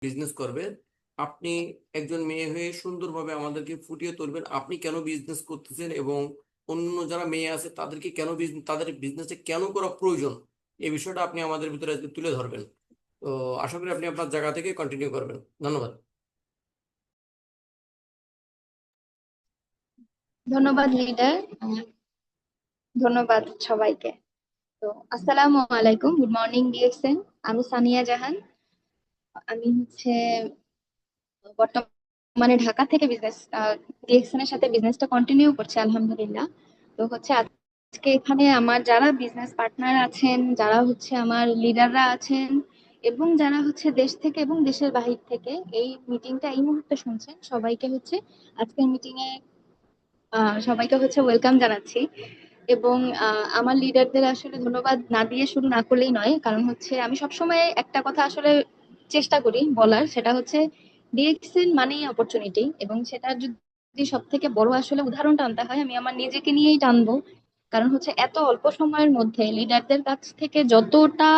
Business করবে, আপনি একজন মেয়ে হয়ে সুন্দরভাবে আমাদেরকে ফুটিয়ে তুলবেন আপনি কেন বিজনেস করতেছেন এবং অন্য যারা মেয়ে আছে তাদেরকে কেন তাদের বিজনেসে কেন করা প্রয়োজন, এই বিষয়টা আপনি আমাদের ভিতরে আজকে তুলে ধরবেন। তো আশা করি আপনি আপনার জায়গা থেকে কন্টিনিউ করবেন। ধন্যবাদ। ধন্যবাদ লিডার। ধন্যবাদ সবাইকে। তো আসসালামু আলাইকুম, গুড মর্নিং ডিএক্সএন। আমি সানিয়া জাহান। আমি বর্তমানে ঢাকা থেকে বিজনেস ডিএক্সএন এর সাথে বিজনেসটা কন্টিনিউ করছি আলহামদুলিল্লাহ। তো আজকে এখানে আমার যারা বিজনেস পার্টনার আছেন, যারা আমার লিডাররা আছেন, এবং যারা দেশ থেকে এবং দেশের বাহির থেকে এই মিটিংটা এই মুহূর্তে শুনছেন, সবাইকে আজকের মিটিং এ সবাইকে ওয়েলকাম জানাচ্ছি। এবং আমার লিডারদের আসলে ধন্যবাদ না দিয়ে শুরু না করলেই নয়, কারণ আমি সবসময় একটা কথা আসলে চেষ্টা করি বলার, সেটা ডিএক্সএন মানেই অপরচুনিটি। এবং সেটা যদি সব থেকে বড় আসলে উদাহরণ টানতে হয়, আমি আমার নিজেকে নিয়েই টানবো। কারণ এত অল্প সময়ের মধ্যে লিডারদের কাছ থেকে যতটা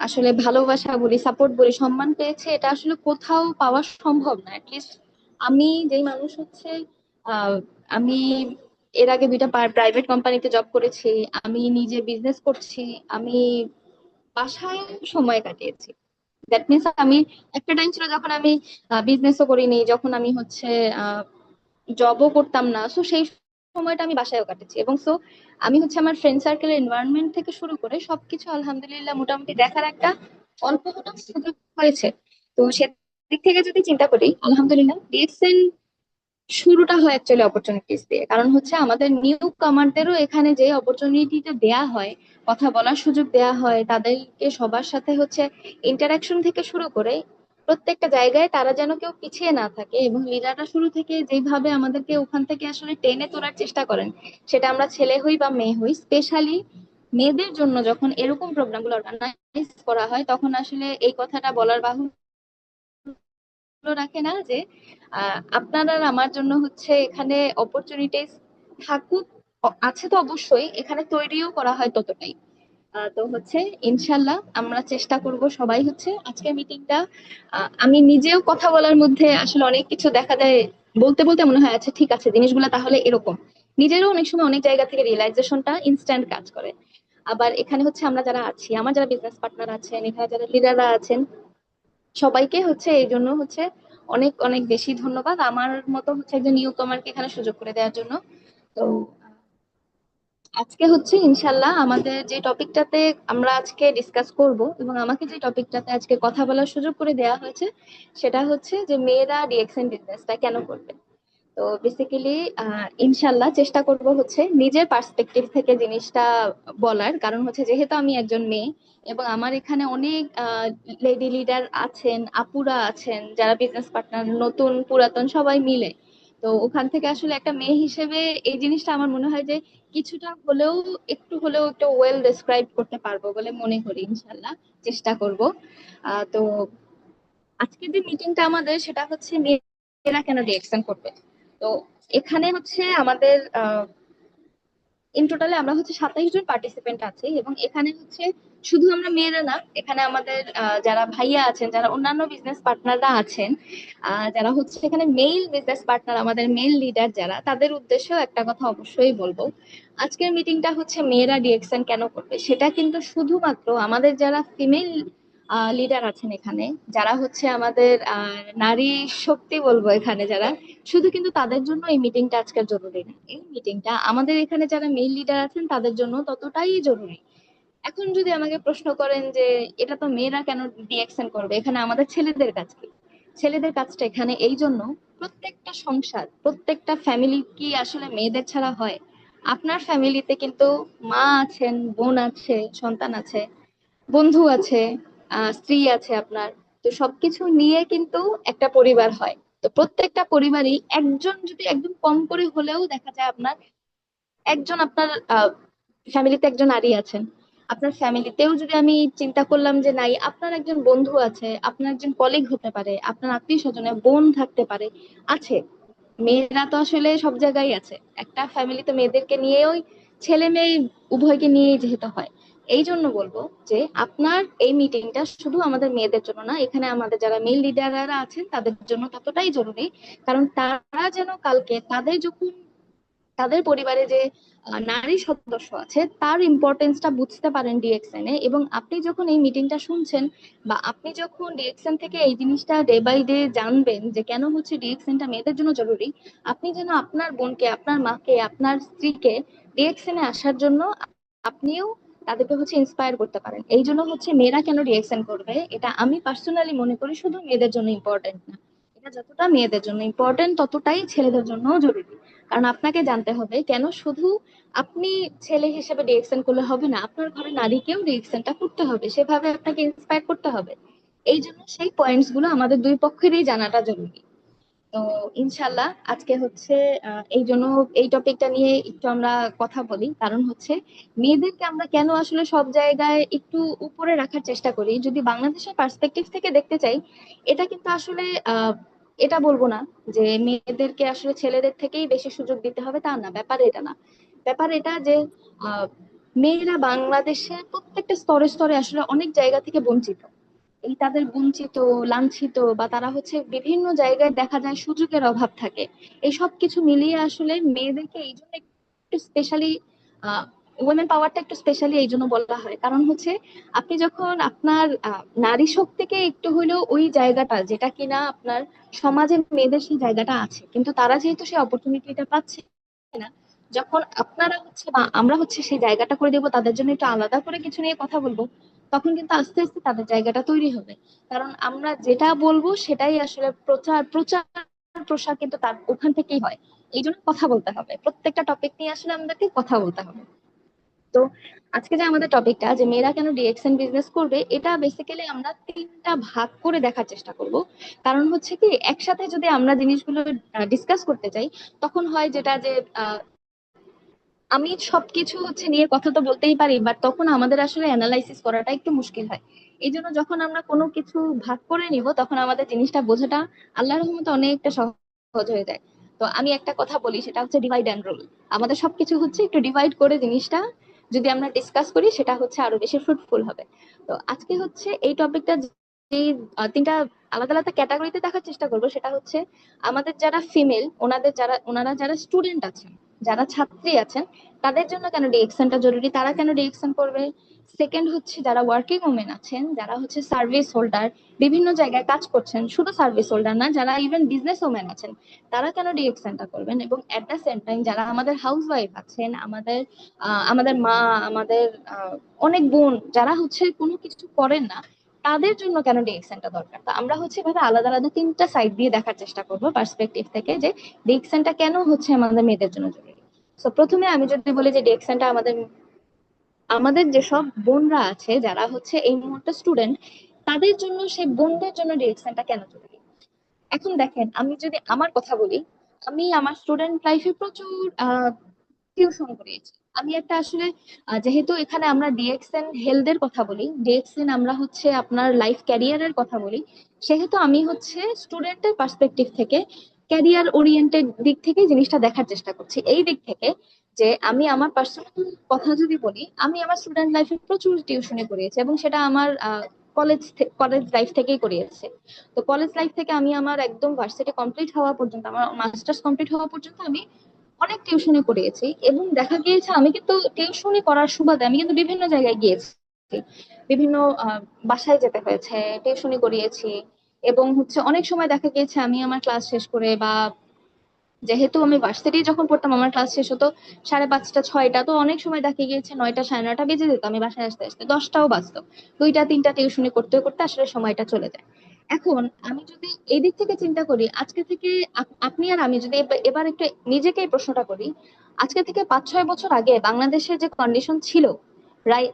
আসলে ভালোবাসা বলি, সাপোর্ট বলি, সম্মান পেয়েছে, এটা আসলে কোথাও পাওয়া সম্ভব না। অ্যাটলিস্ট আমি যেই মানুষ আহ, আমি এর আগে দুইটা প্রাইভেট কোম্পানিতে জব করেছি, আমি নিজে বিজনেস করছি, আমি বাসায় সময় কাটিয়েছি। দ্যাট মিনস আমি একটা টাইম ছিল যখন আমি বিজনেসও করিনি, যখন আমি জবও করতাম না, সো সেই সময়টা আমি বাসায়ও কাটেছি। এবং আমি আমার ফ্রেন্ড সার্কেলের এনভায়রনমেন্ট থেকে শুরু করে সবকিছু আলহামদুলিল্লাহ মোটামুটি দেখার একটা অল্প সুযোগ হয়েছে। তো সেদিক থেকে যদি চিন্তা করি, আলহামদুলিল্লাহ ডিএক্সএন শুরুটা হয় অ্যাকচুয়ালি অপরচুনিটিস দিয়ে। কারণ আমাদের নিউ কামারদেরও এখানে যে অপরচুনিটিটা দেয়া হয়, কথা বলার সুযোগ দেয়া হয়, তাদেরকে সবার সাথে ইন্টারাকশন থেকে শুরু করে প্রত্যেকটা জায়গায় তারা যেন কেউ পিছিয়ে না থাকে। এবং লিডাররা শুরু থেকে যেভাবে আমাদেরকে ওখান থেকে আসলে টেনে তোলার চেষ্টা করেন, সেটা আমরা ছেলে হই বা মেয়ে হই, স্পেশালি মেয়েদের জন্য যখন এরকম প্রোগ্রামগুলো অর্গানাইজ করা হয়, তখন আসলে এই কথাটা বলার বাহুল্য রাখে না যে আপনার আর আমার জন্য এখানে অপরচুনিটিস থাকুক, আছে তো অবশ্যই, এখানে তৈরিও করা হয় ততটাই। তো ইনশাল্লাহ আমরা চেষ্টা করব সবাই আজকের মিটিংটা। আমি নিজেও কথা বলার মধ্যে আসলে অনেক কিছু দেখা যায়, বলতে বলতে মনে হয় আচ্ছা ঠিক আছে, জিনিসগুলো তাহলে এরকম। নিজেরও অনেক সময় অনেক জায়গা থেকে রিয়েলাইজেশনটা ইনস্ট্যান্ট কাজ করে। আবার এখানে আমরা যারা আছি, আমার যারা বিজনেস পার্টনার আছেন, এখানে যারা লিডাররা আছেন, সবাইকে এই জন্য অনেক অনেক বেশি ধন্যবাদ আমার মতো একজন নিউ কামারকে এখানে সুযোগ করে দেওয়ার জন্য। তো আজকে ইনশাল্লাহ আমাদের যে টপিকটাতে আমরা আজকে ডিসকাস করব, এবং আমাকে যে টপিকটাতে আজকে কথা বলার সুযোগ করে দেওয়া হয়েছে, সেটা যে মেয়েরা ডিএক্সএন বিজনেসটা কেন করবে। তো বেসিক্যালি ইনশাল্লাহ চেষ্টা করব নিজের পার্সপেক্টিভ থেকে জিনিসটা বলার। কারণ যেহেতু আমি একজন মেয়ে, এবং আমার এখানে অনেক লেডি লিডার আছেন, আপুরা আছেন, যারা বিজনেস পার্টনার, নতুন পুরাতন সবাই মিলে। তো ওখান থেকে আসলে একটা মেয়ে হিসেবে এই জিনিসটা আমার মনে হয় যে কিছুটা হলেও, একটু ওয়েল ডেসক্রাইব করতে পারবো বলে মনে করি। ইনশাল্লাহ চেষ্টা করব। তো আজকের যে মিটিংটা আমাদের, সেটা মেয়েরা কেন ডিএক্সএন করবে। তো এখানে আমাদের ইন টোটালে আমরা 27 জন পার্টিসিপেন্ট আছি। এবং এখানে শুধু আমরা মেয়েরা না, এখানে আমাদের যারা ভাইয়া আছেন, যারা অন্যান্য বিজনেস পার্টনাররা আছেন, যারা এখানে মেইল বিজনেস পার্টনার, আমাদের মেইল লিডার যারা, তাদের উদ্দেশ্যেও একটা কথা অবশ্যই বলবো। আজকের মিটিংটা মেয়েরা ডিএক্সএন কেন করবে, সেটা কিন্তু শুধুমাত্র আমাদের যারা ফিমেল লিডার আছেন এখানে, যারা আমাদের নারী শক্তি বলবো এখানে যারা, শুধু কিন্তু তাদের জন্য এই মিটিংটা আজকের জরুরি না। এই মিটিংটা আমাদের এখানে যারা মেইল লিডার আছেন তাদের জন্য ততটাই জরুরি। এখন যদি আমাকে প্রশ্ন করেন যে এটা তো মেয়েরা কেন ডিএক্সএন করবে, এখানে আমাদের ছেলেদের কাজ কি? ছেলেদের কাজটা এখানে এই জন্য, প্রত্যেকটা সংসার, প্রত্যেকটা ফ্যামিলি কি আসলে মেয়েদের ছাড়া হয়? আপনার ফ্যামিলিতে কিন্তু মা আছেন, বোন আছে, সন্তান আছে, বন্ধু আছে, স্ত্রী আছে আপনার। তো সবকিছু নিয়ে কিন্তু একটা পরিবার হয়। তো প্রত্যেকটা পরিবারই একজন, যদি একদম কম করে হলেও দেখা যায় আপনার একজন, আপনার ফ্যামিলিতে একজন নারী আছেন। আপনার ফ্যামিলিতেও যদি আমি চিন্তা করলাম যে নাই, আপনার একজন বন্ধু আছে, আপনার একজন কলিগ হতে পারে, আপনার আত্মীয় স্বজনের বোন থাকতে পারে, আছে। মেয়েরা তো আসলে সব জায়গায় আছে। একটা ফ্যামিলিতে মেয়েদেরকে নিয়েই, ছেলে মেয়ে উভয়কে নিয়েই যেহেতু হয়। এই জন্য বলবো যে আপনার এই মিটিংটা শুধু আমাদের মেয়েদের জন্য না, এখানে আমাদের যারা মেল লিডাররা আছেন তাদের জন্য ততটাই জরুরি। কারণ তারা যেন কালকে তাদের যখন তাদের পরিবারে যে নারী সদস্য আছে তার ইম্পর্টেন্সটা বুঝতে পারেন ডিএক্সএন এ। এবং আপনি যখন এই মিটিংটা শুনছেন বা আপনি যখন ডিএক্সএন থেকে এই জিনিসটা ডে বাই ডে জানবেন যে কেন হচ্ছে ডিএক্সএনটা মেয়েদের জন্য জরুরি, আপনি যেন আপনার বোনকে, আপনার মাকে, আপনার স্ত্রীকে ডিএক্সএন এ আসার জন্য আপনিও তাদেরকে হচ্ছে ইন্সপায়ার করতে পারেন। এই জন্য হচ্ছে মেয়েরা কেন ডিএক্সএন করবে, এটা আমি পার্সোনালি মনে করি শুধু মেয়েদের জন্য ইম্পর্টেন্ট না, এটা যতটা মেয়েদের জন্য ইম্পর্টেন্ট ততটাই ছেলেদের জন্য জরুরি। কারণ আপনাকে জানতে হবে কেন শুধু আপনি ছেলে হিসেবে ডিরেকশন করলে হবে না, আপনার ঘরে নারীকেও ডিরেকশনটা করতে হবে, সেভাবে আপনাকে ইন্সপায়ার করতে হবে। এই জন্য সেই পয়েন্টস গুলো আমাদের দুই পক্ষেরই জানাটা জরুরি। তো ইনশাল্লাহ আজকে হচ্ছে এই জন্য এই টপিকটা নিয়ে একটু আমরা কথা বলি, কারণ হচ্ছে মেয়েদেরকে আমরা কেন আসলে সব জায়গায় একটু উপরে রাখার চেষ্টা করি। যদি বাংলাদেশের পার্সপেক্টিভ থেকে দেখতে চাই, এটা কিন্তু আসলে এটা বলবো না যে মেয়েদেরকে আসলে ছেলেদের থেকেই বেশি সুযোগ দিতে হবে, তা না, ব্যাপার এটা না। ব্যাপার এটা যে আহ মেয়েরা বাংলাদেশের প্রত্যেকটা স্তরে স্তরে আসলে অনেক জায়গা থেকে বঞ্চিত। এই তাদের বঞ্চিত, লাঞ্ছিত বা তারা হচ্ছে বিভিন্ন জায়গায় দেখা যায় সুযোগের অভাব থাকে। এই সব কিছু মিলিয়ে আসলে মেয়েদেরকে এই জন্য একটু স্পেশালি উইমেন পাওয়ারটা একটু স্পেশালি এই জন্য বলা হয়, কারণ হচ্ছে আপনি যখন আপনার নারী শক্তিকে একটু হলেও ওই জায়গাটা যেটা কিনা আপনার সমাজে মেয়েদের সেই জায়গাটা আছে কিন্তু তারা যেহেতু সেই অপরচুনিটিটা পাচ্ছে না, যখন আপনারা হচ্ছে বা আমরা হচ্ছে সেই জায়গাটা করে দেবো তাদের জন্য, একটু আলাদা করে কিছু নিয়ে কথা বলবো, তখন কিন্তু আস্তে আস্তে তাদের জায়গাটা তৈরি হবে। কারণ আমরা যেটা বলবো সেটাই আসলে প্রচার প্রচার প্রসার কিন্তু তার ওখান থেকেই হয়। এই জন্য কথা বলতে হবে, প্রত্যেকটা টপিক নিয়ে আসলে আমাদেরকে কথা বলতে হবে। তো আজকে যে আমাদের টপিকটা যে মেয়েরা কেন ডিএক্সএন বিজনেস করবে, এটা বেসিক্যালি আমরা তিনটা ভাগ করে দেখার চেষ্টা করব। কারণ হচ্ছে কি, একসাথে যদি আমরা জিনিসগুলো ডিসকাস করতে চাই, তখন হয় যেটা যে আমি সবকিছু হচ্ছে নিয়ে কথা তো বলতেই পারি, বাট তখন আমাদের আসলে অ্যানালাইসিস করাটা একটু মুশকিল হয়। এই জন্য যখন আমরা কোনো কিছু ভাগ করে নিব তখন আমাদের জিনিসটা বোঝাটা আল্লাহর রহমতে অনেকটা সহজ হয়ে যায়। তো আমি একটা কথা বলি, সেটা হচ্ছে ডিভাইড অ্যান্ড রুল। আমাদের সবকিছু হচ্ছে একটু ডিভাইড করে জিনিসটা যদি আমরা ডিসকাস করি সেটা হচ্ছে আরো বেশি ফ্রুটফুল হবে। তো আজকে হচ্ছে এই টপিকটা যে তিনটা আলাদা আলাদা ক্যাটাগরিতে দেখার চেষ্টা করবো, সেটা হচ্ছে আমাদের যারা ফিমেল, ওনারা যারা স্টুডেন্ট আছেন, যারা ছাত্রী আছেন, তাদের জন্য কেন ডিএকশনটা জরুরি, তারা কেন ডিএকশন করবে। সেকেন্ড হচ্ছে যারা ওয়ার্কিং ওমেন আছেন, যারা হচ্ছে সার্ভিস হোল্ডার, বিভিন্ন জায়গায় কাজ করছেন, শুধু সার্ভিস হোল্ডার না, যারা ইভেন বিজনেস ওমেন আছেন, তারা কেন ডিএকশনটা করবেন। এবং এট দ্য সেম টাইম যারা আমাদের হাউস ওয়াইফ আছেন, আমাদের মা, আমাদের অনেক বোন যারা হচ্ছে কোনো কিছু করেন না, তাদের জন্য কেন ডিএকশনটা দরকার। তো আমরা হচ্ছে এভাবে আলাদা আলাদা তিনটা সাইড দিয়ে দেখার চেষ্টা করবো পার্সপেক্টিভ থেকে, যে ডিএকশনটা কেন হচ্ছে আমাদের মেয়েদের জন্য জরুরি। তো প্রথমে আমি যদি বলি যে ডিএকশনটা আমাদের আমাদের যেসব বোনরা আছে যারা হচ্ছে এই মুহূর্তে স্টুডেন্ট, তাদের জন্য, সেই বোনদের জন্য ডিরেকশনটা কেন জরুরি। এখন দেখেন, আমি যদি আমার কথা বলি, আমি আমার স্টুডেন্ট লাইফে প্রচুর টিউশন করিয়েছি। আমি একটা আসলে যেহেতু এখানে আমরা ডিএক্সএন হেলথের কথা বলি, ডিএক্সএন আমরা হচ্ছে আপনার লাইফ ক্যারিয়ারের কথা বলি, সেহেতু আমি হচ্ছে স্টুডেন্টের পার্সপেক্টিভ থেকে, ক্যারিয়ার ওরিয়েন্টেড দিক থেকে জিনিসটা দেখার চেষ্টা করছি। এই দিক থেকে যে আমি আমার পার্সোনাল কথা যদি বলি, আমি আমার স্টুডেন্ট লাইফে প্রচুর টিউশনি করিয়েছি এবং সেটা আমার কলেজ লাইফ থেকেই করিয়েছে। তো কলেজ লাইফ থেকে আমি আমার একদম ভার্সিটি কমপ্লিট হওয়া পর্যন্ত, আমার মাস্টার্স কমপ্লিট হওয়া পর্যন্ত আমি অনেক টিউশনি করিয়েছি। এবং দেখা গিয়েছে আমি কিন্তু টিউশনি করার সুবাদে আমি কিন্তু বিভিন্ন জায়গায় গিয়েছি, বিভিন্ন বাসায় যেতে হয়েছে, টিউশনি করিয়েছি। এবং হচ্ছে অনেক সময় দেখা গিয়েছে আমি আমার ক্লাস শেষ করে বা যেহেতু আমি ভার্সিটি যখন পড়তাম আমার ক্লাস শেষ হতো 5:30 6টা, তো অনেক সময় দেখা গিয়েছে 9টা 9:30 বেজে যেত আমি বাসায় আসতে আসতে, 10টাও বাজতো। দুইটা তিনটা টিউশনি করতে করতে আসলে সময়টা চলে যায়। এখন আমি যদি এই দিক থেকে চিন্তা করি, আজকে থেকে আপনি আর আমি যদি এবার একটু নিজেকে এই প্রশ্নটা করি, আজকে থেকে 5 6 বছর আগে বাংলাদেশের যে কন্ডিশন ছিল,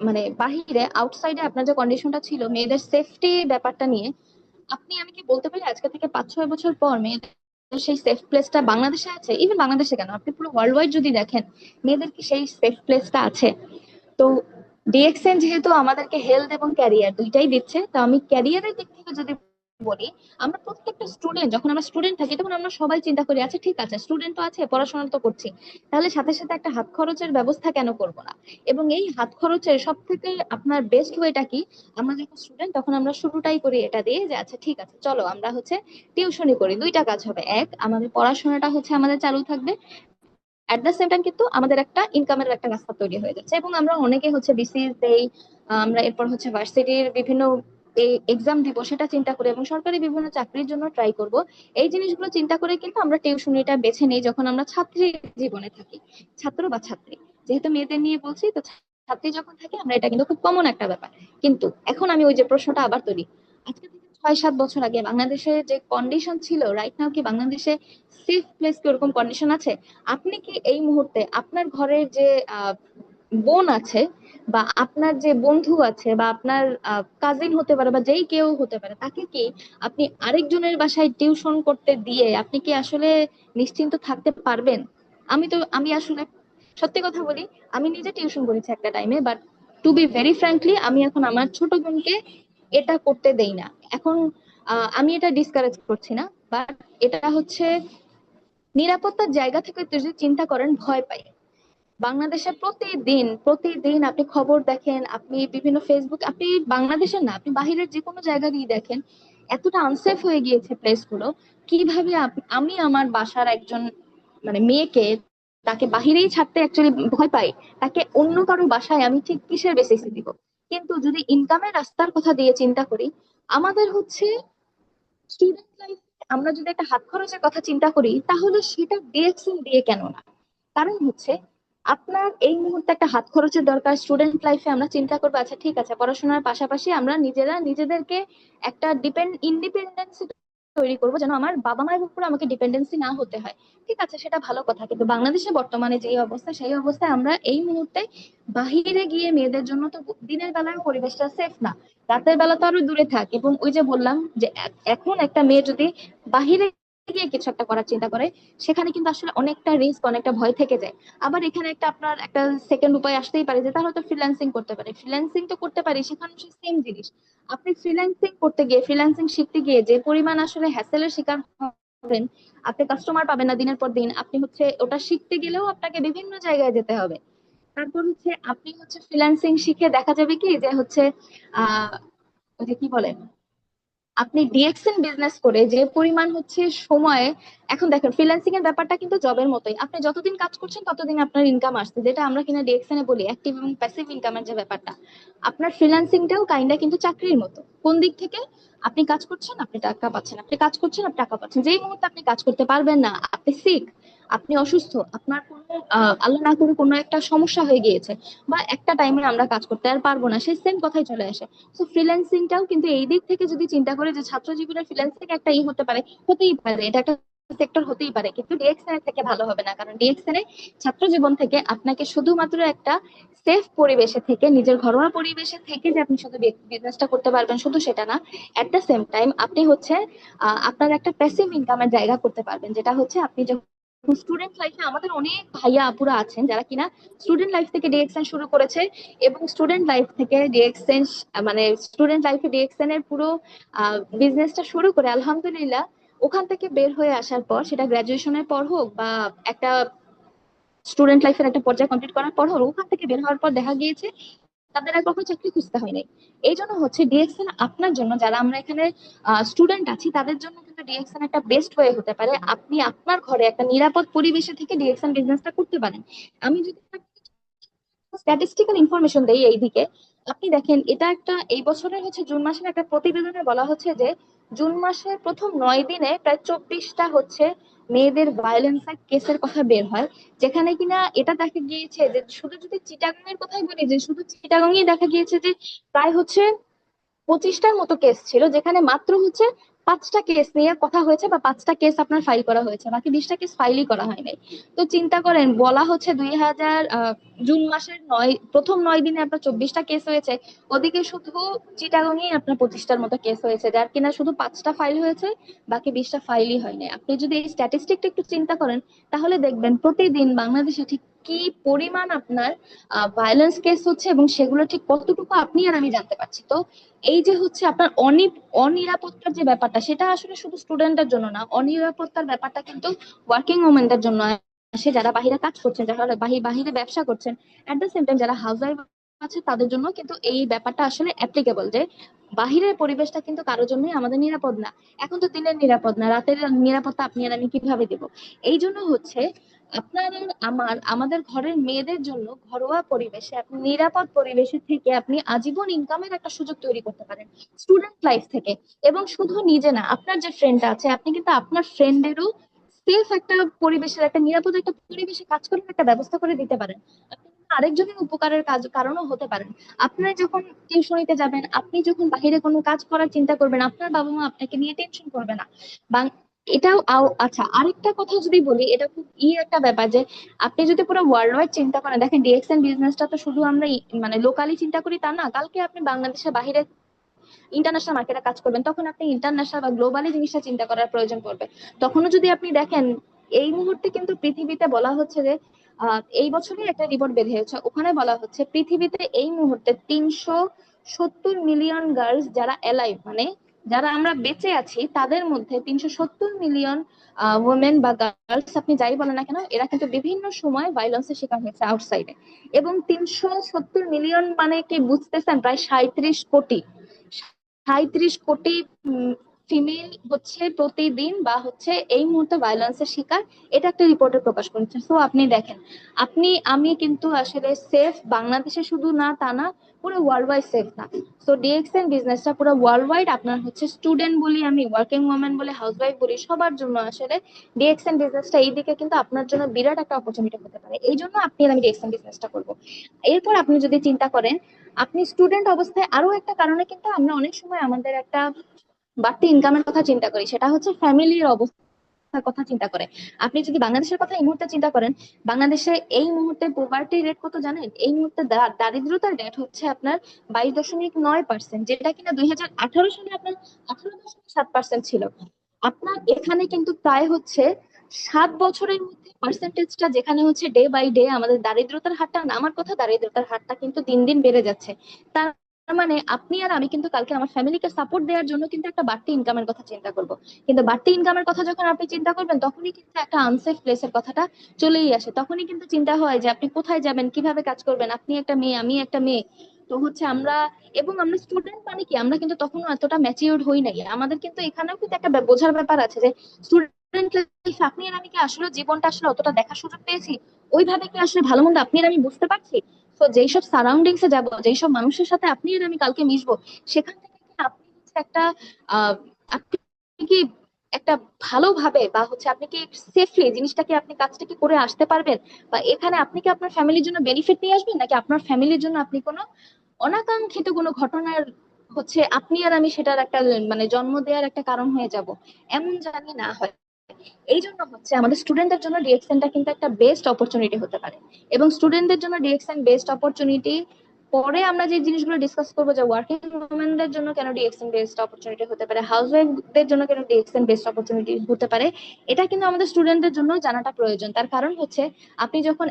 মানে বাহিরে আউটসাইডে আপনার যে কন্ডিশনটা ছিল মেয়েদের সেফটি ব্যাপারটা নিয়ে, আপনি আমি কি বলতে পারি আজকে থেকে 5 6 বছর পর মেয়েদের সেই সেফ প্লেসটা বাংলাদেশে আছে? ইভেন বাংলাদেশে কেন, আপনি পুরো ওয়ার্ল্ড ওয়াইড যদি দেখেন, মেয়েদের কি সেই সেফ প্লেসটা আছে? তো ডিএক্সএন যেহেতু আমাদেরকে হেলথ এবং ক্যারিয়ার দুইটাই দিচ্ছে, তো আমি ক্যারিয়ারের দিক থেকে যদি বলি, আমরা প্রত্যেকটা স্টুডেন্ট যখন আমরা স্টুডেন্ট থাকি তখন আমরা সবাই চিন্তা করি আচ্ছা ঠিক আছে স্টুডেন্ট তো আছে, পড়াশোনা তো করছি, তাহলে সাথে সাথে একটা হাত খরচের ব্যবস্থা কেন করব না। এবং এই হাত খরচের সব থেকে আপনার বেস্ট ওয়েটা কি, আমরা যখন স্টুডেন্ট তখন আমরা শুরুটাই করি এটা দিয়ে যে আচ্ছা ঠিক আছে চলো আমরা হচ্ছে টিউশনই করি। দুইটা কাজ হবে, এক আমাদের পড়াশোনাটা হচ্ছে আমাদের চালু থাকবে, এট দ্য সেম টাইম কিন্তু আমাদের একটা ইনকামের একটা রাস্তা তৈরি হয়ে যাচ্ছে। এবং আমরা অনেকে হচ্ছে বিসিএস দেই, আমরা এরপর হচ্ছে ভার্সিটির বিভিন্ন এক্সাম দিব সেটা চিন্তা করে, এবং সরকারি বিভিন্ন চাকরির জন্য ট্রাই করব, এই জিনিসগুলো চিন্তা করে কিন্তু আমরা টিউশনিটা বেছে নিই যখন আমরা ছাত্রী জীবনে থাকি, ছাত্র বা ছাত্রী, যেহেতু মেয়েদের নিয়ে বলছি তো ছাত্রী যখন থাকি আমরা, এটা কিন্তু খুব কমন একটা ব্যাপার। কিন্তু এখন আমি ওই যে প্রশ্নটা আবার তুলি, আজকে থেকে 6-7 বছর আগে বাংলাদেশে যে কন্ডিশন ছিল, রাইট নাও কি বাংলাদেশে সেফ প্লেস কি ওরকম কন্ডিশন আছে? আপনি কি এই মুহূর্তে আপনার ঘরের যে আহ, বোন আছে, বা আপনার যে বন্ধু আছে, বা আপনার কাজিন হতে পারে, বা যেই কেউ হতে পারে, তাকে কি আপনি আরেকজনের বাসায় টিউশন করতে দিয়ে আপনি কি আসলে নিশ্চিন্ত থাকতে পারবেন? আমি আসলে সত্যি কথা বলি, আমি নিজে টিউশন করেছি একটা টাইমে, but to be very frankly আমি এখন আমার ছোট বোনকে এটা করতে দেই না। এখন আমি এটা ডিসকারেজ করছি না, বাট এটা হচ্ছে নিরাপত্তার জায়গা থেকে যদি চিন্তা করেন ভয় পাই। বাংলাদেশে প্রতিদিন প্রতিদিন আপনি খবর দেখেন, আপনি বিভিন্ন ফেসবুক, আপনি বাংলাদেশের না আপনি বাহিরের যে কোনো জায়গা দিয়ে দেখেন, এতটা আনসেফ হয়ে গিয়েছে প্লেস গুলো। কিভাবে আমি আমার বাসার একজন মানে মেয়েকে, তাকে বাহিরেই ছাড়তে অ্যাকচুয়ালি ভয় পাই, তাকে অন্য কারো বাসায় আমি ঠিক কিসের বেসিসে দিব? কিন্তু যদি ইনকামের রাস্তার কথা দিয়ে চিন্তা করি, আমাদের হচ্ছে স্টুডেন্ট লাইফ, আমরা যদি একটা হাত খরচের কথা চিন্তা করি তাহলে সেটা ডিএক্সএল দিয়ে কেন না? কারণ হচ্ছে আপনার এই মুহূর্তে একটা হাত খরচের দরকার স্টুডেন্ট লাইফে, আমরা চিন্তা করবো আচ্ছা ঠিক আছে পড়াশোনার পাশাপাশি আমরা নিজেরা নিজেদেরকে একটা ইন্ডিপেন্ডেন্সি তৈরি করবো, যেন আমার বাবা মায়ের উপর আমাকে ডিপেন্ডেন্সি না হতে হয়। ঠিক আছে, সেটা ভালো কথা, কিন্তু বাংলাদেশে বর্তমানে যে অবস্থা সেই অবস্থায় আমরা এই মুহূর্তে বাহিরে গিয়ে মেয়েদের জন্য তো দিনের বেলার পরিবেশটা সেফ না, রাতের বেলা তো আরো দূরে থাক। এবং ওই যে বললাম যে এখন একটা মেয়ে যদি বাহিরে গিয়ে কিছু একটা করার চিন্তা করে, সেখানে কিন্তু আসলে অনেকটা রিস্ক, অনেকটা ভয় থেকে যায়। আবার এখানে একটা আপনার একটা সেকেন্ড উপায় আসতেই পারে যে তারা হয়তো ফ্রিল্যান্সিং করতে পারে, ফ্রিল্যান্সিং তো করতে পারে, সেখানে সেম জিনিস। আপনি ফ্রিল্যান্সিং করতে গিয়ে, ফ্রিল্যান্সিং শিখতে গিয়ে যে পরিমাণ আসলে হ্যাসেলের শিকার হবেন, আপনি কাস্টমার পাবেন না দিনের পর দিন, আপনি হচ্ছে ওটা শিখতে গেলেও আপনাকে বিভিন্ন জায়গায় যেতে হবে। তারপর হচ্ছে আপনি হচ্ছে ফ্রিল্যান্সিং শিখে দেখা যাবে কি যে হচ্ছে আহ ওই যে কি বলে, আপনি ডিএক্সএন বিজনেস করে যে পরিমাণ হচ্ছে সময়ে, এখন দেখেন ফ্রিল্যান্সিং এর ব্যাপারটা কিন্তু জবের মতোই, আপনি যতদিন কাজ করছেন ততদিন আপনার ইনকাম আসছে, যেটা আমরা কিনা ডিএক্সএন এ বলি অ্যাক্টিভ এবং প্যাসিভ ইনকামের যে ব্যাপারটা, আপনার ফ্রিল্যান্সিংটাও কাইন্ডা কিন্তু চাকরির মতো। কোন দিক থেকে? আপনি কাজ করছেন আপনি টাকা পাচ্ছেন, আপনি কাজ করছেন আপনি টাকা পাচ্ছেন, যেই মুহূর্তে আপনি কাজ করতে পারবেন না, আপনি সিক, আপনি অসুস্থ, আপনার কোনো আল্লাহ না করে কোনো একটা সমস্যা হয়ে গিয়েছে, বা একটা টাইমে আমরা কাজ করতে আর পারবো না, সেই সেম কথাই চলে আসে। তো ফ্রিল্যান্সিংটাও কিন্তু এই দিক থেকে যদি চিন্তা করে যে ছাত্র জীবনের ফ্রিল্যান্সিং একটা হতে পারে, হতেই পারে, এটা একটা সেক্টর হতেই পারে, কিন্তু ডিএক্সএন এর থেকে ভালো হবে না, কারণ ডিএক্সএন এ ছাত্র জীবন থেকে আপনাকে শুধুমাত্র একটা সেফ পরিবেশে থেকে, নিজের ঘরোয়া পরিবেশে থেকে যে আপনি শুধু বিজনেসটা করতে পারবেন শুধু সেটা না, এট দ্য সেম টাইম আপনি হচ্ছে আপনার একটা প্যাসিভ ইনকামের জায়গা করতে পারবেন, যেটা হচ্ছে আপনি যখন স্টুডেন্ট লাইফে, আমাদের অনেক ভাইয়া আপুরা আছেন যারা কিনা স্টুডেন্ট লাইফ থেকে ডিএক্সএন শুরু করেছে, এবং স্টুডেন্ট লাইফ থেকে ডিএক্সএন মানে স্টুডেন্ট লাইফে ডিএক্সএন এর পুরো বিজনেসটা শুরু করে আলহামদুলিল্লাহ ওখান থেকে বের হয়ে আসার পর, সেটা গ্রাজুয়েশনের পর হোক বা একটা স্টুডেন্ট লাইফের একটা পর্যায়ে কমপ্লিট করার পর হোক, ওখান থেকে বের হওয়ার পর দেখা গিয়েছে তাদের আর কখনো চাকরি খুঁজতে হয় নাই। এই জন্য হচ্ছে ডিএক্সএন আপনার জন্য, যারা আমরা এখানে স্টুডেন্ট আছি তাদের জন্য কিন্তু ডিএক্সএন একটা বেস্ট ওয়ে হতে পারে, আপনি আপনার ঘরে একটা নিরাপদ পরিবেশে থেকে ডিএক্সএন বিজনেসটা করতে পারেন। আমি যদি স্ট্যাটিস্টিক্যাল ইনফরমেশন দেই এই দিকে, আপনি দেখেন এটা একটা এই বছরের হচ্ছে জুন মাসের একটা প্রতিবেদনে বলা হচ্ছে যে জুন মাসের প্রথম 9 দিনে প্রায় 24টা হচ্ছে মেয়েদের ভায়োলেন্স কেসের কথা বের হয়, যেখানে কিনা এটা দেখা গিয়েছে যে শুধু যদি চিটাগাং এর কথাই বলি, যে শুধু চিটাগাংই দেখা গিয়েছে যে প্রায় হচ্ছে 25টার মতো কেস ছিল, যেখানে মাত্র হচ্ছে 5টা কেস নিয়ে কথা হয়েছে, বা 5টা কেস আপনার ফাইল করা হয়েছে, বাকি 20টা কেস ফাইলই করা হয়নি। তো চিন্তা করেন, বলা হচ্ছে 2000 জুন মাসের প্রথম 9 দিনে আপনার 24টা কেস হয়েছে, ওদিকে শুধু চিটাগংই আপনার 25টার মতো কেস হয়েছে, যার কিনা শুধু 5টা ফাইল হয়েছে, বাকি 20টা ফাইলই হয়নি। আপনি যদি এই স্ট্যাটিস্টিকটা একটু চিন্তা করেন তাহলে দেখবেন প্রতিদিন বাংলাদেশে ঠিক কি পরিমাণ আপনার ভায়োলেন্স কেস হচ্ছে এবং সেগুলো ঠিক কতটুকু আপনি আর আমি জানতে পারছি। তো এই যে হচ্ছে আপনার অনিরাপত্তার যে ব্যাপারটা, সেটা আসলে শুধু স্টুডেন্টদের জন্য না, অনিরাপত্তার ব্যাপারটা কিন্তু ওয়ার্কিং ওমেনদের জন্য আসে, যারা বাহিরে কাজ করছেন, যারা বাহিরে ব্যবসা করছেন। এট দ্য সেম টাইম যারা হাউস ওয়াইফ আছে তাদের জন্য কিন্তু এই ব্যাপারটা আসলে অ্যাপ্লিকেবল, যে বাহিরের পরিবেশটা কিন্তু কারোর জন্যই আমাদের নিরাপদ না। এখন তো দিনের নিরাপদ না, রাতের নিরাপত্তা আপনি আর আমি কিভাবে দিব? এই জন্য হচ্ছে আপনার আর আমাদের ঘরের মেয়েদের জন্য ঘরোয়া পরিবেশে আপনি নিরাপদ পরিবেশে থেকে আপনি আজীবন ইনকামের একটা সুযোগ তৈরি করতে পারেন স্টুডেন্ট লাইফ থেকে। এবং শুধু নিজে না, আপনার যে ফ্রেন্ডটা আছে আপনি কিন্তু আপনার ফ্রেন্ডেরও সেফ একটা পরিবেশের, একটা নিরাপদ একটা পরিবেশে কাজ করার একটা ব্যবস্থা করে দিতে পারেন। আপনি কিন্তু আরেকজনের উপকারের কারণও হতে পারেন। আপনার যখন টিউশনিতে যাবেন, আপনি যখন বাইরে কোনো কাজ করার চিন্তা করবেন, আপনার বাবা মা আপনাকে নিয়ে টেনশন করবে না। এটাও আচ্ছা, আরেকটা কথা যদি বলি, এটা খুব একটা ব্যাপার যে আপনি যদি পুরো ওয়ার্ল্ড ওয়াইড চিন্তা করেন, দেখেন ডিএক্সএন বিজনেসটা তো শুধু আমরা মানে লোকালি চিন্তা করি তা না, কালকে আপনি বাংলাদেশের বাইরে ইন্টারন্যাশনাল মার্কেটে কাজ করবেন, তখন আপনি ইন্টারন্যাশনাল বা গ্লোবালি জিনিসটা চিন্তা করার প্রয়োজন পড়বে। তখনও যদি আপনি দেখেন, এই মুহূর্তে কিন্তু পৃথিবীতে বলা হচ্ছে যে এই বছরই একটা রিপোর্ট বের হয়েছে, ওখানে বলা হচ্ছে পৃথিবীতে এই মুহূর্তে 370 মিলিয়ন গার্লস যারা অ্যালাইভ, মানে যারা আমরা বেঁচে আছি, তাদের মধ্যে 370 মিলিয়ন ওমেন বা গার্লস আপনি যাই বলেন না কেন, এরা কিন্তু বিভিন্ন সময় ভাইলেন্সের শিকার হয়েছে আউটসাইডে। এবং 370 মিলিয়ন মানে কি বুঝতেছেন, প্রায় 37 কোটি, 37 কোটি ফিমেল হচ্ছে প্রতিদিন বা হচ্ছে এই মুহূর্তে ভায়োলেন্সের শিকার। এটা একটা রিপোর্টে প্রকাশ করেছে। সো আপনি দেখেন, আপনি আমি কিন্তু আসলে সেফ বাংলাদেশে শুধু না তা না, পুরো ওয়ার্ল্ড ওয়াইড সেফ না। সো ডিএক্সএন বিজনেসটা পুরো ওয়ার্ল্ড ওয়াইড, আপনার হচ্ছে স্টুডেন্ট বলি, আমি ওয়ার্কিং ওমেন বলি, হাউস ওয়াইফ বলি, সবার জন্য আসলে ডিএক্সএন বিজনেসটা এইদিকে কিন্তু আপনার জন্য বিরাট একটা অপরচুনিটি হতে পারে। এই জন্য আপনি আর আমি ডিএক্সএন বিজনেসটা করবো। এরপর আপনি যদি চিন্তা করেন, আপনি স্টুডেন্ট অবস্থায় আরো একটা কারণে কিন্তু আমরা অনেক সময় আমাদের একটা বাড়তি ইনকামের কথা চিন্তা করি, সেটা হচ্ছে ফ্যামিলির অবস্থার কথা চিন্তা করে। আপনি যদি বাংলাদেশের কথা এই মুহূর্তে চিন্তা করেন, বাংলাদেশে এই মুহূর্তে পোভার্টি রেট কত জানেন? এই মুহূর্তে দারিদ্রতার রেট হচ্ছে আপনার 22.9%, যেটা কিনা 2018 সালে আপনার 18.7% ছিল। আপনার এখানে কিন্তু প্রায় হচ্ছে 7 বছরের মধ্যে পার্সেন্টেজটা, যেখানে হচ্ছে ডে বাই ডে আমাদের দারিদ্রতার হারটা, না আমার কথা, দারিদ্রতার হারটা কিন্তু দিন দিন বেড়ে যাচ্ছে। তার মানে আপনি আর আমি কিন্তু কালকে আমার ফ্যামিলিকে সাপোর্ট দেওয়ার জন্য কিন্তু একটা বাড়তি ইনকামের কথা চিন্তা করব। কিন্তু বাড়তি ইনকামের কথা যখন আপনি চিন্তা করবেন, তখনই কিন্তু একটা আনসেফ প্লেসের কথাটা চলেই আসে। তখনই কিন্তু চিন্তা হয় যে আপনি কোথায় যাবেন, কিভাবে কাজ করবেন, আপনি একটা মেয়ে, আমি একটা মেয়ে। তো হচ্ছে আমরা, এবং আমরা স্টুডেন্ট মানে কি, আমরা কিন্তু তখনও এতটা ম্যাচিউরড হই নাই। আমাদের কিন্তু এখানেও কিন্তু একটা বোঝার ব্যাপার আছে যে স্টুডেন্ট লাইফ আপনি আর আমি কি আসলে জীবনটা আসলে অতটা দেখার সুযোগ পেয়েছি, ওইভাবে কি আসলে ভালো মন্দ আপনি আর আমি বুঝতে পারছি। তো যেইসব সারাউন্ডিংস এ যাবো, যেইসব মানুষের সাথে আপনি আর আমি কালকে মিশবো, সেখান থেকে কি আপনি হচ্ছে একটা আহ আপনি কি একটা ভালোভাবে বা হচ্ছে আপনি কি সেফলি জিনিসটাকে, আপনি কাজটা কি করে আসতে পারবেন, বা এখানে আপনি কি আপনার ফ্যামিলির জন্য বেনিফিট নিয়ে আসবেন, নাকি আপনার ফ্যামিলির জন্য আপনি কোনো অনাকাঙ্ক্ষিত কোনো ঘটনার হচ্ছে আপনি আর আমি সেটার একটা মানে জন্ম দেওয়ার একটা কারণ হয়ে যাব, এমন জানি না হয়। এই জন্য হচ্ছে আমাদের স্টুডেন্টদের জন্য ডিএক্সএনটা কিন্তু একটা বেস্ট অপরচুনিটি হতে পারে। এবং স্টুডেন্টদের জন্য ডিএক্সএন বেস্ট অপরচুনিটি। পরে আমরা যে জিনিসগুলো ডিসকাস করবো, যে ওয়ার্কিং ওমেনদের জন্য কেন ডিএক্সএন বেস্ট অপরচুনিটি হতে পারে, হাউস ওয়াইফদের জন্য কেন ডিএক্সএন বেস্ট অপরচুনিটি হতে পারে, এটা কিন্তু আমাদের স্টুডেন্টদের জন্য জানাটা প্রয়োজন। তার কারণ হচ্ছে, আপনি যখন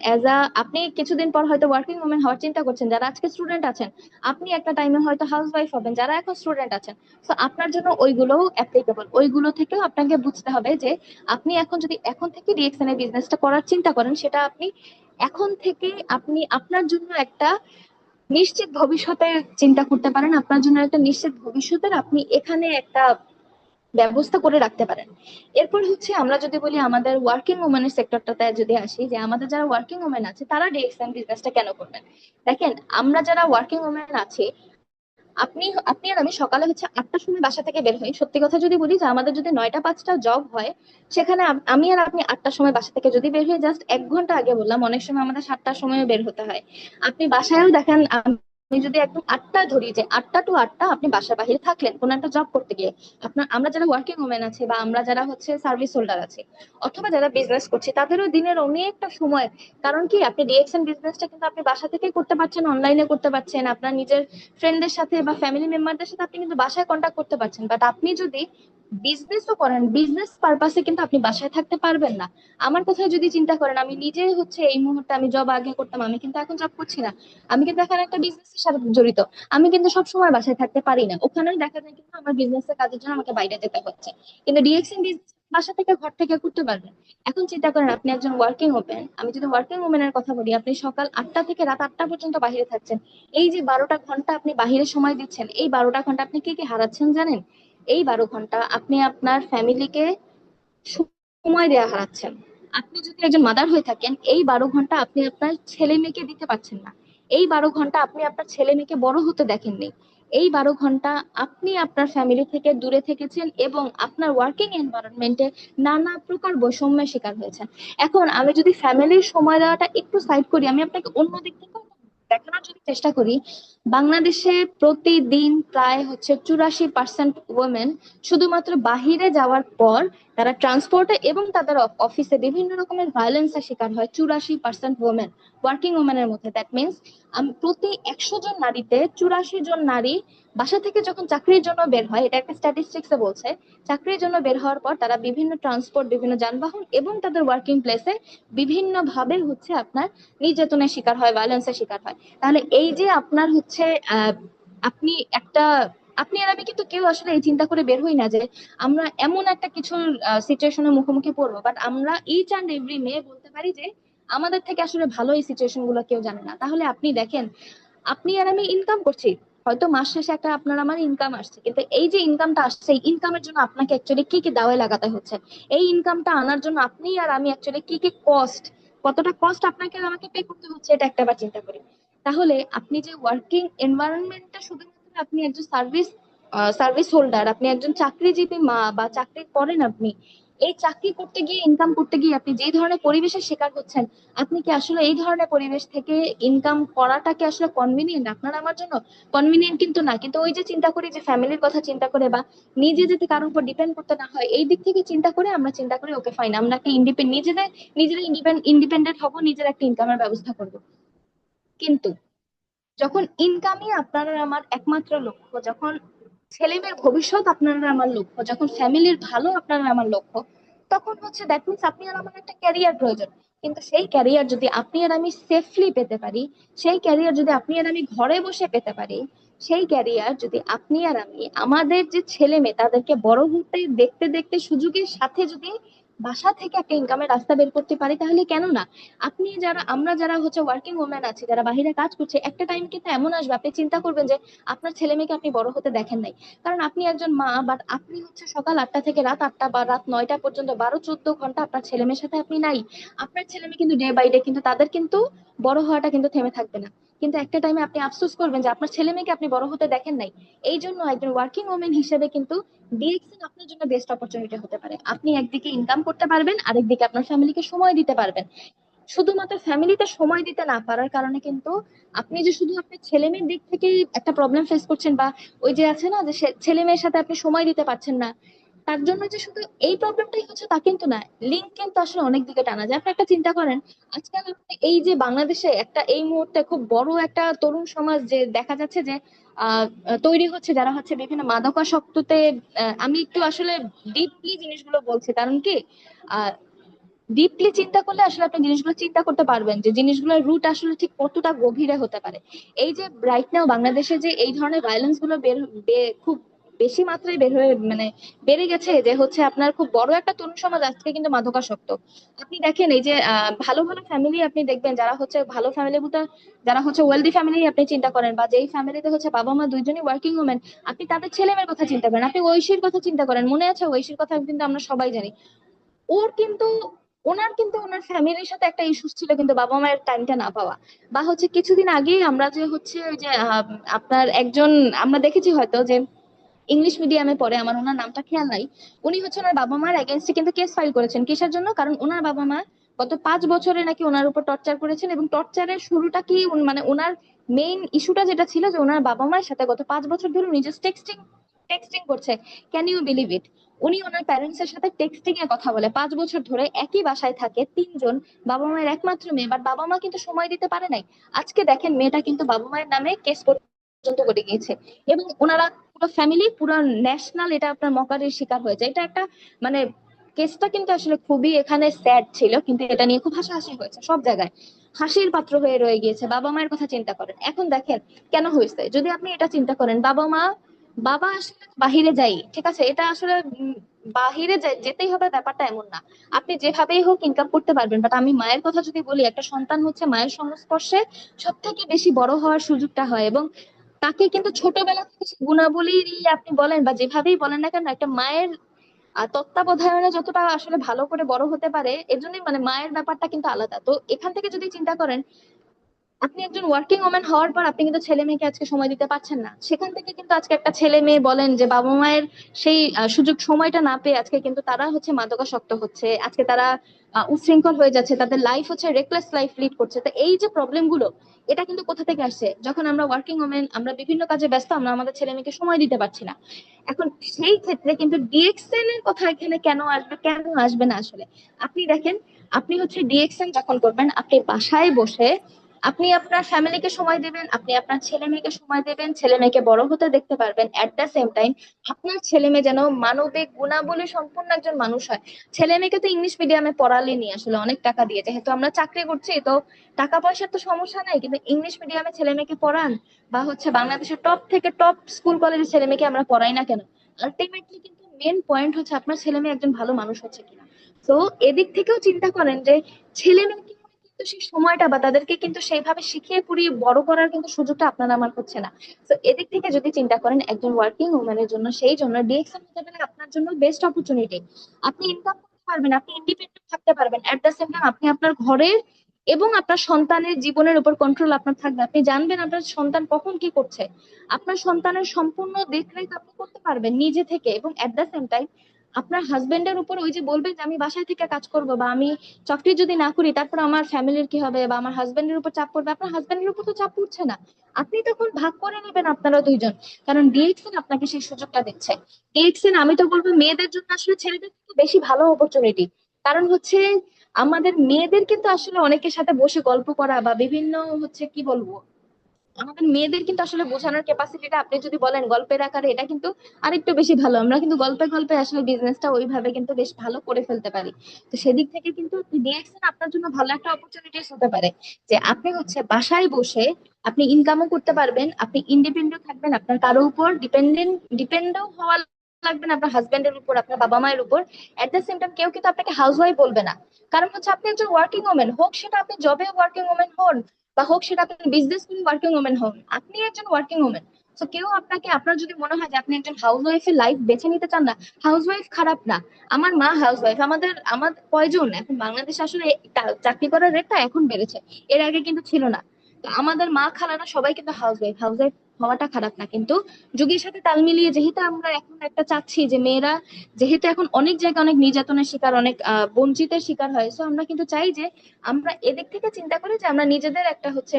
আপনি কিছুদিন পর হয়তো ওয়ার্কিং ওমেন হওয়ার চিন্তা করছেন, যারা আজকে স্টুডেন্ট আছেন, আপনি একটা টাইমে হয়তো হাউস ওয়াইফ হবেন, যারা এখন স্টুডেন্ট আছেন। তো আপনার জন্য ওইগুলোও অ্যাপ্লিকেবল, ওইগুলো থেকেও আপনাকে বুঝতে হবে যে আপনি এখন যদি এখন থেকে ডিএক্সএন এর বিজনেসটা করার চিন্তা করেন, সেটা আপনি এখন থেকে আপনি আপনার জন্য একটা নিশ্চিত ভবিষ্যতের চিন্তা করতে পারেন, আপনার জন্য একটা নিশ্চিত ভবিষ্যতের আপনি এখানে একটা ব্যবস্থা করে রাখতে পারেন। এরপর হচ্ছে আমরা যদি বলি আমাদের ওয়ার্কিং ওমেনের সেক্টরটাতে যদি আসি, যে আমাদের যারা ওয়ার্কিং ওমেন আছে তারা ডিএক্সএন বিজনেসটা কেন করবেন। দেখেন, আমরা যারা ওয়ার্কিং ওমেন আছি, আপনি আপনি আর আমি সকালে হচ্ছে 8টার সময় বাসা থেকে বের হই। সত্যি কথা যদি বলি, যে আমাদের যদি 9টা 5টা জব হয়, সেখানে আমি আর আপনি 8টার সময় বাসা থেকে যদি বের হই, জাস্ট 1 ঘন্টা আগে বললাম, অনেক সময় আমাদের 7টার সময় বের হতে হয়। আপনি বাসায়ও দেখেন, আমি যদি একদম 8টা ধরি, যে 8টা to 8টা আপনি বাসার বাইরে থাকলেন কোনো একটা জব করতে গিয়ে, আমরা যারা ওয়ার্কিং ওমেন আছে বা আমরা যারা হচ্ছে সার্ভিস হোল্ডার আছে অথবা যারা বিজনেস করছে, তাদেরও দিনের অনেকটা সময়। কারণ কি, আপনি ডিএক্সএন বিজনেসটা কিন্তু আপনি বাসা থেকে করতে পারছেন, অনলাইনে করতে পারছেন, আপনার নিজের ফ্রেন্ডদের সাথে বা ফ্যামিলি মেম্বারদের সাথে আপনি কিন্তু বাসায় কন্ট্যাক্ট করতে পারছেন। বাট আপনি যদি বিজনেসও করেন, বিজনেস পারপাসে কিন্তু আপনি বাসায় থাকতে পারবেন না। আমার কথা যদি চিন্তা করেন, আমি নিজে হচ্ছে এই মুহূর্তে, আমি জব আগে করতাম, আমি কিন্তু এখন জব করছি না, আমি কিন্তু এখন একটা বিজনেসের সাথে জড়িত। আমি কিন্তু সব সময় বাসায় থাকতে পারি না, ওখানেও দেখা যায় কিন্তু আমার বিজনেসের কাজের জন্য আমাকে বাইরে যেতে হচ্ছে। কিন্তু ডিএক্সএন বিজনেস বাসা থেকে, ঘর থেকে করতে পারবেন। এখন চিন্তা করেন, আপনি একজন ওয়ার্কিং ওমেন, আমি যদি ওয়ার্কিং ওমেনের কথা বলি, আপনি সকাল 8টা থেকে রাত 8টা পর্যন্ত বাইরে থাকছেন। এই যে 12টা ঘন্টা আপনি বাহিরে সময় দিচ্ছেন, এই 12টা ঘন্টা আপনি কি কি হারাচ্ছেন জানেন? এই 12 ঘন্টা আপনি আপনার ফ্যামিলিকে সময় দেওয়া হারাচ্ছেন। আপনি যদি একজন মাদার হয়ে থাকেন, এই 12 ঘন্টা আপনি আপনার ছেলে মেয়েকে দিতে পারছেন না। এই 12 ঘন্টা আপনি আপনার ছেলে মেয়েকে বড় হতে দেখেননি। এই 12 ঘন্টা আপনি আপনার ফ্যামিলি থেকে দূরে থেকেছেন এবং আপনার ওয়ার্কিং এনভায়রনমেন্টে নানা প্রকার বৈষম্যের শিকার হয়েছেন। এখন আমি যদি ফ্যামিলির সময় দেওয়াটা একটু সাইড করি, আমি আপনাকে অন্য দিক থেকে দেখানোর যদি চেষ্টা করি, বাংলাদেশে প্রতিদিন প্রায় হচ্ছে 84% ওমেন শুধুমাত্র বাহিরে যাওয়ার পর তারা ট্রান্সপোর্টে এবং তাদের অফিসে বিভিন্ন রকমের ভায়োলেন্সের শিকার হয়। 84% ওমেন, ওয়ার্কিং ওমেনের মধ্যে, দ্যাট মিনস প্রতি 100 জন নারীতে 84 জন নারী বাসা থেকে যখন চাকরির জন্য বের হয়, এটা একটা স্ট্যাটিস্টিক্সে বলছে, চাকরির জন্য বের হওয়ার পর তারা বিভিন্ন ট্রান্সপোর্ট, বিভিন্ন যানবাহন এবং তাদের ওয়ার্কিং প্লেসে বিভিন্ন ভাবে হচ্ছে আপনার নির্যাতনের শিকার হয়, ভায়োলেন্সের শিকার হয়। তাহলে এই যে আপনার হচ্ছে আপনি একটা, আপনি আর আমি কিন্তু কেউ আসলে এই চিন্তা করে বের হই না যে আমরা এমন একটা কিছু সিচুয়েশনের মুখোমুখি পড়বো, বাট আমরা ইচ অ্যান্ড এভরি মেয়ে বলতে পারি যে আমাদের থেকে আসলে ভালো এই সিচুয়েশন গুলো কেউ জানে না। তাহলে আপনি দেখেন, আপনি আর আমি ইনকাম করছি, হয়তো মাস শেষে একটা আপনার আমার ইনকাম আসছে, কিন্তু এই যে ইনকামটা আসছে, এই ইনকামের জন্য আপনাকে অ্যাকচুয়ালি কি কি দাওয়ায় লাগাতে হচ্ছে, এই ইনকামটা আনার জন্য আপনি আর আমি অ্যাকচুয়ালি কি কি কস্ট, কতটা কস্ট আপনাকে আর আমাকে পে করতে হচ্ছে, এটা একটা বার চিন্তা করি। তাহলে আপনি যে ওয়ার্কিং এনভায়রনমেন্টটা শুধুমাত্র আপনি একজন সার্ভিস হোল্ডার, আপনি একজন চাকরিজীবী মা বা চাকরি করেন আপনি, এই চাকরি করতে গিয়ে, ইনকাম করতে গিয়ে আপনি যে ধরনের পরিবেশের শিকার হচ্ছেন, আপনি কি আসলে এই ধরনের পরিবেশ থেকে ইনকাম করাটা কি আসলে কনভিনিয়েন্ট আপনার আমার জন্য? কনভিনিয়েন্ট কিন্তু না। কিন্তু ওই যে চিন্তা করি যে ফ্যামিলির কথা চিন্তা করে, বা নিজে যাতে কারোর উপর ডিপেন্ড করতে না হয়, এই দিক থেকে চিন্তা করে আমরা চিন্তা করি ওকে ফাইন, আমরা একটা ইন্ডিপেন্ডেন্ট, নিজেরা ইন্ডিপেন্ডেন্ট হব, নিজের একটা ইনকামের ব্যবস্থা করব। কিন্তু যখন ইনকামই আপনার আর আমার একমাত্র লক্ষ্য, যখন ছেলে মেয়ের ভবিষ্যৎ আপনার আর আমার লক্ষ্য, যখন ফ্যামিলির ভালো আপনার আর আমার লক্ষ্য, তখন হচ্ছে দ্যাট মিনস আপনি আর আমার একটা ক্যারিয়ার প্রয়োজন। কিন্তু সেই ক্যারিয়ার যদি আপনি আর আমি সেফলি পেতে পারি, সেই ক্যারিয়ার যদি আপনি আর আমি ঘরে বসে পেতে পারি, সেই ক্যারিয়ার যদি আপনি আর আমি আমাদের যে ছেলে মেয়ে তাদেরকে বড় হতে দেখতে দেখতে সুযোগের সাথে যদি বাসা থেকে একটা ইনকামের রাস্তা বের করতে পারি, তাহলে কেন না? আপনি যারা, আমরা যারা হচ্ছে ওয়ার্কিং ওম্যান আছি, যারা বাইরে কাজ করছে, একটা টাইম কিন্তু এমন আসবে আপনি চিন্তা করবেন যে আপনার ছেলে মেয়েকে আপনি বড় হতে দেখেন নাই। কারণ আপনি একজন মা, বাট আপনি হচ্ছে সকাল 8টা থেকে রাত 8টা বা রাত 9টা পর্যন্ত 12-14 ঘন্টা আপনার ছেলে মেয়ের সাথে আপনি নাই। আপনার ছেলে মেয়ে কিন্তু ডে বাই ডে কিন্তু তাদের কিন্তু বড় হওয়াটা কিন্তু থেমে থাকবে না। কিন্তু একটা টাইমে আপনি আফসোস করবেন যে আপনার ছেলে মেয়েকে আপনি বড় হতে দেখেন নাই। এই জন্য একজন ওয়ার্কিং ওমেন হিসেবে কিন্তু ডিএক্সএন আপনার জন্য বেস্ট অপরচুনিটি হতে পারে। আপনি একদিকে ইনকাম করতে পারবেন, আরেকদিকে আপনার ফ্যামিলিকে সময় দিতে পারবেন। শুধুমাত্র ফ্যামিলিতে সময় দিতে না পারার কারণে কিন্তু আপনি যে শুধু আপনার ছেলে মেয়ের দিক থেকে একটা প্রবলেম ফেস করছেন, বা ওই যে আছে না যে ছেলে মেয়ের সাথে আপনি সময় দিতে পারছেন না, তার জন্য যে শুধু এই প্রবলেমটাই হচ্ছে তা কিন্তু না। লিঙ্ক কিন্তু আসলে অনেক দিকে টানা যায়। আপনি একটা চিন্তা করেন, আজকাল আপনি এই যে বাংলাদেশে একটা এই মুহূর্তে খুব বড় একটা তরুণ সমাজ যে দেখা যাচ্ছে যে আহ তৈরি হচ্ছে, যারা হচ্ছে বিভিন্ন মাদকাসক্ততে, আমি একটু আসলে ডিপলি জিনিসগুলো বলছি, কারণ কি ডিপলি চিন্তা করলে আসলে আপনি জিনিসগুলো চিন্তা করতে পারবেন যে জিনিসগুলোর রুট আসলে ঠিক কতটা গভীরে হতে পারে। এই যে রাইট নাও বাংলাদেশে যে এই ধরনের ভায়োলেন্স গুলো খুব বেশি মাত্রায় বের হয়ে মানে বেড়ে গেছে, যে হচ্ছে আপনার খুব বড় একটা তরুণ সমাজ আজকে কিন্তু মাদকাসক্ত। আপনি দেখেন এই যে ভালো ভালো ফ্যামিলি আপনি দেখবেন, যারা হচ্ছে ভালো ফ্যামিলি বলতে, যারা হচ্ছে ওয়েলদি ফ্যামিলি আপনি চিন্তা করেন, বা যেই ফ্যামিলিতে হচ্ছে বাবা মা দুইজনই ওয়ার্কিং ওমেন, আপনি তাদের ছেলে মেয়ের কথা চিন্তা করেন, আপনি ঐশীর কথা চিন্তা করেন, মনে আছে ঐশীর কথা কিন্তু আমরা সবাই জানি। ওর কিন্তু, ওনার কিন্তু ওনার ফ্যামিলির সাথে একটা ইস্যুস ছিল কিন্তু বাবা মায়ের টাইমটা না পাওয়া। বা হচ্ছে কিছুদিন আগে আমরা যে হচ্ছে ওই যে আপনার একজন, আমরা দেখেছি হয়তো যে ইংলিশ মিডিয়ামে পড়ে, আমার ওনার নামটা খেয়াল নাই, উনি হচ্ছে ওনার বাবা মার এগেনস্টে কিন্তু কেস ফাইল করেছেন। কিসের জন্য? কারণ ওনার বাবা মা গত 5 বছরে নাকি ওনার উপর টর্চার করেছেন, এবং টর্চারের শুরুটা কি মানে ওনার মেইন ইস্যুটা যেটা ছিল যে ওনার বাবা মায়ের সাথে গত 5 বছর ধরে উনি জাস্ট টেক্সটিং টেক্সটিং করছে। Can you believe it? উনি ওনার প্যারেন্টস এর সাথে টেক্সটিং এ কথা বলে 5 বছর ধরে, একই বাসায় থাকে, তিনজন, বাবা মায়ের একমাত্র মেয়ে, বাট বাবা মা কিন্তু সময় দিতে পারে নাই। আজকে দেখেন মেয়েটা কিন্তু বাবা মায়ের নামে কেস পর্যন্ত ঘটে গিয়েছে, এবং ওনারা পুরো ফ্যামিলি পুরো ন্যাশনাল এটা আপনার মকারের শিকার হয়েছে। এটা একটা মানে কেসটা কিন্তু আসলে খুবই এখানে স্যাড ছিল, কিন্তু এটা নিয়ে খুব হাসাহাসি হয়েছে, সব জায়গায় হাসির পাত্র হয়ে রয়ে গিয়েছে। বাবা মায়ের কথা চিন্তা করেন, এখন দেখেন কেন হয়েছে। যদি আপনি এটা চিন্তা করেন, বাবা মা, বাবা আসলে বাহিরে যাই, ঠিক আছে, এটা আসলে বাহিরে যেতেই হবে ব্যাপারটা এমন না, আপনি যেভাবেই হোক ইনকাম করতে পারবেন। বাট আমি মায়ের কথা যদি বলি, একটা সন্তান হচ্ছে মায়ের সংস্পর্শে সব থেকে বেশি বড় হওয়ার সুযোগটা হয়, এবং তাকে কিন্তু ছোটবেলা থেকে সে গুণাবলী আপনি বলেন বা যেভাবেই বলেন না কেন, একটা মায়ের তত্ত্বাবধানে যতটা আসলে ভালো করে বড় হতে পারে, এর জন্যই মানে মায়ের ব্যাপারটা কিন্তু আলাদা। তো এখান থেকে যদি চিন্তা করেন, আপনি একজন ওয়ার্কিং ওম্যান হওয়ার পর আপনি কিন্তু ছেলে মেয়েকে আজকে সময় দিতে পারছেন না, সেখান থেকে কিন্তু আজকে একটা ছেলে মেয়ে বলেন যে বাবা মায়ের সেই সুযোগ সময়টা না পেয়ে আজকে কিন্তু তারা হচ্ছে মাদকাসক্ত হচ্ছে, আজকে তারা উচ্ছৃঙ্খল হয়ে যাচ্ছে, তাদের লাইফ হচ্ছে রেকলেস লাইফ লিড করছে। তো এই যে প্রবলেম গুলো, এটা কিন্তু কোথা থেকে আসছে? যখন আমরা ওয়ার্কিং ওমেন, আমরা বিভিন্ন কাজে ব্যস্ত, আমরা আমাদের ছেলে মেয়েকে সময় দিতে পারছি না। এখন সেই ক্ষেত্রে কিন্তু ডিএক্সএন এর কথা এখানে কেন আসবে, কেন আসবে না আসলে? আপনি দেখেন, আপনি হচ্ছে ডিএক্সএন যখন করবেন, আপনি বাসায় বসে আপনি আপনার ফ্যামিলিকে সময় দেবেন, আপনি আপনার ছেলে মেয়েকে সময় দেবেন, ছেলে মেয়েকে বড় হতে দেখতে পারবেন। এট দ্য সেম টাইম আপনার ছেলে মেয়ে যেন মানবিক গুণাবলী সম্পন্ন একজন মানুষ হয়। ছেলে মেয়েকে তো ইংলিশ মিডিয়ামে পড়ালেনি আসলে অনেক টাকা দিয়ে, যেহেতু আমরা চাকরি করছি তো টাকা পয়সার তো সমস্যা নাই, কিন্তু ইংলিশ মিডিয়ামে ছেলে মেয়েকে পড়ান বা হচ্ছে বাংলাদেশের টপ থেকে টপ স্কুল কলেজের ছেলে মেয়েকে আমরা পড়াই না কেন, আলটিমেটলি কিন্তু মেন পয়েন্ট হচ্ছে আপনার ছেলে মেয়ে একজন ভালো মানুষ হচ্ছে কিনা। তো এদিক থেকেও চিন্তা করেন যে ছেলে মেয়েকে কিন্তু সেই সময়টা বা তাদেরকে কিন্তু সেইভাবে শিখিয়ে পড়িয়ে বড় করার কিন্তু সুযোগটা আপনার আমার হচ্ছে না। তো এদিক থেকে যদি চিন্তা করেন একজন ওয়ার্কিং ওম্যানের জন্য, সেই জন্য ডিএক্সএল হতে পারে আপনার জন্য বেস্ট অপরচুনিটি। আপনি ইনকাম করতে পারবেন, আপনি ইন্ডিপেন্ডেন্ট থাকতে পারবেন, এট দ্য সেম টাইম আপনি আপনার ঘরের এবং আপনার সন্তানের জীবনের উপর কন্ট্রোল আপনার থাকবে। আপনি জানবেন আপনার সন্তান কখন কি করছে, আপনার সন্তানের সম্পূর্ণ দেখরেখ আপনি করতে পারবেন নিজে থেকে, এবং এট দ্য সেম টাইম আপনার হাজবেন্ডের উপর ওই যে বলবেন যে আমি বাসায় থেকে কাজ করব বা আমি চাকরি যদি না করি তারপর আমার ফ্যামিলির কি হবে বা আমার হাজবেন্ডের উপর চাপ পড়বে, আপনার হাজবেন্ডের উপর তো চাপ পড়ছে না। আপনি তখন ভাগ করে নেবেন আপনারা দুইজন, কারণ ডিএক্সএন আপনাকে সেই সুযোগটা দিচ্ছে। ডিএক্সএন আমি তো বলবো মেয়েদের জন্য আসলে ছেলেদের থেকে বেশি ভালো অপরচুনিটি। কারণ হচ্ছে আমাদের মেয়েদের কিন্তু আসলে অনেকের সাথে বসে গল্প করা বা বিভিন্ন হচ্ছে কি বলবো, আমাদের মেয়েদের কিন্তু আসলে বোঝানোর ক্যাপাসিটিটা আপনি যদি বলেন গল্পের আকারে, এটা কিন্তু আরেকটু বেশি ভালো। আমরা কিন্তু গল্পে গল্পে আসলে বিজনেসটা ওইভাবে কিন্তু বেশ ভালো করে ফেলতে পারি। তো সেদিক থেকে কিন্তু ডিএক্সএন আপনার জন্য ভালো একটা অপরচুনিটিস হতে পারে, যে আপনি হচ্ছে বাসায় বসে আপনি ইনকামও করতে পারবেন, আপনি ইন্ডিপেন্ডেন্ট থাকবেন, আপনার কারো উপর ডিপেন্ডও হওয়া লাগবে না, আপনার হাজবেন্ডের উপর, আপনার বাবা মায়ের উপর। এট দ্য সেম টাইম কেউ কিন্তু আপনাকে হাউস ওয়াইফ বলবে না, কারণ হচ্ছে আপনি একজন ওয়ার্কিং ওমেন, হোক সেটা আপনি জবে ওয়ার্কিং ওমেন হন বা হোক সেটা আপনি বিজনেস করে ওয়ার্কিং ওমেন হন, আপনি একজন ওয়ার্কিং ওমেন। তো কেউ আপনাকে, আপনার যদি মনে হয় যে আপনি একজন হাউস ওয়াইফের লাইফ বেছে নিতে চান না, হাউস ওয়াইফ খারাপ না। আমার মা হাউস ওয়াইফ, আমাদের কয়জন এখন বাংলাদেশে আসলে চাকরি করার রেটটা এখন বেড়েছে, এর আগে কিন্তু ছিল না। তো আমাদের মা খালারা সবাই কিন্তু হাউস ওয়াইফ, হাউস ওয়াইফ হওয়াটা খারাপ না, কিন্তু যুগের সাথে তাল মিলিয়ে যেহেতু আমরা এখন একটা চাচ্ছি যে মেয়েরা যেহেতু এখন অনেক জায়গায় অনেক নির্যাতনের শিকার, অনেক বঞ্চিতের শিকার হয়, সো আমরা কিন্তু চাই যে আমরা এদিক থেকে চিন্তা করি যে আমরা নিজেদের একটা হচ্ছে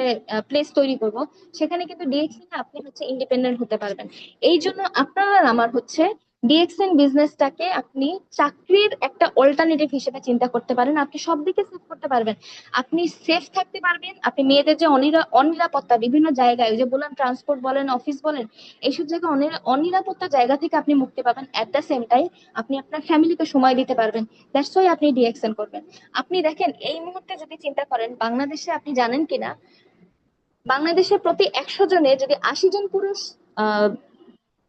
প্লেস তৈরি করব, সেখানে কিন্তু ডিএক্সএন আপনি হচ্ছে ইন্ডিপেন্ডেন্ট হতে পারবেন। এই জন্য আপনার আর আমার হচ্ছে ডিএক্সএন বিজনেসটাকে আপনি চাকরির একটা অল্টারনেটিভ হিসেবে চিন্তা করতে পারেন, আপনি সব দিকে সেভ করতে পারবেন, আপনি সেফ থাকতে পারবেন, আপনি মেয়েদের যে অনিরাপত্তা বিভিন্ন জায়গায়, ওই যে বললাম ট্রান্সপোর্ট বলেন অফিস বলেন, এইসব জায়গায় অনিরাপত্তা জায়গা থেকে আপনি মুক্তি পাবেন। এট দ্য সেম টাইম আপনি আপনার ফ্যামিলিকে সময় দিতে পারবেন। দ্যাটস ওয়াই আপনি ডিএক্সএন করবেন। আপনি দেখেন এই মুহূর্তে যদি চিন্তা করেন বাংলাদেশে, আপনি জানেন কিনা, বাংলাদেশে প্রতি 100 জনে যদি 80 জন পুরুষ আহ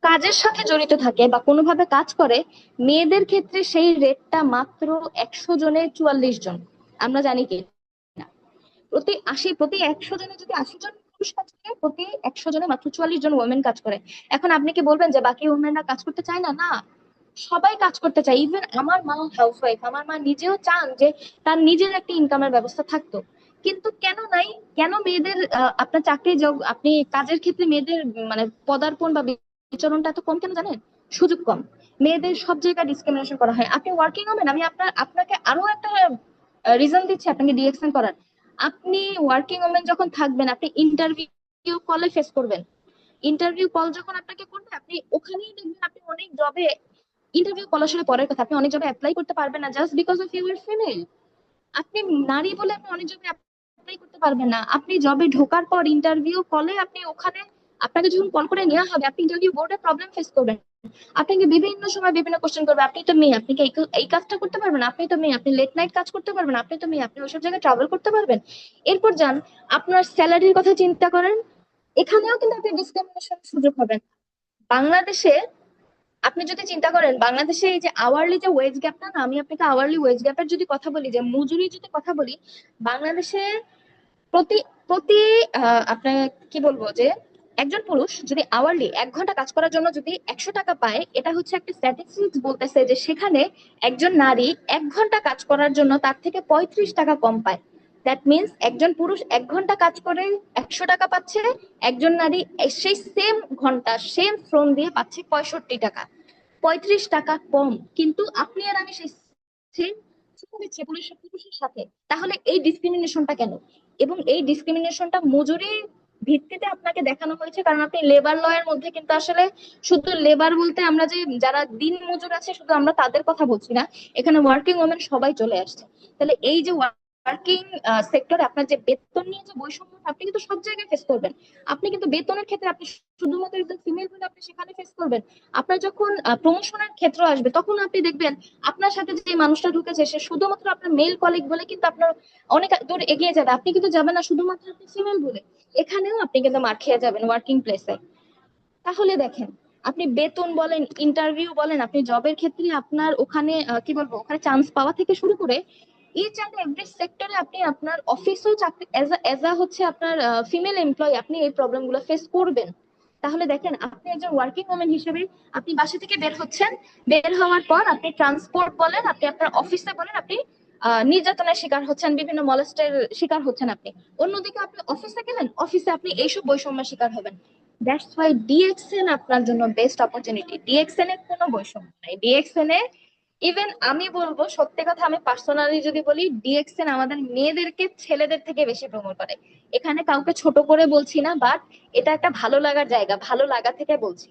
কাজের সাথে জড়িত থাকে বা কোনোভাবে কাজ করে, মেয়েদের ক্ষেত্রে সেই রেটটা মাত্র 100 জনে 44 জন। আমরা জানি কি না, প্রতি 100 জনে যদি 80 জন পুরুষ কাজ করে, প্রতি 100 জনে মাত্র 44 জন ওমেন কাজ করে। এখন আপনি কি বলবেন যে বাকি ওমেনরা কাজ করতে চায় না? না, সবাই কাজ করতে চায়। ইভেন আমার মা হাউস ওয়াইফ, আমার মা নিজেও চান যে তার নিজের একটা ইনকামের ব্যবস্থা থাকতো, কিন্তু কেন নাই? কেন মেয়েদের আপনার চাকরি আপনি কাজের ক্ষেত্রে মেয়েদের মানে পদার্পণ বা বিচরণটা এত কম কেন জানেন? সুযোগ কম, মেয়েদের সব জায়গায় ডিসক্রিমিনেশন করা হয়। আপনি ওয়ার্কিং হবেন, আমি আপনাকে আরো একটা রিজন দিচ্ছি আপনাকে ডিএক্সএন করার। আপনি ওয়ার্কিং ওমেন যখন থাকবেন, আপনি ইন্টারভিউ কলে ফেস করবেন। ইন্টারভিউ কল যখন আপনাকে করবে, আপনি ওখানেই দেখবেন আপনি অনেক জবে, ইন্টারভিউ কল আসলে পরের কথা, আপনি অনেক জবে অ্যাপ্লাই করতে পারবেন না just because of you are female. আপনি নারী বলে আপনি অনেক জবে অ্যাপ্লাই করতে পারবেন না। আপনি জবে ঢোকার পর ইন্টারভিউ কলে আপনি ওখানে আপনাকে যখন কল করে নেওয়া হবে, আপনি ইন্টারভিউ বোর্ডে প্রবলেম ফেস করবেন। আপনাকে বিভিন্ন সময় বিভিন্ন কোশ্চেন করবে, আপনি তো মেয়ে, আপনি কি এই কাজটা করতে পারবেন, আপনি তো মেয়ে, আপনি লেট নাইট কাজ করতে পারবেন, আপনি তো মেয়ে, আপনি ওইসব জায়গায় ট্রাভেল করতে পারবেন। এরপর যান, আপনার স্যালারির কথা চিন্তা করেন, এখানেও কিন্তু আপনি ডিসক্রিমিনেশন সুযোগ হবেন। বাংলাদেশে আপনি যদি চিন্তা করেন, বাংলাদেশে এই যে আওয়ারলি যে ওয়েজ গ্যাপটা না, আমি আপনাকে আওয়ারলি ওয়েজ গ্যাপের যদি কথা বলি, যে মজুরি যদি কথা বলি, বাংলাদেশে প্রতি প্রতি আপনার কি বলবো, যে একজন পুরুষ যদি আওয়ারলি 1 ঘন্টা কাজ করার জন্য যদি 100 টাকা পায়, এটা হচ্ছে একটা স্ট্যাটিস্টিক্স বলতেছে যে সেখানে একজন নারী 1 ঘন্টা কাজ করার জন্য তার থেকে 35 টাকা কম পায়। দ্যাট মিনস একজন পুরুষ 1 ঘন্টা কাজ করে 100 টাকা পাচ্ছে, একজন নারী সেই সেম ঘন্টা সেম শ্রম দিয়ে পাচ্ছে 65 টাকা, 35 টাকা কম। কিন্তু আপনি আর আমি সেই same শ্রম দিচ্ছি পুরুষের সাথে। তাহলে এই ডিসক্রিমিনেশনটা কেন? এবং এই ডিসক্রিমিনেশনটা মজুরির ভিত্তিতে আপনাকে দেখানো হয়েছে, কারণ আপনি লেবার ল এর মধ্যে কিন্তু আসলে শুধু লেবার বলতে আমরা যে যারা দিন মজুর আছে শুধু আমরা তাদের কথা বলছি না, এখানে ওয়ার্কিং ওমেন সবাই চলে আসছে। তাহলে এই যে ওয়ার্কিং সেক্টরে আপনার যে বেতন নিয়ে যে বৈষম্য, আপনি কিন্তু সব জায়গায় ফেস করবেন। আপনি কিন্তু বেতনের ক্ষেত্রে আপনি শুধুমাত্র একজন ফিমেল হলে আপনি সেখানে ফেস করবেন। আপনার যখন প্রমোশনের ক্ষেত্র আসবে, তখন আপনি দেখবেন আপনার সাথে যে মানুষটা ঢুকেছে সে শুধুমাত্র আপনার মেল কলিগ বলে কিন্তু আপনার অনেক দূর এগিয়ে যাবে, আপনি কিন্তু যাবেন না শুধুমাত্র আপনি ফিমেল বলে। এখানেও আপনি কিন্তু মার খেয়ে যাবেন ওয়ার্কিং প্লেসে। তাহলে দেখেন, আপনি বেতন বলেন, ইন্টারভিউ বলেন, আপনি জবের ক্ষেত্রে আপনার ওখানে কি বলবো, ওখানে চান্স পাওয়া থেকে শুরু করে ইচ অ্যান্ড এভরি সেক্টরে আপনি আপনার অফিসেও চাকরি এজ আ হচ্ছে আপনার ফিমেল এমপ্লয়ি আপনি এই প্রবলেম গুলো ফেস করবেন। তাহলে দেখেন, আপনি একজন ওয়ার্কিং ওমেন হিসেবে আপনি বাসা থেকে বের হচ্ছেন, বের হওয়ার পর আপনি ট্রান্সপোর্ট বলেন, আপনি আপনার অফিসে বলেন, আপনি নির্যাতনের শিকার হচ্ছেন, বিভিন্ন মলেস্টের শিকার হচ্ছেন আপনি। অন্যদিকে আপনি অফিসে গেলেন, অফিসে আপনি এইসব বৈষম্যের শিকার হবেন। দ্যাটস ওয়াই ডিএক্সএন আপনার জন্য বেস্ট অপরচুনিটি। ডিএক্সএন এ কোনো বৈষম্য নাই, ডিএক্সএন এ ইভেন আমি বলবো সত্যি কথা, আমি পার্সোনালি যদি বলি, ডিএক্সএন আমাদের মেয়েদেরকে ছেলেদের থেকে বেশি প্রমোট করে। এখানে কাউকে ছোট করে বলছি না, বাট এটা একটা ভালো লাগার জায়গা, ভালো লাগা থেকে বলছি।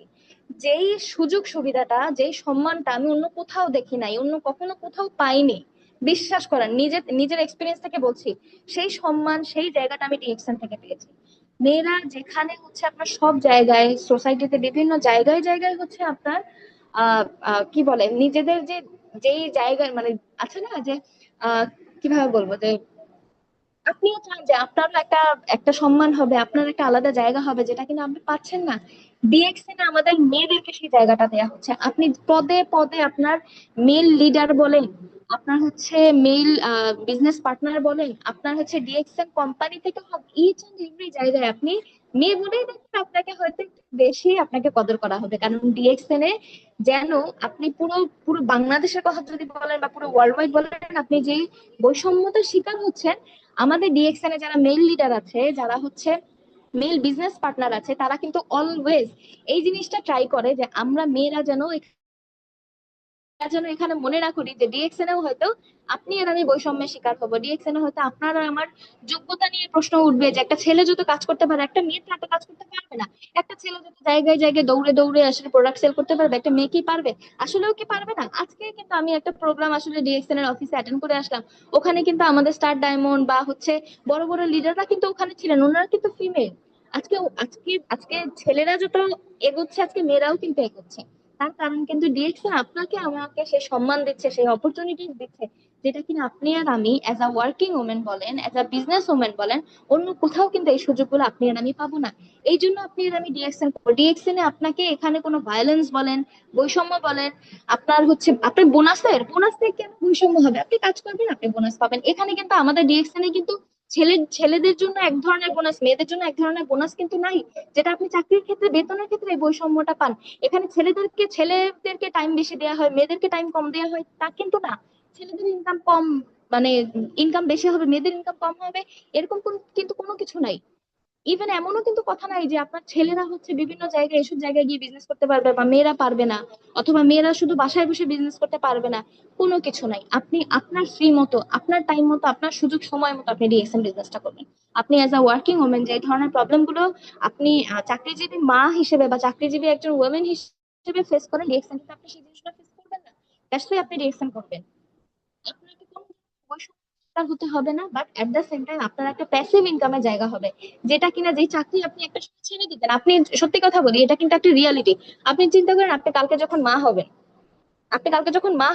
যেই সুযোগ সুবিধাটা, যেই সম্মানটা আমি অন্য কোথাও দেখি নাই, অন্য কখনো কোথাও পাইনি, বিশ্বাস করেন, নিজের নিজের এক্সপিরিয়েন্স থেকে বলছি, সেই সম্মান সেই জায়গাটা আমি ডিএক্সএন থেকে পেয়েছি। মেয়েরা যেখানে হচ্ছে আপনার সব জায়গায় সোসাইটিতে বিভিন্ন জায়গায় জায়গায় হচ্ছে আপনার কি বলে নিজেদের যে যেই জায়গায় মানে আছে না যে আহ কিভাবে বলবো, যে আপনিও চান যে আপনারও একটা একটা সম্মান হবে, আপনার একটা আলাদা জায়গা হবে, যেটা কিন্তু আপনি পাচ্ছেন না। ডিএক্সএন এ আমাদের মেয়েদেরকে সেই জায়গাটা দেওয়া হচ্ছে। আপনি পদে পদে আপনার মেল লিডার বলেন, আপনার হচ্ছে মেল বিজনেস পার্টনার বলেন, আপনার হচ্ছে ডিএক্সএন কোম্পানি থেকে ইচ এন্ড এভরি জায়গায় আপনি মেয়ে বলেই দেখবেন আপনাকে হয়তো একটু বেশি আপনাকে কদর করা হবে। কারণ ডিএক্সএন এ যেন আপনি পুরো পুরো বাংলাদেশের কথা যদি বলেন বা পুরো ওয়ার্ল্ড ওয়াইড বলেন, আপনি যে বৈষম্যতার শিকার হচ্ছেন, আমাদের ডিএক্সএন এ যারা মেল লিডার আছে, যারা হচ্ছে মেল বিজনেস পার্টনার আছে, তারা কিন্তু অলওয়েজ এই জিনিসটা ট্রাই করে যে আমরা মেয়েরা যেন এখানে মনে না করি যে ডিএক্সএন এও হয়তো আপনি আর আমি বৈষম্যের শিকার হবো, ডিএক্সএন এ হয়তো আপনার আর আমার যোগ্যতা নিয়ে প্রশ্ন উঠবে, যে একটা ছেলে যত কাজ করতে পারে একটা মেয়ে তো এত কাজ করতে পারবে না। একটা ছেলে যত জায়গায় জায়গায় দৌড়ে দৌড়ে আসলে প্রোডাক্ট সেল করতে পারবে, একটা মেয়ে কি পারবে? আসলেও কি পারবে না? আজকে কিন্তু আমি একটা প্রোগ্রাম আসলে ডিএক্সএন এর অফিসে অ্যাটেন্ড করে আসলাম। ওখানে কিন্তু আমাদের স্টার ডায়মন্ড বা হচ্ছে বড় বড় লিডাররা কিন্তু ওখানে ছিলেন, ওনারা কিন্তু ফিমেল। আজকে আজকে আজকে ছেলেরা যত এগোচ্ছে, আজকে মেয়েরাও কিন্তু এগোচ্ছে। তার কারণ কিন্তু ডিএক্সএন আপনাকে আমাকে সেই সম্মান দিচ্ছে, সেই অপরচুনিটি দিচ্ছে, যেটা কিনা আপনি আর আমি অ্যাজ আ ওয়ার্কিং ওমেন বলেন, অ্যাজ আ বিজনেস ওমেন বলেন, অন্য কোথাও কিন্তু এই সুযোগগুলো আপনি আর আমি পাবো না। এই জন্য আপনি আর আমি ডিএক্সএন করবো। ডিএক্সএন এ আপনাকে এখানে কোনো ভায়োলেন্স বলেন, বৈষম্য বলেন, আপনার হচ্ছে আপনার বোনাস থেকে কেন বৈষম্য হবে? আপনি কাজ করবেন, আপনি বোনাস পাবেন। এখানে কিন্তু আমাদের ডিএক্সএন এ কিন্তু ছেলেদের জন্য এক ধরনের বোনাস, মেয়েদের জন্য এক ধরনের বোনাস কিন্তু নাই, যেটা আপনি চাকরির ক্ষেত্রে বেতনের ক্ষেত্রে এই বৈষম্যটা পান। এখানে ছেলেদেরকে টাইম বেশি দেওয়া হয়, মেয়েদেরকে টাইম কম দেওয়া হয়, তা কিন্তু না। ছেলেদের ইনকাম কম, মানে ইনকাম বেশি হবে, মেয়েদের ইনকাম কম হবে, এরকম কিন্তু কোনো কিছু নাই। ইভেন এমনও কিন্তু কথা নাই যে আপনার ছেলেরা হচ্ছে বিভিন্ন জায়গায় এসব জায়গায় গিয়ে বিজনেস করতে পারবে বা মেয়েরা পারবে না, অথবা মেয়েরা শুধু বাসায় বসে বিজনেস করতে পারবে না। কোনো কিছু নাই। আপনি আপনার ফ্রি মতো, আপনার টাইম মতো, আপনার সুযোগ সময় মতো আপনি ডিএক্সএন বিজনেসটা করবেন। আপনি অ্যাজ আ ওয়ার্কিং ওমেন যে ধরনের প্রবলেম গুলো আপনি চাকরিজীবী মা হিসেবে বা চাকরিজীবী একজন ওমেন হিসেবে ফেস করেন, ডিএক্সএন আপনি সেই জিনিসটা ফেস করবেন না। দ্যাটস ওয়াই আপনি ডিএক্সএন করবেন। আপনার কি কোনো বৈষম্য শিকার হতে হবে না, but at the same time আপনার একটা প্যাসিভ ইনকামের জায়গা হবে, যেটা কিনা যেই চাকরি আপনি একটা সময় ছেড়ে দিতেন। আপনি সত্যি কথা বলি, এটা কিন্তু একটা রিয়ালিটি। আপনি চিন্তা করেন, আপনি কালকে যখন মা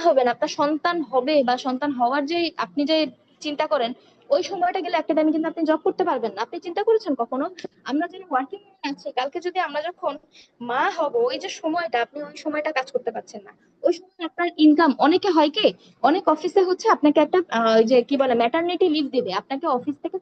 হবেন, আপনার সন্তান হবে বা সন্তান হওয়ার যে আপনি যে চিন্তা করেন, ওই সময়টা গেলে একটা টাইমে কিন্তু আপনি জব করতে পারবেন না। আপনি চিন্তা করেছেন কখনো, আমরা যারা ওয়ার্কিং আছি, কালকে যদি আমরা যখন মা হব, ওই যে সময়টা আপনি ওই সময়টা কাজ করতে পারছেন না, ওই সময় আপনার ইনকাম, অনেকে হয় কি, অনেক অফিসে হচ্ছে আপনাকে একটা ওই যে কি বলে ম্যাটারনিটি লিভ দিবে, আপনাকে অফিস থেকে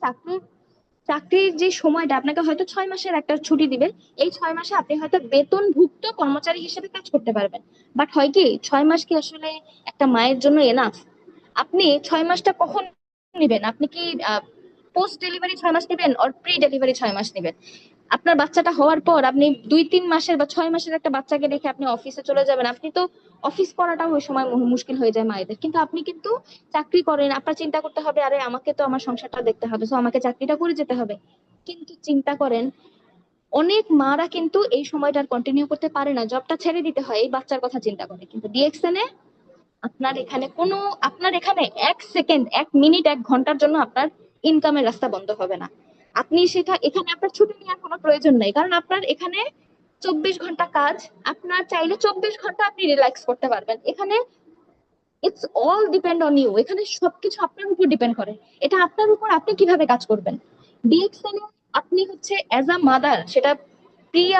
চাকরির যে সময়টা আপনাকে হয়তো 6 মাসের একটা ছুটি দিবে। এই 6 মাসে আপনি হয়তো বেতনভুক্ত কর্মচারী হিসেবে কাজ করতে পারবেন। বাট হয় কি, 6 মাস কি আসলে একটা মায়ের জন্য এনাফ? আপনি 6 মাসটা কখন নিবেন? আপনি কি পোস্ট ডেলিভারি 6 মাস নেবেন, আর প্রি ডেলিভারি 6 মাস নেবেন? আপনার বাচ্চাটা হওয়ার পর আপনি 2-3 মাসের বা 6 মাসের একটা বাচ্চাকে রেখে আপনি অফিসে চলে যাবেন? আপনি তো অফিস করাটাও ওই সময় মুশকিল হয়ে যায় মায়েদের। কিন্তু আপনি কিন্তু চাকরি করেন, আপনার চিন্তা করতে হবে, আরে আমাকে তো আমার সংসারটা দেখতে হবে, তো আমাকে চাকরিটা করে যেতে হবে। কিন্তু চিন্তা করেন, অনেক মারা কিন্তু এই সময়টা কন্টিনিউ করতে পারে না, জবটা ছেড়ে দিতে হয় এই বাচ্চার কথা চিন্তা করে। কিন্তু ডিএক্সএন এ আপনার এখানে কোনো, আপনার এখানে 1 সেকেন্ড, 1 মিনিট, 1 ঘন্টার জন্য আপনার ইনকামের রাস্তা বন্ধ হবে না। আপনি সেটা, এখানে আপনার ছুটি নেওয়ার কোনো প্রয়োজন নেই, কারণ আপনার এখানে 24 ঘন্টা কাজ। আপনার চাইলে 24 ঘন্টা আপনি রিল্যাক্স করতে পারবেন এখানে। It's all depend on you, এখানে সবকিছু আপনার উপর ডিপেন্ড করে। এটা আপনার উপর, আপনি কিভাবে কাজ করবেন। ডিএক্সএল এ আপনি হচ্ছে অ্যাজ আ মাদার, সেটা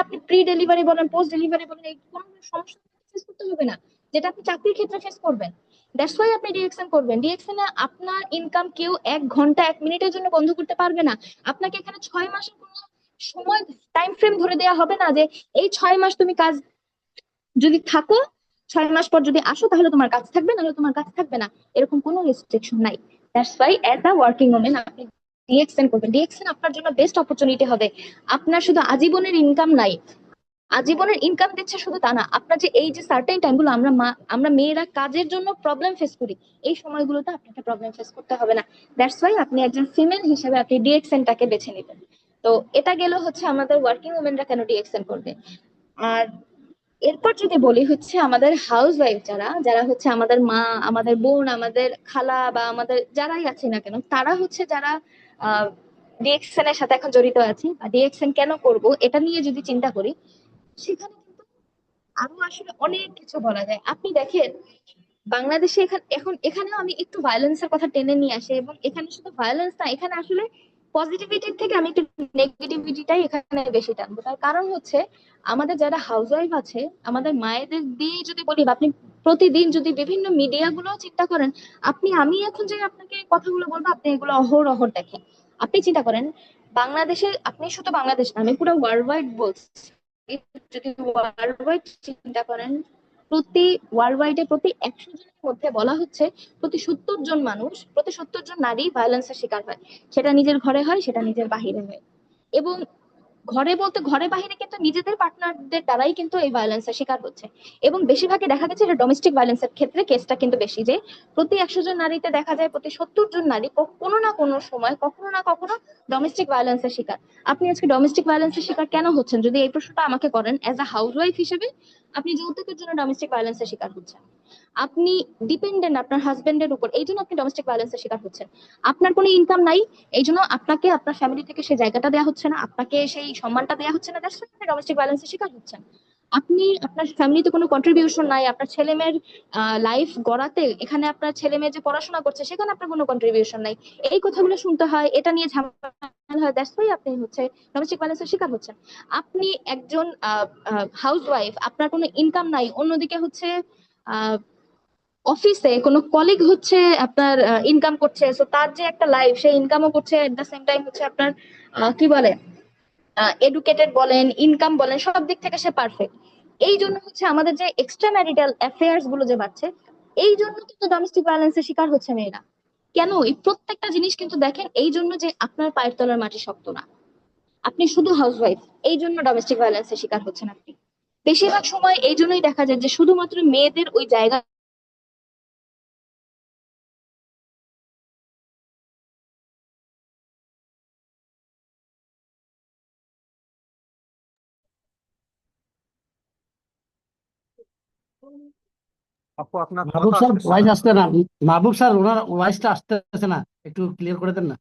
আপনি প্রি ডেলিভারি বলেন, পোস্ট ডেলিভারি বলেন, এই কোনো সমস্যা ফেস করতে হবে না, যেটা আপনি চাকরির ক্ষেত্রে ফেস করবেন। দ্যাটস ওয়াই আপনি ডিএক্সএন করবেন। ডিএক্সএন এ আপনার ইনকাম কেউ 1 ঘন্টা 1 মিনিটের জন্য বন্ধ করতে পারবে না। আপনাকে এখানে 6 মাসের কোনো সময় টাইম ফ্রেম ধরে দেওয়া হবে না যে এই 6 মাস তুমি কাজ যদি থাকো, 6 মাস পর যদি আসো তাহলে তোমার কাজ থাকবে, নাহলে তোমার কাজ থাকবে না। এরকম কোনো রেস্ট্রিকশন নাই। That's why as a working women আপনি ডিএক্সএন করবেন। ডিএক্সএন আপনার জন্য বেস্ট অপরচুনিটি হবে। আপনার শুধু আজীবনের ইনকাম নাই, আজীবনের ইনকাম দিচ্ছে শুধু তা না, আপনার যে এই যে সার্টেন টাইমগুলো আমরা মেয়েরা কাজের জন্য প্রবলেম ফেস করি, এই সময়গুলোতে আপনাকে প্রবলেম ফেস করতে হবে না। দ্যাটস ওয়াই আপনি একজন ফিমেল হিসেবে আপনি ডিএক্সএনটাকে বেছে নেবেন। তো এটা গেল হচ্ছে আমাদের ওয়ার্কিং ওমেনরা কেন ডিএক্সএন করবে। আর এরপর যদি বলি হচ্ছে আমাদের হাউস ওয়াইফ যারা যারা হচ্ছে আমাদের মা, আমাদের বোন, আমাদের খালা বা আমাদের যারাই আছে না কেন, তারা হচ্ছে যারা ডিএক্সএন এর সাথে এখন জড়িত আছে বা ডিএক্সএন কেন করব এটা নিয়ে যদি চিন্তা করি, সেখানে কিন্তু আরো আসলে অনেক কিছু বলা যায়। আপনি দেখেন, বাংলাদেশে এখন এখানেও আমি একটু ভায়োলেন্সের কথা টেনে নিয়ে আসি, এবং এখানে শুধু ভায়োলেন্স না, এখানে আসলে পজিটিভিটির থেকে আমি একটু নেগেটিভিটিটাই এখানে বেশি টানবো। তার কারণ হচ্ছে, আমাদের যারা হাউসওয়াইফ আছে, আমাদের মায়েদের দিয়ে যদি বলি, বা আপনি প্রতিদিন যদি বিভিন্ন মিডিয়া গুলো চিন্তা করেন, আমি এখন যে আপনাকে কথাগুলো বলবো, আপনি এগুলো অহরহ দেখেন। আপনি চিন্তা করেন, বাংলাদেশে, আপনি শুধু বাংলাদেশ না, আমি পুরো ওয়ার্ল্ড ওয়াইড বলছি, যদি ওয়ার্ল্ড ওয়াইড চিন্তা করেন, প্রতি ওয়ার্ল্ড ওয়াইডে প্রতি 100 জনের মধ্যে বলা হচ্ছে প্রতি 70 জন নারী ভায়োলেন্সের শিকার হয়। সেটা নিজের ঘরে হয়, সেটা নিজের বাহিরে হয়। এবং ঘরে বলতে ঘরে বাহিরে কিন্তু নিজেদের পার্টনারদের দ্বারাই কিন্তু এই ভায়োলেন্সের শিকার হচ্ছে। এবং বেশিরভাগই দেখা গেছে এটা ডোমেস্টিক ভায়োলেন্সের ক্ষেত্রে কেসটা কিন্তু বেশি, যে প্রতি 100 জন নারীতে দেখা যায় প্রতি 70 জন নারী কোনো না কোনো সময়, কখনো না কখনো ডোমেস্টিক ভায়োলেন্সের শিকার। আপনি আজকে ডোমেস্টিক ভায়োলেন্সের শিকার কেন হচ্ছেন, যদি এই প্রশ্নটা আমাকে করেন অ্যাজ আ হাউসওয়াইফ হিসেবে, আপনি যৌতুকের জন্য ডোমেস্টিক ভায়োলেন্সের শিকার হচ্ছেন। আপনি ডিপেন্ডেন্ট আপনার হাজবেন্ডের উপর, এই জন্য আপনি ডোমেস্টিক ভায়োলেন্সের শিকার হচ্ছেন। আপনার কোনো ইনকাম নাই, এই জন্য আপনাকে আপনার ফ্যামিলি থেকে সেই জায়গাটা দেওয়া হচ্ছে না, আপনাকে সেই সম্মানটা দেওয়া হচ্ছে না, দ্যাটস আপনি ডোমেস্টিক ভায়োলেন্সের শিকার হচ্ছেন। আপনি, আপনার ফ্যামিলিতে কোনো কন্ট্রিবিউশন নাই, আপনার ছেলে মেয়ের লাইফ গড়াতে, এখানে আপনার ছেলে মেয়ে যে পড়াশোনা করছে সেখানে আপনার কোনো কন্ট্রিবিউশন নাই, এই কথাগুলো শুনতে হয়, এটা নিয়ে ঝামেলা হয়, দ্যাটস ওয়াই আপনি হচ্ছে ডোমেস্টিক ভায়োলেন্সের শিকার হচ্ছেন। আপনি একজন হাউস ওয়াইফ, আপনার কোনো ইনকাম নাই, অন্যদিকে হচ্ছে অফিসে কোনো কলিগ হচ্ছে আপনার ইনকাম করছে, সো তার যে একটা লাইফ, সেই ইনকামও করছে, এট দ্য সেম টাইম হচ্ছে আপনার কি বলে, এডুকেটেড বলেন, ইনকাম বলেন, সব দিক থেকে সে পারফেক্ট। এই জন্য হচ্ছে আমাদের যে এক্সট্রা ম্যারিটাল অ্যাফেয়ার্স গুলো যে বাড়ছে, এই জন্য কিন্তু ডোমেস্টিক ভায়োলেন্সের শিকার হচ্ছে মেয়েরা। কেন? এই প্রত্যেকটা জিনিস কিন্তু দেখেন, এই জন্য যে আপনার পায়ের তলার মাটি শক্ত না, আপনি শুধু হাউসওয়াইফ, এই জন্য ডোমেস্টিক ভায়োলেন্সের শিকার হচ্ছেন আপনি। বেশিরভাগ সময় এই জন্যই দেখা যায় যে শুধুমাত্র মেয়েদের ওই জায়গা আপু আপনার মাহবুব কথা স্যার আসতেছে না। ভয়েস আসছে না। মাহবুব স্যার ওনার ভয়েসটা আসতেছে না, একটু ক্লিয়ার করে দেন না।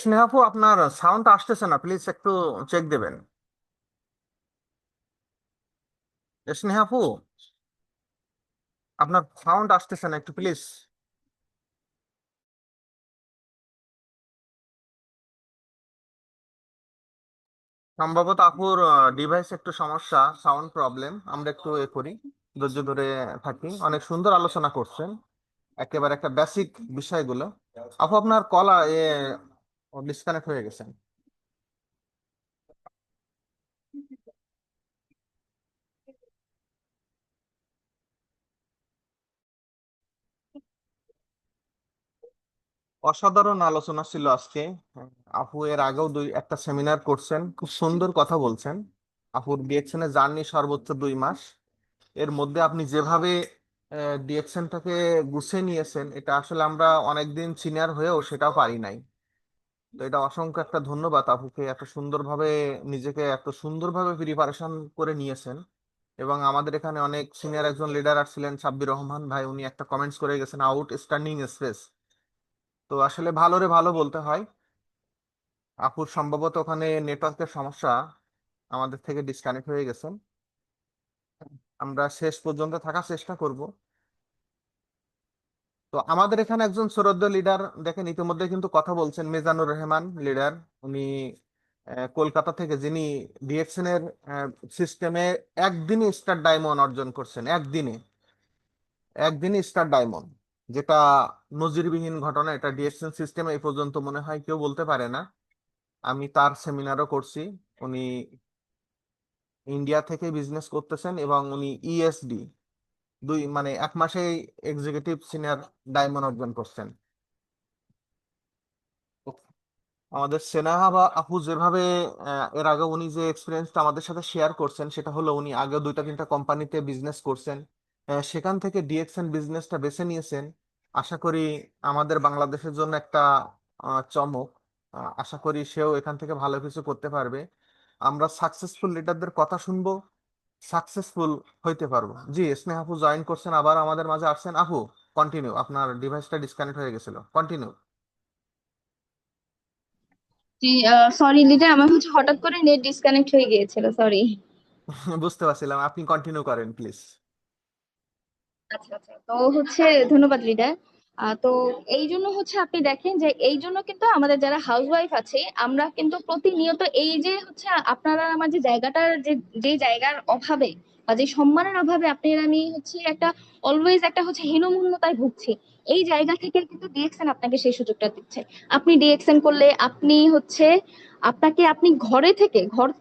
স্নেহা আপু আপনার সাউন্ড আসতেছে না, প্লিজ একটু চেক দেবেন। স্নেহা আপু আপনার সাউন্ড আসতেছে না, একটু প্লিজ। সম্ভবত আপুর ডিভাইস একটু সমস্যা, সাউন্ড প্রবলেম। আমরা একটু এ করি, ধৈর্য ধরে থাকি। অনেক সুন্দর আলোচনা করছেন, একেবারে একটা বেসিক বিষয়গুলো। আপু আপনার কলা ডিসকানেক্ট হয়ে গেছে। অসাধারণ আলোচনা ছিল আজকে। আপু এর আগেও একটা সেমিনার করছেন, খুব সুন্দর কথা বলছেন। আপুর ডিএকশনের জার্নি সর্বোচ্চ 2 মাস। এর মধ্যে আপনি যেভাবে ডিএকশনটাকে গুছিয়ে নিয়েছেন, এটা আসলে আমরা অনেকদিন সিনিয়র হয়েও সেটাও পারি নাই। তো এটা অসংখ্য একটা ধন্যবাদ আপুকে, এত সুন্দরভাবে নিজেকে এত সুন্দরভাবে প্রিপারেশন করে নিয়েছেন। এবং আমাদের এখানে অনেক সিনিয়র একজন লিডার আসছিলেন, সাব্বির রহমান ভাই, উনি একটা কমেন্টস করে গেছেন, আউটস্ট্যান্ডিং স্পেস। তো আসলে ভালো রে ভালো বলতে হয়। আপুর সম্ভবত ওখানে নেটওয়ার্কের সমস্যা, আমাদের থেকে ডিসকানেক্ট হয়ে গেছেন। আমরা শেষ পর্যন্ত থাকার চেষ্টা করব। তো আমাদের এখানে একজন শ্রদ্ধেয় লিডার দেখেন ইতিমধ্যে কিন্তু কথা বলছেন, মিজানুর রহমান লিডার। উনি কলকাতা থেকে, যিনি ডিএক্সএন এর সিস্টেমে একদিনে স্টার ডায়মন্ড অর্জন করছেন। একদিনে, একদিনে স্টার ডায়মন্ড, যেটা নজিরবিহীন ঘটনা। এটা ডিএক্সএন সিস্টেমে এই পর্যন্ত মনে হয় কেউ বলতে পারে না। আমি তার সেমিনারও করছি। উনি ইন্ডিয়া থেকে বিজনেস করতেছেন এবং উনি ইএসডি মানে 1 মাসেই এক্সিকিউটিভ সিনিয়র ডায়মন্ড অর্জন করছেন। আমাদের সেনাহা বা আপু যেভাবে এর আগে উনি যে এক্সপিরিয়েন্সটা আমাদের সাথে শেয়ার করছেন, সেটা হলো উনি আগে 2-3টা কোম্পানিতে বিজনেস করছেন। সেখান থেকে ডিএক্সএন বিজনেসটা বেছে নিয়েছেন। আশা করি আমাদের বাংলাদেশের জন্য একটা চমক। আশা করি সেও এখান থেকে ভালো কিছু করতে পারবে। আমরা সাকসেসফুল লিডারদের কথা শুনবো, সাকসেসফুল হইতে পারবো। জি, স্নেহ আপু জয়েন করছেন, আবার আমাদের মাঝে আসছেন। আপু কন্টিনিউ, আপনার ডিভাইসটা ডিসকানেক্ট হয়ে গেছিল, কন্টিনিউ। জি, সরি লিডার, আমার হঠাৎ করে নেট ডিসকানেক্ট হয়ে গিয়েছিল, সরি। বুঝতে পারছিলাম, আপনি কন্টিনিউ করেন প্লিজ। আচ্ছা আচ্ছা, তো ধন্যবাদ লিডার। তো এই জন্য আপনি দেখেন যে এই জন্য কিন্তু আমাদের যারা হাউসওয়াইফ আছে, আমরা কিন্তু প্রতিনিয়ত এই যে আপনারা আমার যে জায়গাটার যে যে জায়গার অভাবে বা যে সম্মানের অভাবে আপনারা আমি একটা অলওয়েজ একটা হীনমন্যতায় ভুগছি, এই জায়গা থেকে কিন্তু ডিএক্সএন আপনাকে সেই সুযোগটা দিচ্ছে। আপনি ডিএক্সএন করলে আপনি আপনি ঘর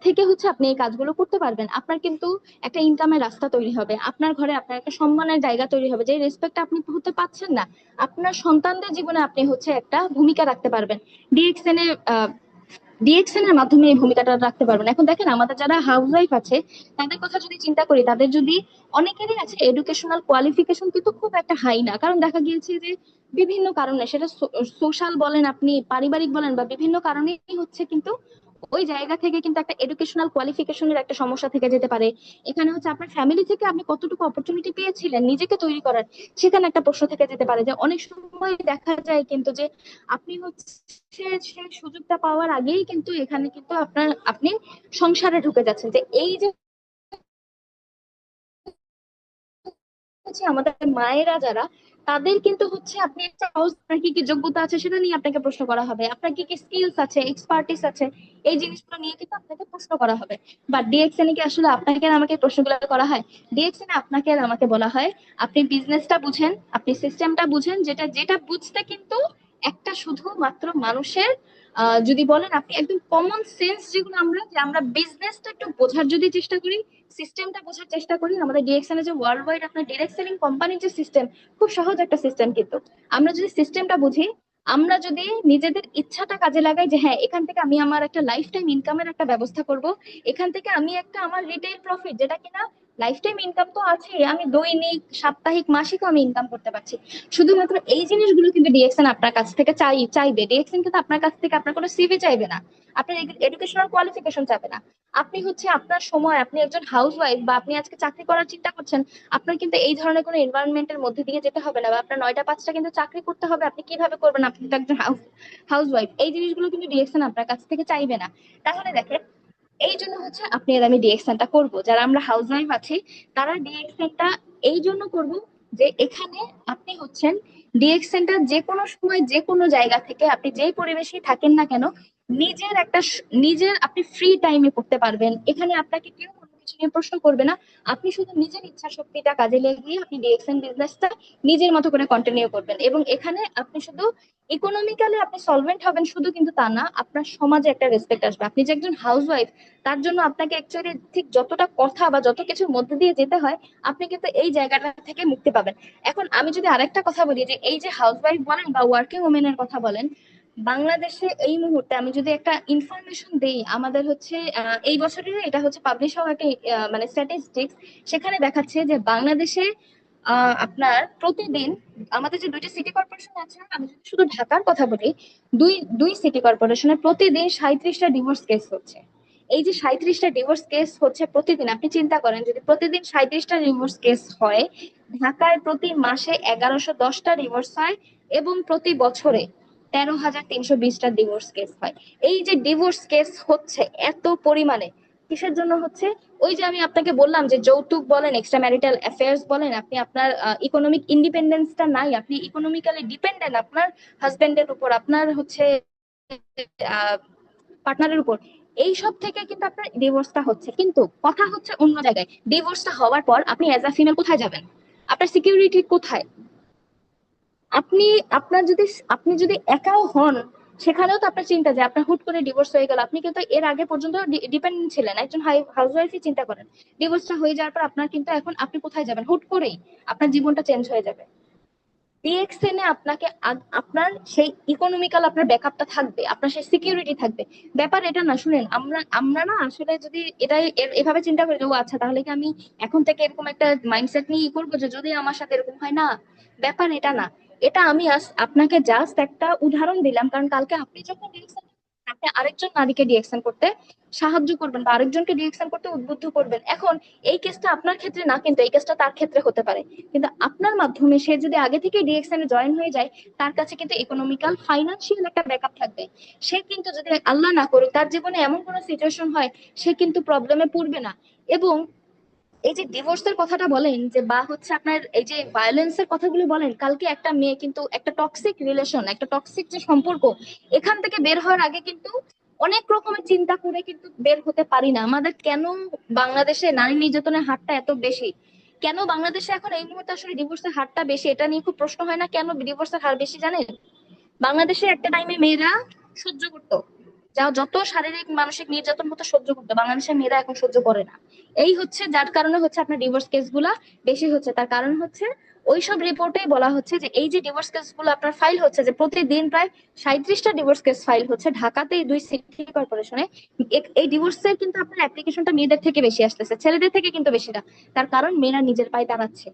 থেকে আপনি এই কাজগুলো করতে পারবেন। আপনার কিন্তু একটা ইনকামের রাস্তা তৈরি হবে, আপনার ঘরে আপনার একটা সম্মানের জায়গা তৈরি হবে, যে রেসপেক্ট আপনি হতে পাচ্ছেন না, আপনার সন্তানদের জীবনে আপনি একটা ভূমিকা রাখতে পারবেন। ডিএক্সএন এর ডিএক্সএন এর মাধ্যমে এই ভূমিকাটা রাখতে পারবেন। এখন দেখেন আমাদের যারা হাউসওয়াইফ আছে, তাদের কথা যদি চিন্তা করি, তাদের যদি অনেকেরই আছে এডুকেশনাল কোয়ালিফিকেশন কিন্তু খুব একটা হাই না, কারণ দেখা গিয়েছে যে বিভিন্ন কারণে, সেটা সোশ্যাল বলেন, আপনি পারিবারিক বলেন, বা বিভিন্ন কারণেই কিন্তু ওই জায়গা থেকে কিন্তু একটা এডুকেশনাল কোয়ালিফিকেশনের একটা সমস্যা থেকে যেতে পারে। এখানে আপনার ফ্যামিলি থেকে আপনি কতটুকু অপরচুনিটি পেয়েছিলেন নিজেকে তৈরি করার, সেখানে একটা প্রশ্ন থেকে যেতে পারে। যে অনেক সময় দেখা যায় কিন্তু যে আপনি সেই সুযোগটা পাওয়ার আগেই কিন্তু এখানে কিন্তু আপনি সংসারে ঢুকে যাচ্ছেন। যে এই যে আমাদের মায়েরা যারা, তাদের কিন্তু আপনি একটা আপনার কি কি যোগ্যতা আছে সেটা নিয়ে আপনাকে প্রশ্ন করা হবে, আপনার কি কি স্কিলস আছে, এক্সপার্টিস আছে, এই জিনিসগুলো নিয়ে কিন্তু আপনাকে প্রশ্ন করা হবে। বাট ডিএক্সএন কি আসলে আপনাকে আর আমাকে প্রশ্নগুলো করা হয়? ডিএক্সএন আপনাকে আর আমাকে বলা হয়, আপনি বিজনেসটা বুঝেন, আপনি সিস্টেমটা বুঝেন, যেটা যেটা বুঝতে কিন্তু একটা শুধুমাত্র মানুষের যদি বলেন আপনি একদম কমন সেন্স, যেগুলো আমরা বিজনেসটা একটু বোঝার যদি চেষ্টা করি, সিস্টেমটা বোঝার চেষ্টা করি, আমাদের ডিএক্সএন এর যে ওয়ার্ল্ড ওয়াইড আপনার ডিরেক্ট সেলিং কোম্পানির যে সিস্টেম, খুব সহজ একটা সিস্টেম। কিন্তু আমরা যদি সিস্টেমটা বুঝি, আমরা যদি নিজেদের ইচ্ছাটা কাজে লাগাই, যে হ্যাঁ এখান থেকে আমি আমার একটা লাইফ টাইম ইনকামের একটা ব্যবস্থা করব, এখান থেকে আমি একটা আমার রিটেল প্রফিট, যেটা কিনা লাইফ টাইম ইনকাম তো আছে, আমি দৈনিক সাপ্তাহিক মাসিকও আমি ইনকাম করতে পারছি। শুধুমাত্র এই জিনিসগুলো কিন্তু ডিএক্সএন আপনার কাছ থেকে চাইবে। ডিএক্সএন কিন্তু আপনার কাছ থেকে আপনার কোনো সিভি চাইবে না, আপনার এডুকেশনাল কোয়ালিফিকেশন চাইবে না। আপনি হচ্ছে আপনার সময়, আপনি একজন হাউস ওয়াইফ বা আপনি আজকে চাকরি করার চিন্তা করছেন, আপনার কিন্তু এই ধরনের কোনো এনভায়রনমেন্টের মধ্যে দিয়ে যেতে হবে না, বা আপনার 9টা 5টা কিন্তু চাকরি করতে হবে। আপনি কিভাবে করবেন? আপনি তো একজন হাউস ওয়াইফ। এই জিনিসগুলো কিন্তু ডিএক্সএন আপনার কাছ থেকে চাইবে না। তাহলে দেখেন, এই জন্য হচ্ছে আপনি আর আমি ডিএক্সএনটা করব, যারা আমরা হাউস ওয়াইফ আছি তারা ডিএক্সএনটা এই জন্য করব যে এখানে আপনি হচ্ছেন ডিএক্সএনটা যে কোনো সময় যে কোনো জায়গা থেকে আপনি যেই পরিবেশেই থাকেন না কেন, নিজের আপনি ফ্রি টাইমে করতে পারবেন। এখানে আপনাকে কেউ কোনো কিছু নিয়ে প্রশ্ন করবে না। আপনি শুধু নিজের ইচ্ছা শক্তিটা কাজে লাগিয়ে আপনি ডিএক্সএন বিজনেসটা নিজের মতো করে কন্টিনিউ করবেন, এবং এখানে আপনি শুধু ইকোনমিক্যালি আপনি সলভেন্ট হবেন শুধু কিন্তু তা না, আপনার সমাজে একটা রেসপেক্ট আসবে। আপনি যে একজন হাউস ওয়াইফ, তার জন্য আপনাকে অ্যাকচুয়ালি ঠিক যতটা কথা বা যত কিছুর মধ্যে দিয়ে যেতে হয়, আপনি কিন্তু এই জায়গাটা থেকে মুক্তি পাবেন। এখন আমি যদি আরেকটা কথা বলি, যে এই যে হাউস ওয়াইফ বলেন বা ওয়ার্কিং ওমেনের কথা বলেন, বাংলাদেশে এই মুহূর্তে আমি যদি একটা ইনফরমেশন দেই, আমাদের হচ্ছে এই বছরের এটা হচ্ছে পাবলিশ হওয়া একটা মানে স্ট্যাটিস্টিক্স, সেখানে দেখাচ্ছে যে বাংলাদেশে আপনার প্রতিদিন আমাদের যে 2টি সিটি কর্পোরেশন আছে, আমি যদি শুধু ঢাকার কথা বলি, দুই দুই সিটি কর্পোরেশনে প্রতিদিন 37টা ডিভোর্স কেস হচ্ছে। এই যে 37টা ডিভোর্স কেস হচ্ছে প্রতিদিন, আপনি চিন্তা করেন যদি প্রতিদিন 37টা ডিভোর্স কেস হয়, ঢাকায় প্রতি মাসে 1110টা ডিভোর্স হয়, এবং প্রতি বছরে 13,320টা ডিভোর্স কেস হয়। এই যে ডিভোর্স কেস হচ্ছে এত পরিমাণে, কিসের জন্য হচ্ছে? ওই যে আমি আপনাকে বললাম যে যৌতুক বলেন, এক্সট্রা ম্যারিটাল অ্যাফেয়ার্স বলেন, আপনি আপনার ইকোনমিক ইন্ডিপেন্ডেন্সটা নাই, আপনি ইকোনমিক্যালি ডিপেন্ডেন্ট আপনার হাজবেন্ডের উপর, আপনার হচ্ছে পার্টনারের উপর। এই সব থেকে কিন্তু আপনার ডিভোর্সটা হচ্ছে। কিন্তু কথা হচ্ছে অন্য জায়গায়, ডিভোর্সটা হওয়ার পর আপনি অ্যাজ আ ফিমেল কোথায় যাবেন? আপনার সিকিউরিটি কোথায়? আপনি আপনার যদি আপনি যদি একাও হন, সেখানেও তো আপনার চিন্তা যে আপনার হুট করে ডিভোর্স হয়ে গেল, আপনি কিন্তু এর আগে পর্যন্ত ডিপেন্ডেন্ট ছিলেন, একজন হাউস ওয়াইফই চিন্তা করেন। ডিভোর্সটা হয়ে যাওয়ার পর আপনার কিন্তু এখন আপনি কোথায় যাবেন? হুট করেই আপনার জীবনটা চেঞ্জ হয়ে যাবে। ডিএক্সএন এ আপনাকে আপনার সেই ইকোনমিক্যাল আপনার ব্যাকআপটা থাকবে, আপনার সেই সিকিউরিটি থাকবে। ব্যাপার এটা না, শুনেন, আমরা আমরা না আসলে যদি এটাই এভাবে চিন্তা করি যে ও আচ্ছা তাহলে কি আমি এখন থেকে এরকম একটা মাইন্ডসেট নিয়ে করবো যে যদি আমার সাথে এরকম হয় না, ব্যাপার এটা না। এটা আমি আপনাকে জাস্ট একটা উদাহরণ দিলাম, কারণ কালকে আপনি যখন ডিএক্সএন, আপনি আরেকজন নারীকে ডিএক্সএন করতে সাহায্য করবেন বা আরেকজনকে ডিএক্সএন করতে উদ্বুদ্ধ করবেন। এখন এই কেসটা আপনার ক্ষেত্রে না, কিন্তু এই কেসটা তার ক্ষেত্রে হতে পারে, কিন্তু আপনার মাধ্যমে সে যদি আগে থেকে ডিএক্সএন এ জয়েন হয়ে যায়, তার কাছে কিন্তু ইকোনমিক্যাল ফাইন্যান্সিয়াল একটা ব্যাকআপ থাকবে। সে কিন্তু যদি আল্লাহ না করুক তার জীবনে এমন কোনো সিচুয়েশন হয়, সে কিন্তু প্রবলেমে পড়বে না। এবং এই যে ডিভোর্সের কথাটা বলেন যে, বা হচ্ছে আপনার এই যে ভায়োলেন্সের কথাগুলো বলেন, কালকে একটা মেয়ে কিন্তু একটা টক্সিক রিলেশন, একটা টক্সিক যে সম্পর্ক, এখান থেকে বের হওয়ার আগে কিন্তু অনেক রকমের চিন্তা করে কিন্তু বের হতে পারি না। আমাদের কেন বাংলাদেশে নারী নির্যাতনের হারটা এত বেশি? কেন বাংলাদেশে এখন এই মুহূর্তে আসলে ডিভোর্সের হারটা বেশি? এটা নিয়ে খুব প্রশ্ন হয় না কেন ডিভোর্সের হার বেশি? জানেন, বাংলাদেশে একটা টাইমে মেয়েরা সহ্য করতো, যা যত শারীরিক মানসিক নির্যাতন হতো সহ্য করতো, বাংলাদেশের মেয়েরা এখন সহ্য করে না। এই হচ্ছে যার কারণে হচ্ছে আপনার ডিভোর্স কেস গুলা বেশি হচ্ছে। তার কারণ হচ্ছে ওইসব রিপোর্টেই বলা হচ্ছে যে এই যে ডিভোর্স কেস গুলো আপনার ফাইল হচ্ছে, যে প্রতিদিন প্রায় 37টা ডিভোর্স কেস ফাইল হচ্ছে ঢাকাতে এই 2 সিটি কর্পোরেশনে। এই ডিভোর্সের কিন্তু আপনার অ্যাপ্লিকেশনটা মেয়েদের থেকে বেশি আসতেছে, ছেলেদের থেকে কিন্তু বেশি না। তার কারণ মেয়েরা নিজের পায়ে দাঁড়াচ্ছে।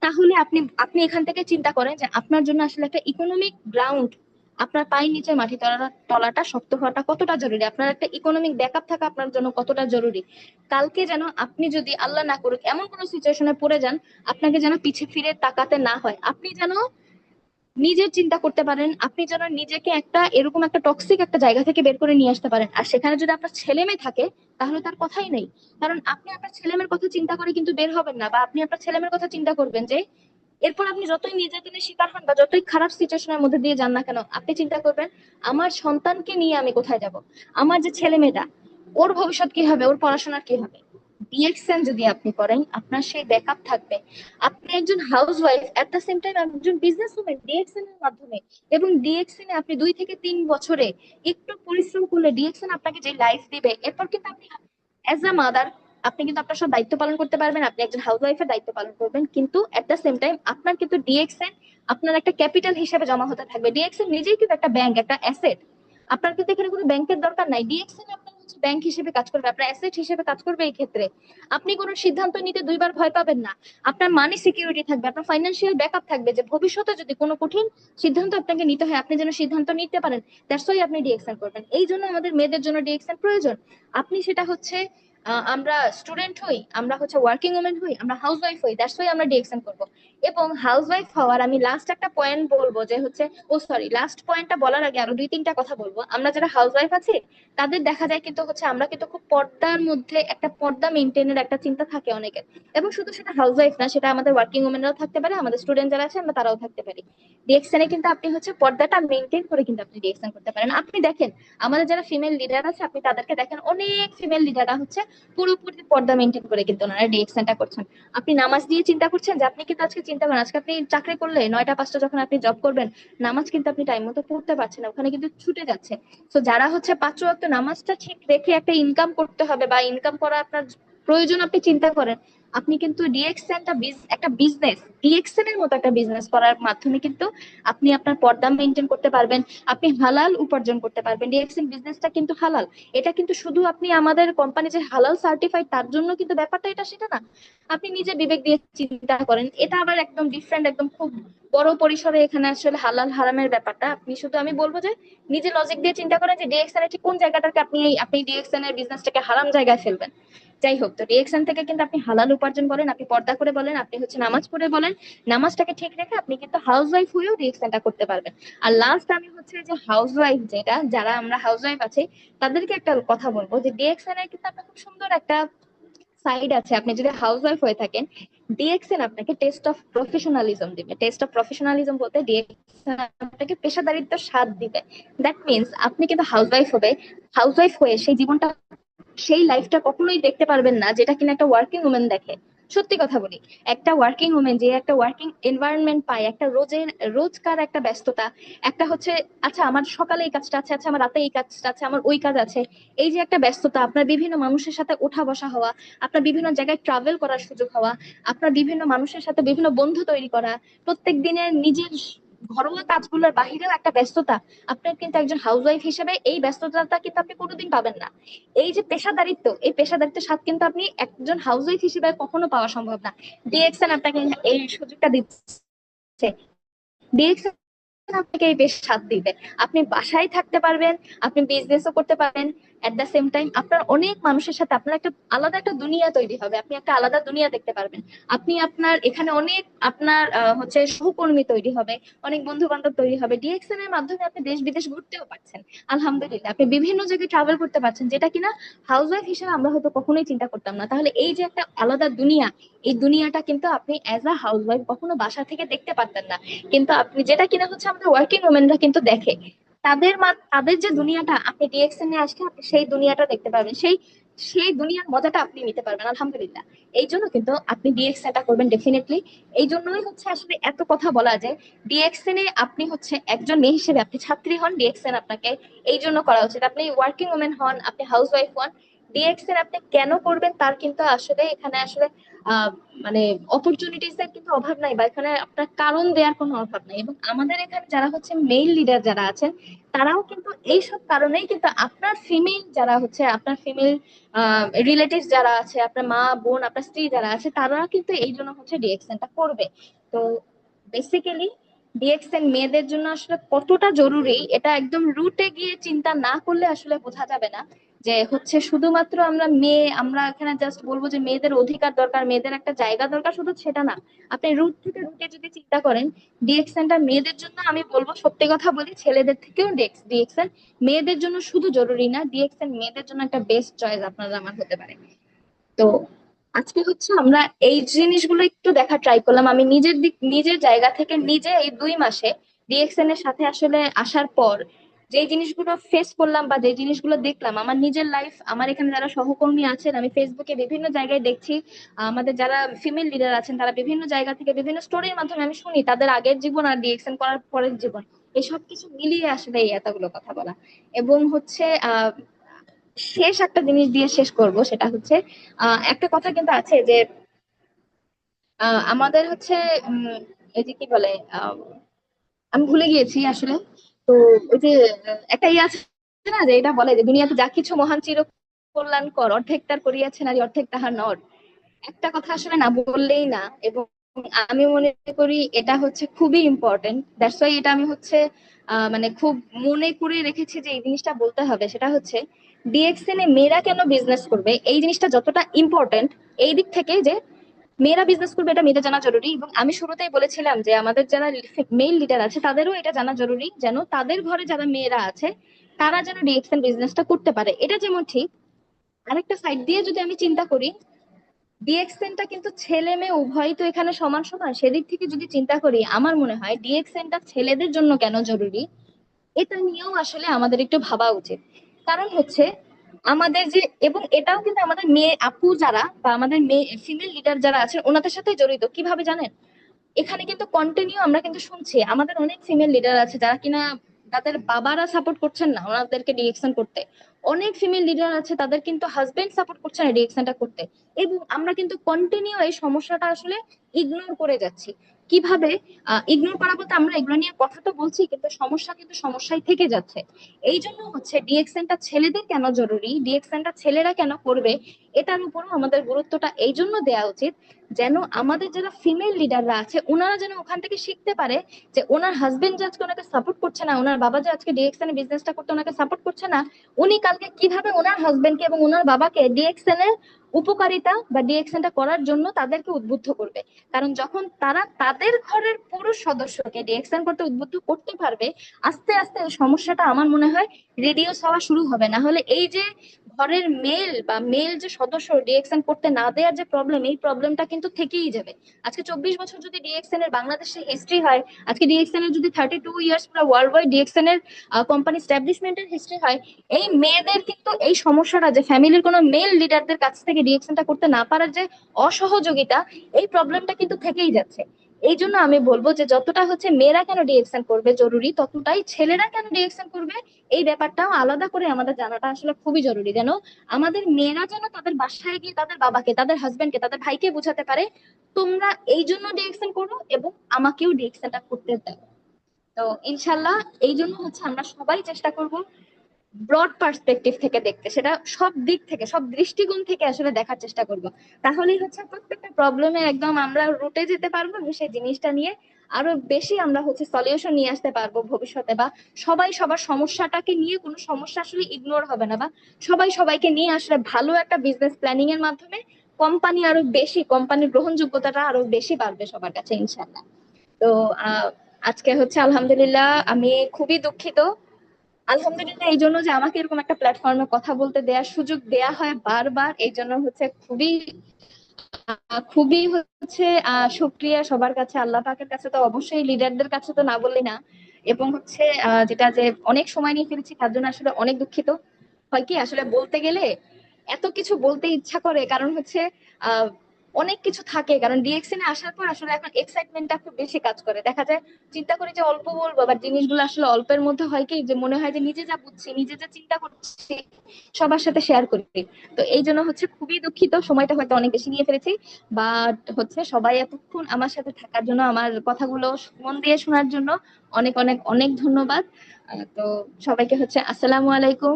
তাহলে আপনি আপনি এখান থেকে চিন্তা করেন যে আপনার জন্য আসলে একটা ইকোনমিক গ্রাউন্ড, আপনার পায়ের নিচে মাটি তলাটা শক্ত হওয়াটা কতটা জরুরি, আপনার একটা ইকোনমিক ব্যাকআপ থাকা আপনার জন্য কতটা জরুরি। কালকে যেন আপনি যদি আল্লাহ না করুক এমন কোনো সিচুয়েশনে পড়ে যান, আপনাকে যেন পিছে ফিরে তাকাতে না হয়, আপনি যেন নিজের চিন্তা করতে পারেন, আপনি যেন নিজেকে একটা এরকম একটা টক্সিক একটা জায়গা থেকে বের করে নিয়ে আসতে পারেন। আর সেখানে যদি আপনার ছেলে মেয়ে থাকে, তাহলে তার কথাই নেই। কারণ আপনি আপনার ছেলে মেয়ের কথা চিন্তা করে কিন্তু বের হবেন না, বা আপনি আপনার ছেলে মেয়ের কথা চিন্তা করবেন যে এরপর আপনি যতই নির্যাতনের শিকার হন বা যতই খারাপ সিচুয়েশনের মধ্যে দিয়ে যান না কেন, আপনি চিন্তা করবেন আমার সন্তানকে নিয়ে আমি কোথায় যাব, আমার যে ছেলে মেয়েটা, ওর ভবিষ্যৎ কি হবে, ওর পড়াশোনার কি হবে। ডিএক্সএন যদি আপনি করেন, আপনার সেই ব্যাকআপ থাকবে। আপনি একজন house wife, at the same time একজন বিজনেস উমেন ডিএক্সএন এর মাধ্যমে, এবং ডিএক্সএন এ আপনি 2 থেকে 3 বছরে একটু পরিশ্রম করলে ডিএক্সএন আপনাকে যে লাইফ দিবে, এরপর কিন্তু আপনি অ্যাজ আ মাদার আপনি কিন্তু আপনার সব দায়িত্ব পালন করতে পারবেন, আপনি একজন হাউস ওয়াইফের দায়িত্ব পালন করবেন, কিন্তু এট দ্য সেম টাইম আপনার কিন্তু ডিএক্সএন আপনার একটা ক্যাপিটাল হিসেবে জমা হতে থাকবে। ডিএক্সএন নিজেই কিন্তু একটা ব্যাংক, একটা অ্যাসেট। আপনার কিন্তু এখানে কোনো ব্যাংকের দরকার নাই, ডিএক্সএন আপনার হচ্ছে ব্যাংক হিসেবে কাজ করবে, আপনার অ্যাসেট হিসেবে কাজ করবে। এই ক্ষেত্রে আপনি কোনো সিদ্ধান্ত নিতে দুইবার ভয় পাবেন না। আপনার মানি সিকিউরিটি থাকবে, আপনার ফাইন্যান্সিয়াল ব্যাকআপ থাকবে, যে ভবিষ্যতে যদি কোনো কঠিন সিদ্ধান্ত আপনাকে নিতে হয় আপনি যেন সিদ্ধান্ত নিতে পারেন। দ্যাটস ওয়াই আপনি ডিএক্সএন করবেন। এই জন্য আমাদের মেয়েদের জন্য ডিএক্সএন প্রয়োজন। আপনি সেটা হচ্ছে আমরা স্টুডেন্ট হই, আমরা হচ্ছে ওয়ার্কিং ওমেন হই, আমরা হাউস ওয়াইফ হই, দ্যাটস ওয়াই আমরা ডিএক্সএন করব। এবং হাউস ওয়াইফ হওয়ার আমি লাস্ট একটা পয়েন্ট বলবো যে হচ্ছে, ও সরি, লাস্ট পয়েন্টটা বলার আগে আরো দুই তিনটা কথা বলবো। আমরা যারা হাউস ওয়াইফ আছি তাদের দেখা যায় কিন্তু হচ্ছে আমরা কিন্তু খুব পর্দার মধ্যে একটা পর্দা মেনটেনের একটা চিন্তা থাকে অনেকের। এবং শুধু সেটা হাউস ওয়াইফ না, সেটা আমাদের ওয়ার্কিং ওমেনরাও থাকতে পারে, আমাদের স্টুডেন্ট যারা আছে আমরা তারাও থাকতে পারি। ডিএক্সএন এ কিন্তু আপনি হচ্ছে পর্দাটা মেনটেন করে কিন্তু আপনি ডিএক্সএন করতে পারেন। আপনি দেখেন আমাদের যারা ফিমেল লিডার আছে, আপনি তাদেরকে দেখেন, অনেক ফিমেল লিডাররা হচ্ছে পুরোপুরি পর্দা মেনটেন করে কিন্তু ওনারা ডিএক্সএনটা করছেন। আপনি নামাজ দিয়ে চিন্তা করছেন যে আপনি কিন্তু আজকে চিন্তা করেন, আজকে আপনি চাকরি করলে 9টা 5টা যখন আপনি জব করবেন, নামাজ কিন্তু আপনি টাইম মতো পড়তে পারছেন না, ওখানে কিন্তু ছুটে যাচ্ছে। তো যারা হচ্ছে 5 ওয়াক্ত নামাজটা ঠিক রেখে একটা ইনকাম করতে হবে বা ইনকাম করা আপনার প্রয়োজন আপনি চিন্তা করেন, আপনি কিন্তু ডিএক্সএনটা একটা বিজনেস, ডিএক্সএন এর মতো একটা বিজনেস করার মাধ্যমে কিন্তু আপনি আপনার পর্দা মেনটেন করতে পারবেন, আপনি হালাল উপার্জন করতে পারবেন। ডিএক্সএন বিজনেসটা কিন্তু হালাল। এটা কিন্তু শুধু আপনি আমাদের কোম্পানি যে হালাল সার্টিফাইড তার জন্য কিন্তু ব্যাপারটা এটা সেটা না। আপনি নিজে বিবেক দিয়ে চিন্তা করেন, এটা আবার একদম ডিফারেন্ট, একদম খুব বড় পরিসরে এখানে আসলে হালাল হারামের ব্যাপারটা আপনি শুধু, আমি বলবো যে নিজে লজিক দিয়ে চিন্তা করেন যে ডিএক্সএন এর ঠিক কোন জায়গাটাকে আপনি ডিএক্সএন এর বিজনেসটাকে হারাম জায়গায় ফেলবেন। যাই হোক, তো ডিএক্সএন থেকে কিন্তু আপনি হালাল উপার্জন বলেন, আপনি পর্দা করে বলেন, আপনি হচ্ছে নামাজ পড়ে বলেন, নামাজটাকে ঠিক রেখে আপনি কিন্তু হাউস ওয়াইফ হয়েও ডিএক্সএনটা করতে পারবেন। আর লাস্ট আমি হচ্ছে যে হাউস ওয়াইফ, যেটা যারা আমরা হাউস ওয়াইফ আছি তাদেরকে একটা কথা বলবো যে ডিএক্সএন এর কিন্তু আপনার খুব সুন্দর একটা সাইড আছে। আপনি যদি হাউস ওয়াইফ হয়ে থাকেন, ডিএক্সএন আপনাকে টেস্ট অফ প্রফেশনালিজম দিবে। টেস্ট অফ প্রফেশনালিজম বলতে ডিএক্সএন আপনাকে পেশাদারিত্বের স্বাদ দিবে। দ্যাট মিনস আপনি কিন্তু হাউস ওয়াইফ হবে, হাউস ওয়াইফ হয়ে সেই জীবনটা, সেই লাইফটা কখনোই দেখতে পারবেন না যেটা কিনা একটা ওয়ার্কিং উমেন দেখে। সত্যি কথা বলি, একটা ওয়ার্কিং উমেন যে একটা ওয়ার্কিং এনভায়রনমেন্ট পায়, একটা রোজকার একটা ব্যস্ততা, একটা হচ্ছে আচ্ছা আমার সকালে এই কাজটা আছে, আচ্ছা আমার রাতে এই কাজটা আছে, আমার ওই কাজ আছে, এই যে একটা ব্যস্ততা, আপনার বিভিন্ন মানুষের সাথে ওঠা বসা হওয়া, আপনার বিভিন্ন জায়গায় ট্রাভেল করার সুযোগ হওয়া, আপনার বিভিন্ন মানুষের সাথে বিভিন্ন বন্ধু তৈরি করা, প্রত্যেক দিনের নিজের ঘরোয়া কাজগুলোর বাহিরেও একটা ব্যস্ততা, আপনার কিন্তু একজন হাউসওয়াইফ হিসেবে এই ব্যস্ততাটা কিন্তু আপনি কোনোদিন পাবেন না। এই যে পেশাদারিত্ব, এই পেশাদারিত্বের স্বাদ কিন্তু আপনি একজন হাউসওয়াইফ হিসেবে কখনো পাওয়া সম্ভব না। ডিএক্সএন আপনাকে এই সুযোগটা দিচ্ছে। ডিএক্সএন আপনাকে এই বেশ স্বাদ দিবে। আপনি বাসায় থাকতে পারবেন, আপনি বিজনেসও করতে পারবেন, এট দ্য সেম টাইম আপনার অনেক মানুষের সাথে আপনার একটা আলাদা একটা দুনিয়া তৈরি হবে, আপনি একটা আলাদা দুনিয়া দেখতে পারবেন। আপনি আপনার এখানে অনেক আপনার হচ্ছে সহকর্মী তৈরি হবে, অনেক বন্ধু বান্ধব তৈরি হবে। ডিএক্সএন এর মাধ্যমে আপনি দেশ বিদেশ ঘুরতেও পারছেন, আলহামদুলিল্লাহ আপনি বিভিন্ন জায়গায় ট্রাভেল করতে পারছেন, যেটা কিনা হাউস ওয়াইফ হিসেবে আমরা হয়তো কখনোই চিন্তা করতাম না। তাহলে এই যে একটা আলাদা দুনিয়া, এই দুনিয়াটা কিন্তু আপনি অ্যাজ আ হাউস ওয়াইফ কখনো বাসা থেকে দেখতে পারতেন না। কিন্তু আপনি যেটা কিনা হচ্ছে আমাদের ওয়ার্কিং ওমেনরা কিন্তু দেখে, তাদের যে দুনিয়াটা আপনি ডিএক্সএন এ আসলে আপনি সেই দুনিয়াটা দেখতে পারবেন, সেই সেই দুনিয়ার মজাটা আপনি নিতে পারবেন, আলহামদুলিল্লাহ। এই জন্য কিন্তু আপনি ডিএক্সএনটা করবেন ডেফিনেটলি। এই জন্যই হচ্ছে আসলে এত কথা বলা যায়, ডিএক্সএন এ আপনি হচ্ছে একজন মেয়ে হিসেবে আপনি ছাত্রী হন, ডিএক্সএন আপনাকে এই জন্য করা উচিত। আপনি ওয়ার্কিং ওমেন হন, আপনি হাউস ওয়াইফ হন, ডিএক্সএন আপনি কেন করবেন তার কিন্তু আসলে এখানে আসলে আহ মানে অপরচুনিটিস এর কিন্তু অভাব নাই, বা এখানে আপনার কারণ দেওয়ার কোনো অভাব নাই। এবং আমাদের এখানে যারা হচ্ছে মেইল লিডার যারা আছেন, তারাও কিন্তু এইসব কারণেই কিন্তু আপনার ফিমেল যারা হচ্ছে, আপনার ফিমেল রিলেটিভ যারা আছে, আপনার মা বোন আপনার স্ত্রী যারা আছে, তারা কিন্তু এই জন্য হচ্ছে ডিএক্সএনটা করবে। তো বেসিক্যালি ডিএক্সএন মেয়েদের জন্য আসলে কতটা জরুরি, এটা একদম রুটে গিয়ে চিন্তা না করলে আসলে বোঝা যাবে না। যে হচ্ছে শুধুমাত্র আমরা মেয়ে, আমরা এখানে জাস্ট বলবো যে মেয়েদের অধিকার দরকার, মেয়েদের একটা জায়গা দরকার, শুধু সেটা না। আপনি রুট থেকে রুটে যদি চিন্তা করেন, ডিএক্সএনটা মেয়েদের জন্য, আমি বলবো সত্যি কথা বলি, ছেলেদের থেকেও ডিএক্সএন মেয়েদের জন্য শুধু জরুরি না, ডিএক্সএন মেয়েদের জন্য একটা বেস্ট চয়েস আপনার আমার হতে পারে। তো আজকে হচ্ছে আমরা এই জিনিসগুলো একটু দেখা ট্রাই করলাম। আমি নিজের জায়গা থেকে নিজে এই 2 মাসে ডিএক্সএন এর সাথে আসলে আসার পর যে জিনিসগুলো ফেস করলাম বা যে জিনিসগুলো দেখলাম, আমার নিজের লাইফ, আমার এখানে যারা সহকর্মী আছেন, আমি ফেসবুকে বিভিন্ন জায়গায় দেখছি আমাদের যারা ফিমেল লিডার আছেন, তারা বিভিন্ন জায়গা থেকে বিভিন্ন স্টোরির মাধ্যমে আমি শুনি তাদের আগের জীবন আর ডিএক্সএন করার পরের জীবন, এই সব কিছু মিলিয়ে আসলে এই এতগুলো কথা বলা। এবং হচ্ছে শেষ একটা জিনিস দিয়ে শেষ করব, সেটা হচ্ছে একটা কথা কিন্তু আছে যে আমাদের হচ্ছে উম, এই যে কি বলে, আমি ভুলে গিয়েছি আসলে। তো ওই যে একটা ইয়ে আছে না, যে এটা বলে যে দুনিয়াতে যা কিছু মহান চির কল্যাণকর, অর্ধেক তার করিয়াছে নারী অর্ধেক তাহার নর। একটা কথা আসলে না বললেই না, এবং আমি মনে করি এটা হচ্ছে খুবই ইম্পর্টেন্ট। দ্যাটস ওয়াই এটা আমি হচ্ছে মানে খুব মনে করে রেখেছি যে এই জিনিসটা বলতে হবে। সেটা হচ্ছে ডিএক্সএন এ মেয়েরা কেন বিজনেস করবে, এই জিনিসটা যতটা ইম্পর্টেন্ট এই দিক থেকে যে মেয়েরা বিজনেস করবে এটা মেয়েদের জানা জরুরি। এবং আমি শুরুতেই বলেছিলাম যে আমাদের যারা মেল লিডার আছে তাদেরও এটা জানা জরুরি, যেন তাদের ঘরে যারা মেয়েরা আছে তারা যেন ডিএক্সএন বিজনেসটা করতে পারে। এটা যেমন ঠিক, আরেকটা সাইড দিয়ে যদি আমি চিন্তা করি, ডিএক্সএনটা কিন্তু ছেলে মেয়ে উভয়ই তো এখানে সমান সমান। সেদিক থেকে যদি চিন্তা করি, আমার মনে হয় ডিএক্সএনটা ছেলেদের জন্য কেন জরুরি এটা নিয়েও আসলে আমাদের একটু ভাবা উচিত। কারণ হচ্ছে আমাদের যে, এবং এটাও কিন্তু আমাদের মেয়ে আপু যারা বা আমাদের মেয়ে ফিমেল লিডার যারা আছেন ওনাদের সাথে জড়িত। কিভাবে জানেন? এখানে কিন্তু কন্টিনিউ আমরা কিন্তু শুনছি আমাদের অনেক ফিমেল লিডার আছে যারা কিনা তাদের বাবারা সাপোর্ট করছেন না ওনাদেরকে ডিরেকশন করতে। অনেক ফিমেল লিডার আছে তাদের কিন্তু হাজবেন্ড সাপোর্ট করছে না ডিরেকশনটা করতে। এবং আমরা কিন্তু কন্টিনিউ এই সমস্যাটা আসলে ইগনোর করে যাচ্ছি। কিভাবে ইগনোর করা বলতে, আমরা এগুলো নিয়ে কথা তো বলছি কিন্তু সমস্যা কিন্তু সমস্যাই থেকে যাচ্ছে। এই জন্য হচ্ছে ডিএক্সএনটা ছেলেদের কেন জরুরি, ডিএক্সএনটা ছেলেরা কেন করবে, এটার উপরও আমাদের গুরুত্বটা এই জন্য দেওয়া উচিত যেন আমাদের যারা ফিমেল লিডাররা আছে ওনারা যেন ওখান থেকে শিখতে পারে যে ওনার হাজবেন্ড যে আজকে ওনাকে সাপোর্ট করছে না, ওনার বাবা যে আজকে ডিএক্সএন এ বিজনেসটা করতে ওনাকে সাপোর্ট করছে না, উনি কালকে কিভাবে ওনার হাজবেন্ডকে এবং ওনার বাবাকে ডিএক্সএন এর উপকারিতা বা ডিএক্সএনটা করার জন্য তাদেরকে উদ্বুদ্ধ করবে। কারণ যখন তারা তাদের ঘরের পুরুষ সদস্যকে ডিএক্সএন করতে উদ্বুদ্ধ করতে পারবে, আস্তে আস্তে এই সমস্যাটা আমার মনে হয় রিডিউস হওয়া শুরু হবে। না হলে এই যে ঘরের মেল বা মেল যে সদস্য ডিএক্সএন করতে না দেওয়ার যে প্রবলেম, এই প্রবলেমটা কিন্তু থেকেই যাবে। আজকে 24 বছর যদি ডিএক্সএন এর বাংলাদেশে হিস্ট্রি হয়, আজকে ডিএক্সএন এর যদি 32 ইয়ার্স পুরো ওয়ার্ল্ড ওয়াইড ডিএক্সএন এর কোম্পানি স্টাবলিশমেন্টের হিস্ট্রি হয়, এই মেয়েদের কিন্তু এই সমস্যাটা যে ফ্যামিলির কোনো মেল লিডারদের কাছ থেকে ডিএক্সএনটা করতে না পারার যে অসহযোগিতা, এই প্রবলেমটা কিন্তু থেকেই যাচ্ছে। এই জন্য আমি বলবো যে যতটা হচ্ছে মেয়েরা কেন ডিএক্সএন করবে জরুরি, ততটাই ছেলেরা কেন ডিএক্সএন করবে এই ব্যাপারটাও আলাদা করে আমাদের জানাটা আসলে খুবই জরুরি। যেন আমাদের মেয়েরা যেন তাদের বাসায় গিয়ে তাদের বাবাকে, তাদের হাজবেন্ডকে, তাদের ভাইকে বোঝাতে পারে তোমরা এই জন্য ডিএক্সএন করো এবং আমাকেও ডিএক্সএনটা করতে দাও। তো ইনশাল্লাহ এই জন্য হচ্ছে আমরা সবাই চেষ্টা করব ব্রড পার্সপেক্টিভ থেকে দেখতে, সেটা সব দিক থেকে সব দৃষ্টিকোণ থেকে আসলে দেখার চেষ্টা করব। তাহলেই হচ্ছে প্রত্যেকটা প্রবলেমের একদম আমরা রুটে যেতে পারবো এবং সেই জিনিসটা নিয়ে আরো বেশি আমরা হচ্ছে সলিউশন নিয়ে আসতে পারবো ভবিষ্যতে। বা সবাই সবার সমস্যাটাকে নিয়ে, কোনো সমস্যা আসলে ইগনোর হবে না, বা সবাই সবাইকে নিয়ে আসলে ভালো একটা বিজনেস প্ল্যানিং এর মাধ্যমে কোম্পানি আরো বেশি, কোম্পানির গ্রহণযোগ্যতাটা আরো বেশি বাড়বে সবার কাছে ইনশাল্লাহ। তো আজকে হচ্ছে আলহামদুলিল্লাহ আমি খুবই দুঃখিত, আলহামদুলিল্লাহ এই জন্য যে আমাকে এরকম একটা প্ল্যাটফর্মে কথা বলতে দেওয়ার সুযোগ দেয়া হয় বারবার, এই জন্য হচ্ছে খুবই খুবই হচ্ছে শুক্রিয়া সবার কাছে। আল্লাহ পাকের কাছে তো অবশ্যই, লিডারদের কাছে তো না বললেই না। এবং হচ্ছে যেটা যে অনেক সময় নিয়ে ফেলেছি তার জন্য আসলে অনেক দুঃখিত। হয় কি আসলে বলতে গেলে এত কিছু বলতে ইচ্ছা করে, কারণ হচ্ছে আহ অনেক কিছু থাকে। কারণ ডিএক্সএন এ আসার পর আসলে এখন এক্সাইটমেন্টটা খুব বেশি কাজ করে। দেখা যায় চিন্তা করি যে অল্প বলবো, বাট জিনিসগুলো আসলে অল্পের মধ্যে হয় কি যে মনে হয় যে নিজে যা বুঝছি, নিজে যা চিন্তা করছি সবার সাথে শেয়ার করি। তো এই জন্য হচ্ছে খুবই দুঃখিত, সময়টা হয়তো অনেক বেশি নিয়ে ফেলেছি। বাট হচ্ছে সবাই এতক্ষণ আমার সাথে থাকার জন্য, আমার কথাগুলো মন দিয়ে শোনার জন্য অনেক অনেক অনেক ধন্যবাদ। তো সবাইকে হচ্ছে আসসালামু আলাইকুম।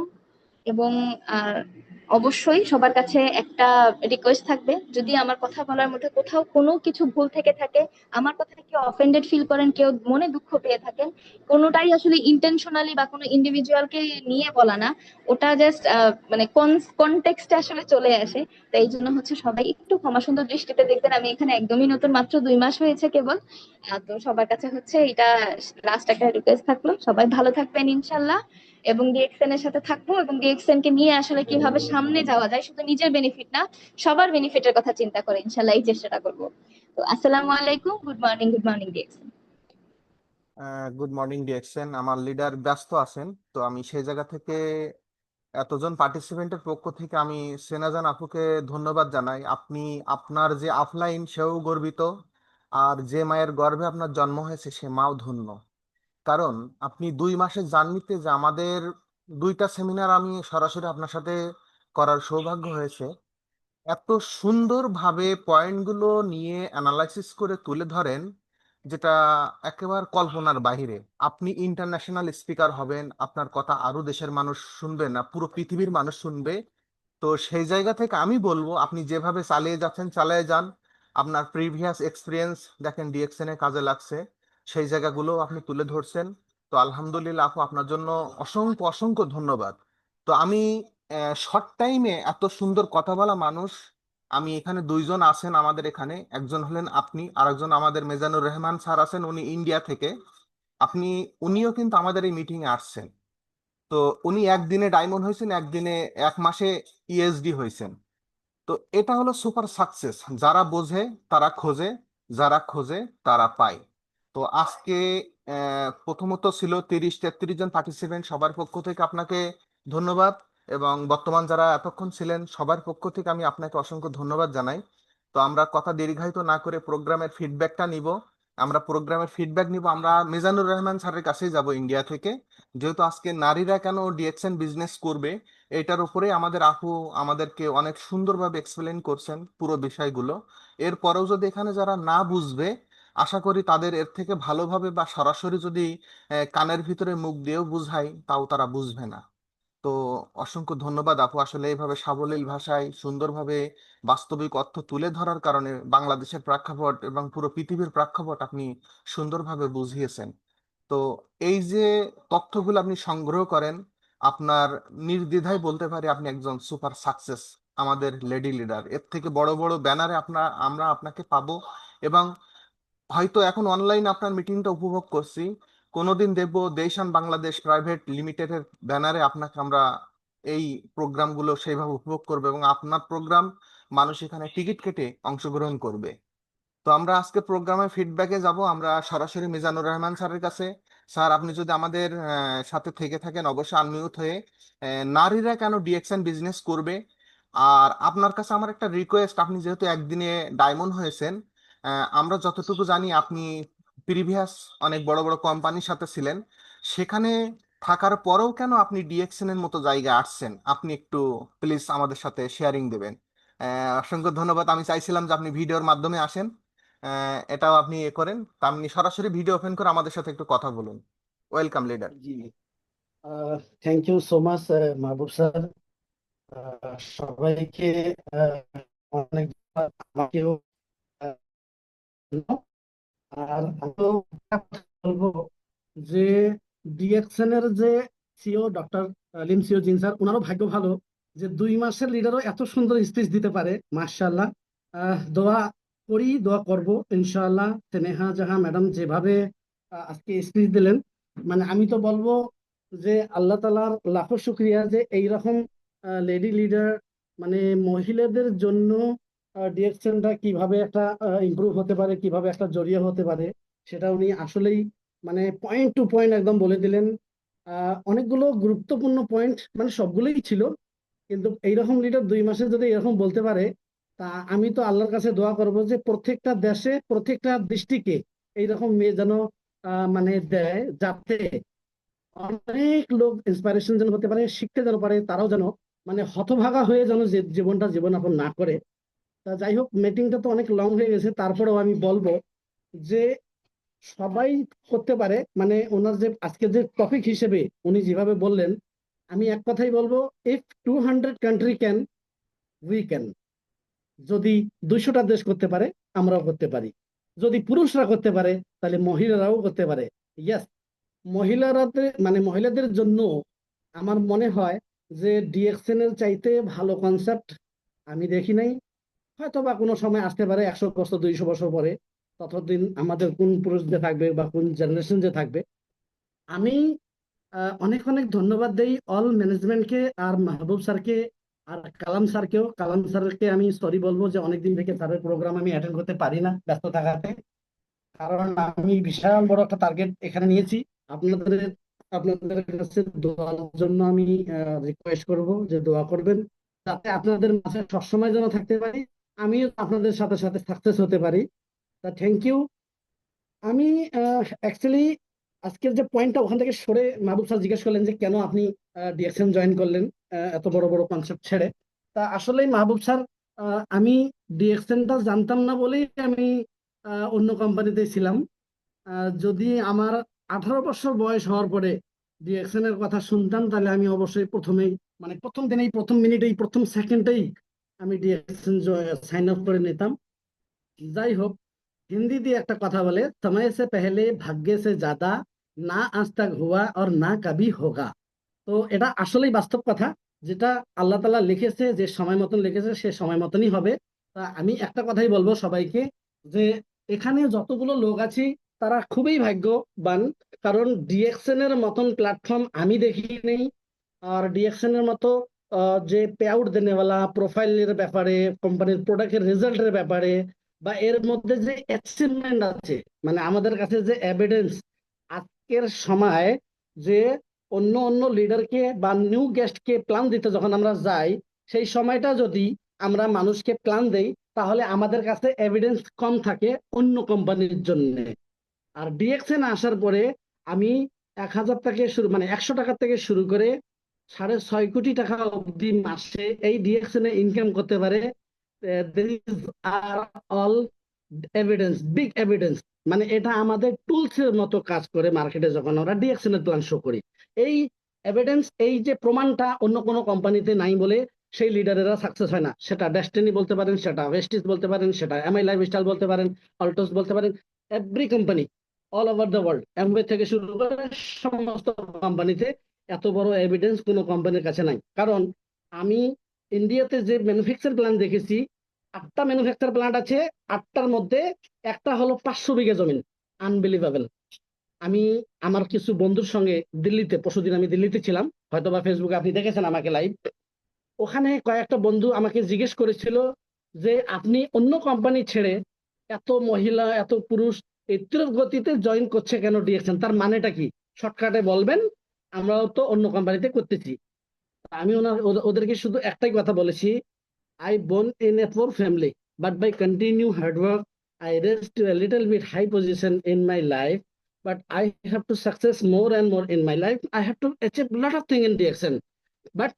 এবং আহ অবশ্যই সবার কাছে একটা রিকোয়েস্ট থাকবে, যদি আমার কথা বলার মধ্যে কোথাও কোনো কিছু ভুল থেকে থাকে, আমার কথা কেউ অফেন্ডেড ফিল করেন, কেউ মনে দুঃখ পেয়ে থাকেন, কোনোটাই আসলে ইন্টেনশনালি বা কোনো ইন্ডিভিজুয়ালকে নিয়ে বলা না, ওটা জাস্ট মানে কনটেক্সটে আসলে চলে আসে। তো এই জন্য হচ্ছে সবাই একটু ক্ষমা সুন্দর দৃষ্টিতে দেখবেন। আমি এখানে একদমই নতুন, মাত্র 2 মাস হয়েছে কেবল। তো সবার কাছে হচ্ছে এটা লাস্ট একটা রিকোয়েস্ট থাকলো, সবাই ভালো থাকবেন ইনশাল্লাহ। এবং ডিএক্সএন এর সাথে থাকবো এবং ডিএক্সএন কে নিয়ে আসলে কিভাবে সামনে যাওয়া যায়, শুধু নিজের বেনিফিট না সবার বেনিফিটের কথা চিন্তা করে ইনশাল্লাহ এই চেষ্টাটা করবো। তো আসসালামু আলাইকুম, good morning, good morning DXN. Good morning DXN. আমার লিডার ব্যস্ত আছেন, তো আমি সেই জায়গা থেকে এতজন পার্টিসিপেন্টের পক্ষ থেকে আমি সেনাজান আপুকে ধন্যবাদ জানাই। আপনি, আপনার যে আফলাইন সেও গর্বিত, আর যে মায়ের গর্ভে আপনার জন্ম হয়েছে সে মাও ধন্য। কারণ আপনি 2 মাসের জার্নিতে যে আমাদের 2টা সেমিনার আমি সরাসরি আপনার সাথে করার সৌভাগ্য হয়েছে, এত সুন্দরভাবে পয়েন্টগুলো নিয়ে অ্যানালাইসিস করে তুলে ধরেন, যেটা একেবারে কল্পনার বাহিরে। আপনি ইন্টারন্যাশনাল স্পিকার হবেন, আপনার কথা আরো দেশের মানুষ শুনবে না, পুরো পৃথিবীর মানুষ শুনবে, তো সেই জায়গা থেকে আমি বলবো আপনি যেভাবে চালিয়ে যাচ্ছেন চালিয়ে যান। আপনার প্রিভিয়াস এক্সপিরিয়েন্স দেখেন ডিএক্সএন এ কাজে লাগছে, সেই জায়গাগুলো আপনি তুলে ধরছেন। তো আলহামদুলিল্লাহ আপু, আপনার জন্য অসংখ্য অসংখ্য ধন্যবাদ। তো আমি শর্ট টাইমে এত সুন্দর কথা বলা মানুষ, আমি এখানে দুইজন আছেন আমাদের এখানে, একজন হলেন আপনি, আর একজন আমাদের মেজানুর রহমান স্যার আছেন, উনি ইন্ডিয়া থেকে। আপনি, উনিও কিন্তু আমাদের এই মিটিং এ আসছেন। তো উনি একদিনে ডায়মন্ড হয়েছেন, একদিনে 1 মাসে ইএসডি হয়েছেন। তো এটা হলো সুপার সাকসেস। যারা বোঝে তারা খোঁজে, যারা খোঁজে তারা পায়। তো আজকে প্রথমত ছিল 30-33 জন পার্টিসিপেন্ট, সবার পক্ষ থেকে আপনাকে ধন্যবাদ। এবং বর্তমান যারা এতক্ষণ ছিলেন সবার পক্ষ থেকে আমি আপনাকে অসংখ্য ধন্যবাদ জানাই। তো আমরা কথা দীর্ঘায়িত না করে প্রোগ্রামের ফিডব্যাকটা নিব। আমরা মিজানুর রহমান স্যারের কাছেই যাব ইন্ডিয়া থেকে। যেহেতু আজকে নারীরা কেন ডিএক্সএন বিজনেস করবে, এটার উপরে আমাদের আপু আমাদেরকে অনেক সুন্দরভাবে এক্সপ্লেন করছেন পুরো বিষয়গুলো। এরপরেও যদি এখানে যারা না বুঝবে, আশা করি তাদের এর থেকে ভালোভাবে বা সরাসরি যদি কানের ভিতরে মুখ দিয়েও বুঝাই, তাও তারা বুঝবে না। তো অসংখ্য ধন্যবাদ আপু, আসলে এইভাবে সাবলীল ভাষায় সুন্দরভাবে বাস্তবিক অর্থ তুলে ধরার কারণে বাংলাদেশের প্রেক্ষাপট এবং পুরো পৃথিবীর প্রেক্ষাপট আপনি সুন্দরভাবে বুঝিয়েছেন। তো এই যে তথ্যগুলো আপনি সংগ্রহ করেন, আপনার নির্দ্বিধায় বলতে পারি আপনি একজন সুপার সাকসেস আমাদের লেডি লিডার। এর থেকে বড় বড় ব্যানারে আমরা আপনাকে পাবো। এবং হয়তো এখন অনলাইন আপনার মিটিংটা উপভোগ করছি, কোনোদিন দেখবো দেশান বাংলাদেশ প্রাইভেট লিমিটেডের ব্যানারে আপনাকে আমরা এই প্রোগ্রামগুলো সেইভাবে উপভোগ করবে, এবং আপনার প্রোগ্রাম মানুষ এখানে টিকিট কেটে অংশগ্রহণ করবে। তো আমরা আজকে প্রোগ্রামে ফিডব্যাকে যাব আমরা সরাসরি মিজানুর রহমান স্যারের কাছে। স্যার, আপনি যদি আমাদের সাথে থেকে থাকেন অবশ্যই আনমিউট হয়ে নারীরা কেন ডিএক্সএন বিজনেস করবে। আর আপনার কাছে আমার একটা রিকোয়েস্ট, আপনি যেহেতু একদিনে ডায়মন্ড হয়েছেন, আমরা যতটুকু জানি আপনি প্রিভিয়াস অনেক বড় বড় কোম্পানির সাথে ছিলেন, সেখানে থাকার পরেও কেন আপনি ডিএক্সএন এর মতো জায়গায় আসছেন, আপনি একটু প্লিজ আমাদের সাথে শেয়ারিং দেবেন। অসংখ্য ধন্যবাদ। আমি চাইছিলাম যে আপনি ভিডিওর মাধ্যমে আসেন, এটাও আপনি করেন। তা আপনি সরাসরি ভিডিও ওপেন করে আমাদের সাথে একটু কথা বলুন। Welcome leader. জি, thank you so much Mahbub sir. সবাইকে আহ, অনেক ধন্যবাদ। আমাকেও আর আমিও একটা কথা বলবো যে ডিএক্সএন এর যে সিও ডক্টর লিমসিও জিন স্যার, ওনারও ভাগ্য ভালো যে 2 মাসের লিডারও এত সুন্দর স্পিচ দিতে পারে, মার্শাল্লাহ। দোয়া করি, দোয়া করব ইনশাআল্লাহ। স্নেহা জাহা ম্যাডাম যেভাবে আজকে স্পিচ দিলেন, মানে আমি তো বলবো যে আল্লাহ তাআলার লাখো শুক্রিয়া যে এইরকম লেডি লিডার, মানে মহিলাদের জন্য ডিরেকশনটা কিভাবে একটা ইমপ্রুভ হতে পারে, কিভাবে একটা জড়িয়ে হতে পারে, সেটা উনি আসলেই মানে পয়েন্ট টু পয়েন্ট একদম বলে দিলেন। অনেকগুলো গুরুত্বপূর্ণ পয়েন্ট, মানে সবগুলোই ছিল। কিন্তু এইরকম লিডার 2 মাসে যদি এরকম বলতে পারে, তা আমি তো আল্লাহর কাছে দোয়া করব যে প্রত্যেকটা দেশে প্রত্যেকটা ডিস্ট্রিক্টে এইরকম মেয়ে যেন মানে দেয়, যাতে অনেক লোক ইন্সপাইরেশন যেন হতে পারে, শিখতে যেন পারে, তারাও যেন মানে হতভাগা হয়ে যেন যে জীবনযাপন না করে। তা যাই হোক, মিটিংটা তো অনেক লং হয়ে গেছে, তারপরেও আমি বলবো যে সবাই করতে পারে। মানে ওনার যে আজকে যে টপিক হিসেবে উনি যেভাবে বললেন, আমি এক কথাই বলবো, if 200 country can, we can. যদি 200টা দেশ করতে পারে, আমরাও করতে পারি। যদি পুরুষরা করতে পারে, তাহলে মহিলারাও করতে পারে। ইয়েস, মানে মহিলাদের জন্য আমার মনে হয় যে ডিএক্সএন এর চাইতে ভালো কনসেপ্ট আমি দেখি নাই। হয়তো বা কোনো সময় আসতে পারে 100 বছর 200 বছর পরে, ততদিন আমাদের কোন পুরুষ যে থাকবে বা কোন জেনারেশন যে থাকবে। আমি অনেক অনেক ধন্যবাদ দেই অল ম্যানেজমেন্টকে, আর মাহবুব স্যারকে, আর কালাম স্যারকেও। কালাম স্যারকে আমি সরি বলবো যে অনেকদিন থেকে স্যারের প্রোগ্রাম আমি অ্যাটেন্ড করতে পারি না ব্যস্ত থাকাতে। কারণ আমি বিশাল বড় একটা টার্গেট এখানে নিয়েছি। আপনাদের আপনাদের কাছে দোয়ার জন্য আমি রিকোয়েস্ট করব যে দোয়া করবেন, যাতে আপনাদের মাঝে সবসময় যেন থাকতে পারি, আমিও আপনাদের সাথে সাথে সাকসেস হতে পারি। তা থ্যাংক ইউ। আমি অ্যাকচুয়ালি আজকের যে পয়েন্টটা ওখান থেকে সরে, মাহবুব স্যার জিজ্ঞেস করলেন যে কেন আপনি ডিএক্সএন জয়েন করলেন এত বড় বড় কনসেপ্ট ছেড়ে। তা আসলেই মাহবুব স্যার, আমি ডিএক্সএনটা জানতাম না বলেই আমি অন্য কোম্পানিতে ছিলাম। যদি আমার 18 বছর বয়স হওয়ার পরে ডিএক্সএন এর কথা শুনতাম, তাহলে আমি অবশ্যই প্রথমেই, মানে প্রথম দিনেই, প্রথম মিনিটেই, প্রথম সেকেন্ডেই আমি ডিএক্সএন সাইন আপ করে নিতাম। যাই হোক, हिंदी দিয়ে একটা কথা বলে, समय से पहले भाग्य से ज्यादा ना आज तक हुआ और ना कभी होगा। তো এটা আসলেই বাস্তব কথা, যেটা আল্লাহ তাআলা লিখেছে, যে সময় মতন লিখেছে সে সময় মতনই হবে। তা আমি একটা কথাই বলবো সবাইকে, যে এখানে যতগুলো লোক আছি তারা খুবই ভাগ্যবান, কারণ ডিএক্সএন এর মতন প্ল্যাটফর্ম আমি দেখি নেই। আর ডিএক্সএন এর মতো যে পে আউট দেনেওয়ালা প্রোফাইলের ব্যাপারে, কোম্পানির প্রোডাক্টের রেজাল্টের ব্যাপারে, বা এর মধ্যে যে অ্যাচিভমেন্ট আছে, মানে আমাদের কাছে যে এভিডেন্স আজকের সময়, যে অন্য অন্য লিডারকে বা নিউ গেস্টকে প্ল্যান দিতে যখন আমরা যাই, সেই সময়টা যদি আমরা মানুষকে প্ল্যান দেই, তাহলে আমাদের কাছে এভিডেন্স কম থাকে অন্য কোম্পানির জন্য। আর ডিএক্সএন আসার পরে আমি 1,000 থেকে শুরু, মানে 100 টাকা থেকে শুরু করে 6.5 কোটি টাকা অবধি মাসে এই ডিএক্সএন এ ইনকাম করতে পারে। This are all evidence, big evidence. মানে এটা আমাদের টুলস এর মতো কাজ করে মার্কেটে যখন আমরা ডিএক্সএন এর প্ল্যান শো করি। এই এভিডেন্স, এই যে প্রমাণটা অন্য কোনো কোম্পানিতে নাই বলে সেই লিডারেরা সাকসেস হয় না। সেটা ডেস্টিনি বলতে পারেন, সেটা ওয়েস্টিজ বলতে পারেন, সেটা এমআই লাইফস্টাইল বলতে পারেন, অল্টোস বলতে পারেন, every company all over the world, Amway থেকে শুরু করে সমস্ত কোম্পানিতে এত বড় এভিডেন্স কোনো কোম্পানির কাছে নাই। কারণ আমি ইন্ডিয়াতে যে ম্যানুফ্যাকচার প্ল্যান্ট দেখেছি, 8টা ম্যানুফ্যাকচার প্ল্যান্ট আছে, 8টার মধ্যে একটা হলো 500 বিঘা জমিন। আনবিলিভেবল। আমি আমার কিছু বন্ধুর সঙ্গে দিল্লিতে, পরশুদিন আমি দিল্লিতে ছিলাম, হয়তোবা ফেসবুকে আপনি দেখেছেন আমাকে লাইভ। ওখানে কয়েকটা বন্ধু আমাকে জিজ্ঞেস করেছিল যে আপনি অন্য কোম্পানি ছেড়ে এত মহিলা, এত পুরুষ এই তীব্র গতিতে জয়েন করছে কেন ডিএক্সএন, তার মানেটা কি? শর্টকাটে বলবেন, আমরাও তো অন্য কোম্পানিতে করতেছি। আমি ওদেরকে শুধু একটাই কথা বলেছি, I born in a poor family, but by continue hard work, I raised to a little bit high position in my life. But I have to success more and more in my life. I have to achieve a lot of things in DXN. But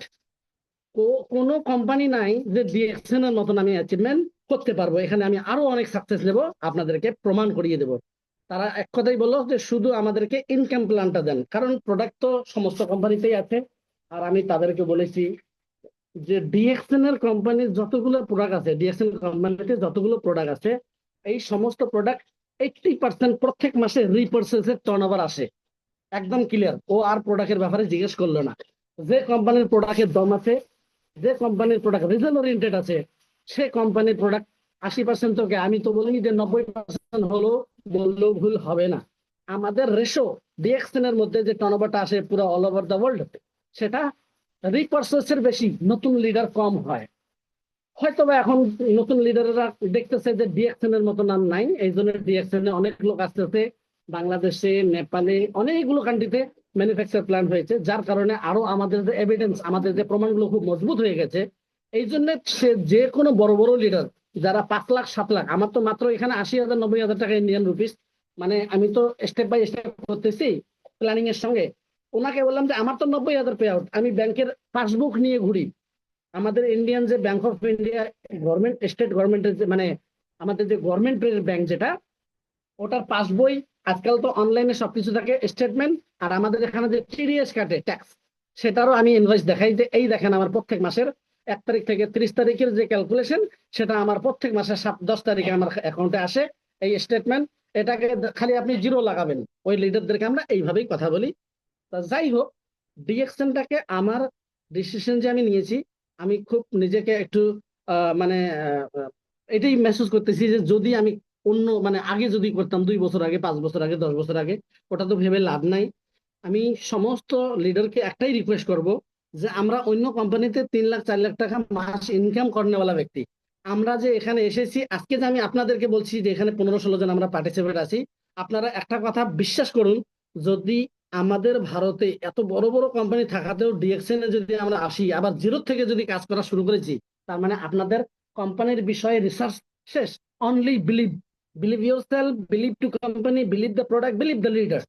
কোনো company নাই যে DXN এর মতন আমি achievement করতে পারবো। এখানে আমি আরো অনেক সাকসেস নেব, আপনাদেরকে প্রমাণ করিয়ে দেব। তারা এক কথাই বললো যে শুধু আমাদেরকে ইনকাম প্ল্যানটা দেন, কারণ প্রোডাক্ট তো সমস্ত কোম্পানিতেই আছে। আর আমি তাদেরকে বলেছি যে ডিএক্সএন এর কোম্পানির যতগুলো প্রোডাক্ট আছে, ডিএক্সএন কোম্পানিতে যতগুলো প্রোডাক্ট আছে, এই সমস্ত প্রোডাক্ট 80% প্রত্যেক মাসে রিপারচেজের টার্নওভার আসে। একদম ক্লিয়ার। ও আর প্রোডাক্টের ব্যাপারে জিজ্ঞেস করলো না। যে কোম্পানির প্রোডাক্টের দম আছে, যে কোম্পানির প্রোডাক্ট রিজাল্ট ওরিয়েন্টেড আছে, সে কোম্পানির প্রোডাক্ট 80% তোকে, আমি তো বলি যে 90% হলো, বললেও ভুল হবে না। আমাদের রেশো ডিএক্সএন এর মধ্যে যে টার্নওভারটা আসে পুরো অল ওভার দ্য ওয়ার্ল্ড, সেটা রিপারচেজের বেশি, নতুন লিডার কম হয়। হয়তো বা এখন নতুন লিডাররা দেখতেছে যে ডিএক্সএন এর মতো নাম নাই, এই জন্য ডিএক্সএন এ অনেক লোক আসতেছে। বাংলাদেশে, নেপালে, অনেকগুলো কান্ট্রিতে ম্যানুফ্যাকচার প্ল্যান্ট হয়েছে, যার কারণে আরো আমাদের যে এভিডেন্স, আমাদের যে প্রমাণগুলো খুব মজবুত হয়ে গেছে। এই জন্য সে যে কোনো বড় বড় লিডার যারা 5 লাখ 7 লাখ, আমার তো মাত্র এখানে 80,000 90,000 টাকা ইন্ডিয়ান রুপিস, মানে আমি তো স্টেপ বাই স্টেপ করতেছি প্ল্যানিং এর সঙ্গে। ওনাকে বললাম যে আমার তো 90,000 পে আউট, আমি ব্যাংকের পাসবুক নিয়ে ঘুরি। আমাদের ইন্ডিয়ান যে bank of India, government, state গভর্নমেন্টের যে, মানে আমাদের যে গভর্নমেন্টের ব্যাংক যেটা, ওটার পাসবই, আজকাল তো অনলাইনে সবকিছু থাকে, স্টেটমেন্ট। আর আমাদের এখানে যে টিডিএস কাটে ট্যাক্স, সেটারও আমি ইনভয়েস দেখাই যে এই দেখেন আমার প্রত্যেক মাসের 1 তারিখ থেকে 30 তারিখের যে ক্যালকুলেশন, সেটা আমার প্রত্যেক মাসের 10 তারিখে আমার অ্যাকাউন্টে আসে এই স্টেটমেন্ট। এটাকে খালি আপনি জিরো লাগাবেন। ওই লিডারদেরকে আমরা এইভাবেই কথা বলি। তা যাই হোক, ডিএক্সএনটাকে আমার ডিসিশন যে আমি নিয়েছি, আমি খুব নিজেকে একটু মানে এটাই মেসেজ করতেছি যে যদি আমি অন্য, মানে আগে যদি করতাম 2 বছর আগে, 5 বছর আগে, 10 বছর আগে, ওটা তো ভেবে লাভ নাই। আমি সমস্ত লিডারকে একটাই রিকোয়েস্ট করব যে আমরা অন্য কোম্পানিতে 3 লাখ 4 লাখ টাকা মাস ইনকাম করেনেওয়ালা ব্যক্তি, আমরা যে এখানে এসেছি আজকে, যে আমি আপনাদেরকে বলছি যে এখানে 15-16 জন আমরা পার্টিসিপেট আছি, আপনারা একটা কথা বিশ্বাস করুন, যদি আমাদের ভারতে এত বড় বড় কোম্পানি থাকাতেও ডিএক্সএন এ যদি আমরা আসি, আবার জিরো থেকে যদি কাজ করা শুরু করেছি, তার মানে আপনাদের কোম্পানির বিষয়ে রিসার্চ শেষ। Only believe, believe yourself, believe to company, believe the product, believe the leader.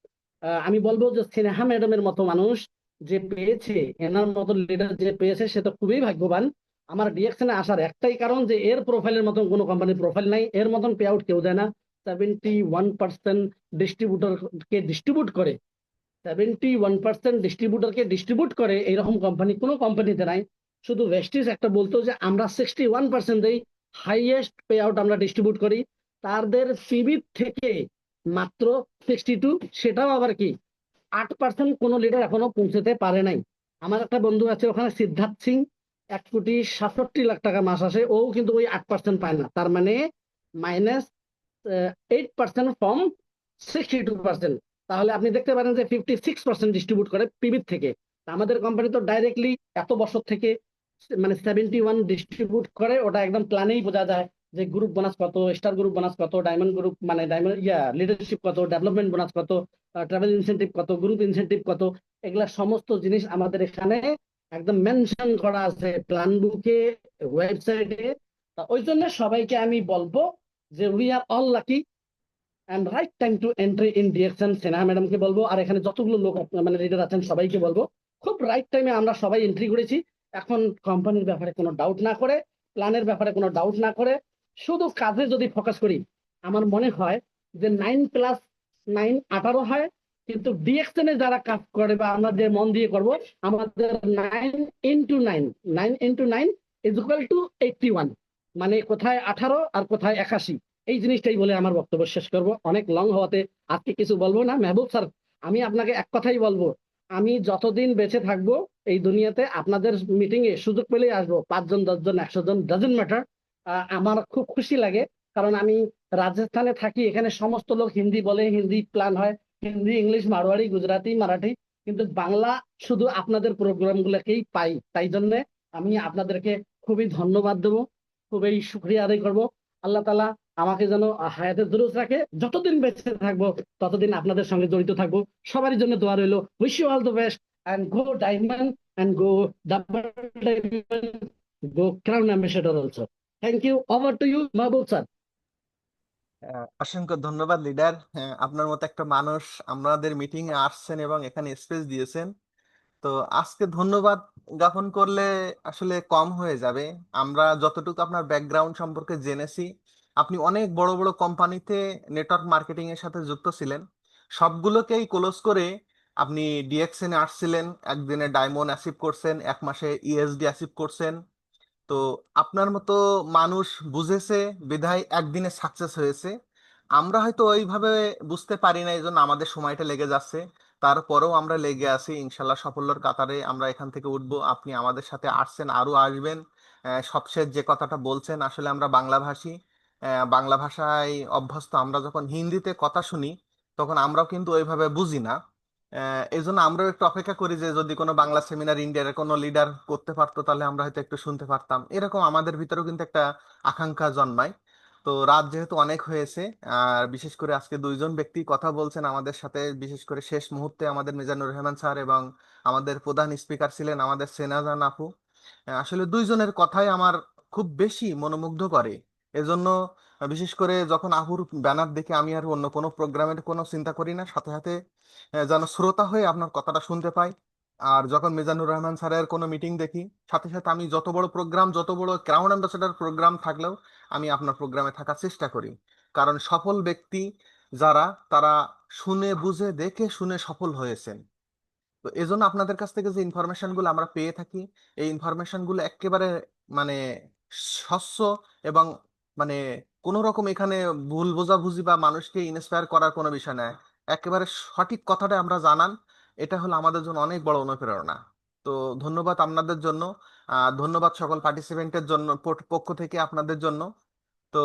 আমি বলবো যে স্নেহা ম্যাডামের মতো মানুষ যে পেয়েছে, এনার মতো লিডার যে পেয়েছে, সে তো খুবই ভাগ্যবান। আমার ডিএক্সএন এ আসার একটাই কারণ যে এর প্রোফাইলের মতন কোনো কোম্পানির প্রোফাইল নাই, এর মতন পে আউট কেউ দেয় না। 71% ডিস্ট্রিবিউটরকে ডিস্ট্রিবিউট করে 71% ডিস্ট্রিবিউটরকে ডিস্ট্রিবিউট করে এইরকম কোম্পানি কোনো কোম্পানিতে নাই। শুধু ভেস্টিজ একটা বলতো যে আমরা 61% দেই, হাইয়েস্ট পে আউট আমরা ডিস্ট্রিবিউট করি, তাদের সিবি থেকে মাত্র 62, সেটাও আবার কি 8% কোনো লিডার এখনো পৌঁছতে পারে নাই। আমার একটা বন্ধু আছে ওখানে, সিদ্ধার্থ সিং, 1,67,00,000 টাকা মাস আসে, ও কিন্তু ওই 8% পায় না। তার মানে মাইনাস 8% ফ্রম 62%। তাহলে আপনি দেখতে পারেন যে 56% ডিস্ট্রিবিউট করে পিবির থেকে। তা আমাদের কোম্পানি তো ডাইরেক্টলি এত বছর থেকে মানে 71 ডিস্ট্রিবিউট করে, ওটা একদম প্ল্যানেই বোঝা যায় যে গ্রুপ বোনাস কত, স্টার গ্রুপ বোনাস কত, ডায়মন্ড গ্রুপ মানে ডায়মন্ড লিডারশিপ কত, ডেভেলপমেন্ট বোনাস কত, ট্রাভেল ইনসেন্টিভ কত, গ্রুপ ইনসেন্টিভ কত, এগুলা সমস্ত জিনিস আমাদের এখানে একদম মেনশন করা আছে প্ল্যান বুকে, ওয়েবসাইটে। ওই জন্য সবাইকে আমি বলবো যে we are all lucky and right time to entry in DXN. Sneha ম্যাডামকে বলবো, আর এখানে যতগুলো লোক মানে লিডার আছেন সবাইকে বলবো, খুব রাইট টাইমে আমরা সবাই এন্ট্রি করেছি। এখন কোম্পানির ব্যাপারে কোনো ডাউট না করে, প্ল্যানের ব্যাপারে কোনো ডাউট না করে, শুধু কাজে যদি ফোকাস করি, আমার মনে হয় যে 9+9 18 হয়। কিন্তু ডিএক্সএন এ যারা কাজ করে বা আমরা যে মন দিয়ে করব, আমাদের 9 × 9, 9 × 9 ইজ ইকুয়াল টু 81। মানে কোথায় 18 আর কোথায় 81, এই জিনিসটাই বলে আমার বক্তব্য শেষ করব। অনেক লং হওয়াতে আজকে কিছু বলবো না। মেহবুব স্যার, আমি আপনাকে এক কথাই বলবো, আমি যতদিন বেঁচে থাকবো এই দুনিয়াতে আপনাদের মিটিং এ সুযোগ পেলেই আসবো, 5 জন 10 জন 100 জন ডাজেন্ট ম্যাটার। আমার খুব খুশি লাগে, কারণ আমি রাজস্থানে থাকি, এখানে সমস্ত লোক হিন্দি বলে, হিন্দি প্ল্যান হয়, হিন্দি, ইংলিশ, মারোয়াড়ি, গুজরাটি, মারাঠি, কিন্তু বাংলা শুধু আপনাদের প্রোগ্রাম গুলোকেই পাই। তাই জন্য আমি আপনাদেরকে খুবই ধন্যবাদ দেবো, খুবই শুক্রিয়া আদায় করবো। আল্লাহ তাআলা আমাকে যেন হায়াতের দুরুজ রাখে, যতদিন বেঁচে থাকবো ততদিন আপনাদের সঙ্গে জড়িত থাকবো। সবারই জন্য দোয়া রইলো। Wish you all the best and go diamond and go double diamond, go crown ambassador also. Thank you, over to you Mahbub sir. অসংখ্য ধন্যবাদ লিডার। আপনার মতো একটা মানুষ আমাদের মিটিং এ আসছেন এবং এখানে স্পেস দিয়েছেন। তো আজকে ধন্যবাদ জ্ঞাপন করলে আসলে কম হয়ে যাবে। আমরা যতটুকু আপনার ব্যাকগ্রাউন্ড সম্পর্কে জেনেছি, আপনি অনেক বড় বড় কোম্পানিতে নেটওয়ার্ক মার্কেটিং এর সাথে যুক্ত ছিলেন, সবগুলোকেই ক্লোজ করে আপনি ডিএক্সএন এ আসছিলেন, একদিনে ডায়মন্ড অ্যাচিভ করছেন, 1 মাসে ইএসডি অ্যাচিভ করছেন। তো আপনার মতো মানুষ বুঝেছে বিধায় একদিনে সাকসেস হয়েছে। আমরা হয়তো ওইভাবে বুঝতে পারি না, এই জন্য আমাদের সময়টা লেগে যাচ্ছে। তারপরেও আমরা লেগে আছি, ইনশাল্লাহ সাফল্যের কাতারে আমরা এখান থেকে উঠবো। আপনি আমাদের সাথে আসছেন, আরো আসবেন। সবশেষ যে কথাটা বলছেন, আসলে আমরা বাংলা ভাষী, বাংলা ভাষায় অভ্যস্ত। আমরা যখন হিন্দিতে কথা শুনি তখন আমরাও কিন্তু ওইভাবে বুঝি না। এই জন্য আমরাও একটু অপেক্ষা করি যে যদি কোনো বাংলা সেমিনার ইন্ডিয়ার কোনো লিডার করতে পারতো তাহলে আমরা হয়তো একটু শুনতে পারতাম। এরকম আমাদের ভিতরেও কিন্তু একটা আকাঙ্ক্ষা জন্মায়। তো রাত যেহেতু অনেক হয়েছে, আর বিশেষ করে আজকে 2 জন ব্যক্তি কথা বলছেন আমাদের সাথে, বিশেষ করে শেষ মুহূর্তে আমাদের মিজানুর রহমান স্যার এবং আমাদের প্রধান স্পিকার ছিলেন আমাদের সেনাজান আপু। আসলে 2 জনের কথাই আমার খুব বেশি মনোমুগ্ধ করে। এজন্য বিশেষ করে যখন আপুর ব্যানার দেখে আমি আর অন্য কোনো প্রোগ্রামের কোনো চিন্তা করি না, সাথে সাথে যেন শ্রোতা হয়ে আপনার কথাটা শুনতে পাই। আর যখন মিজানুর রহমান স্যারের কোনো মিটিং দেখি, সাথে সাথে আমি যত বড় প্রোগ্রাম, যত বড় ক্রাউন অ্যাম্বাসেডর প্রোগ্রাম থাকলেও আমি আপনার প্রোগ্রামে থাকার চেষ্টা করি। কারণ সফল ব্যক্তি যারা, তারা শুনে বুঝে দেখে শুনে সফল হয়েছেন। তো এই জন্য আপনাদের কাছ থেকে যে ইনফরমেশন গুলো আমরা পেয়ে থাকি, এই ইনফরমেশন গুলো একেবারে মানে স্বচ্ছ এবং মানে কোন রকম এখানে ভুল বোঝাবুঝি বা মানুষকে ইন্সপায়ার করার কোনো বিষয় নয়। একেবারে সঠিক কথাটা আমরা জানান, এটা হলো আমাদের জন্য অনেক বড় অনুপ্রেরণা। তো ধন্যবাদ আপনাদের জন্য। ধন্যবাদ সকল পার্টিসিপেন্টের জন্য, পক্ষ থেকে আপনাদের জন্য। তো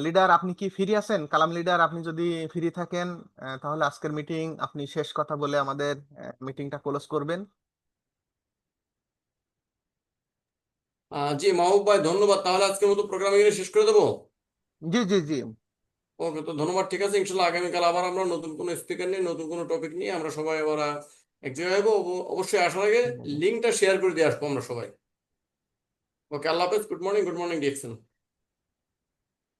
লিডার, আপনি কি ফ্রি আছেন? কালাম লিডার, আপনি যদি ফ্রি থাকেন তাহলে আজকের মিটিং আপনি শেষ কথা বলে আমাদের মিটিংটা ক্লোজ করবেন। জি মাহবুব ভাই, ধন্যবাদ। তাহলে আজকের মতো প্রোগ্রাম এখানে শেষ করে দেবো। জি জি জি। ওকে, তো ধন্যবাদ। ঠিক আছে, ইনশাল্লাহ আগামীকাল আবার আমরা নতুন কোনো স্পিকার নিয়ে, নতুন কোনো টপিক নিয়ে আমরা সবাই আবার এক জায়গায় হবো। অবশ্যই আসার আগে লিঙ্কটা শেয়ার করে দিয়ে আসবো আমরা সবাই। ওকে, আল্লাহ হাফেজ। Good morning, good morning DXN.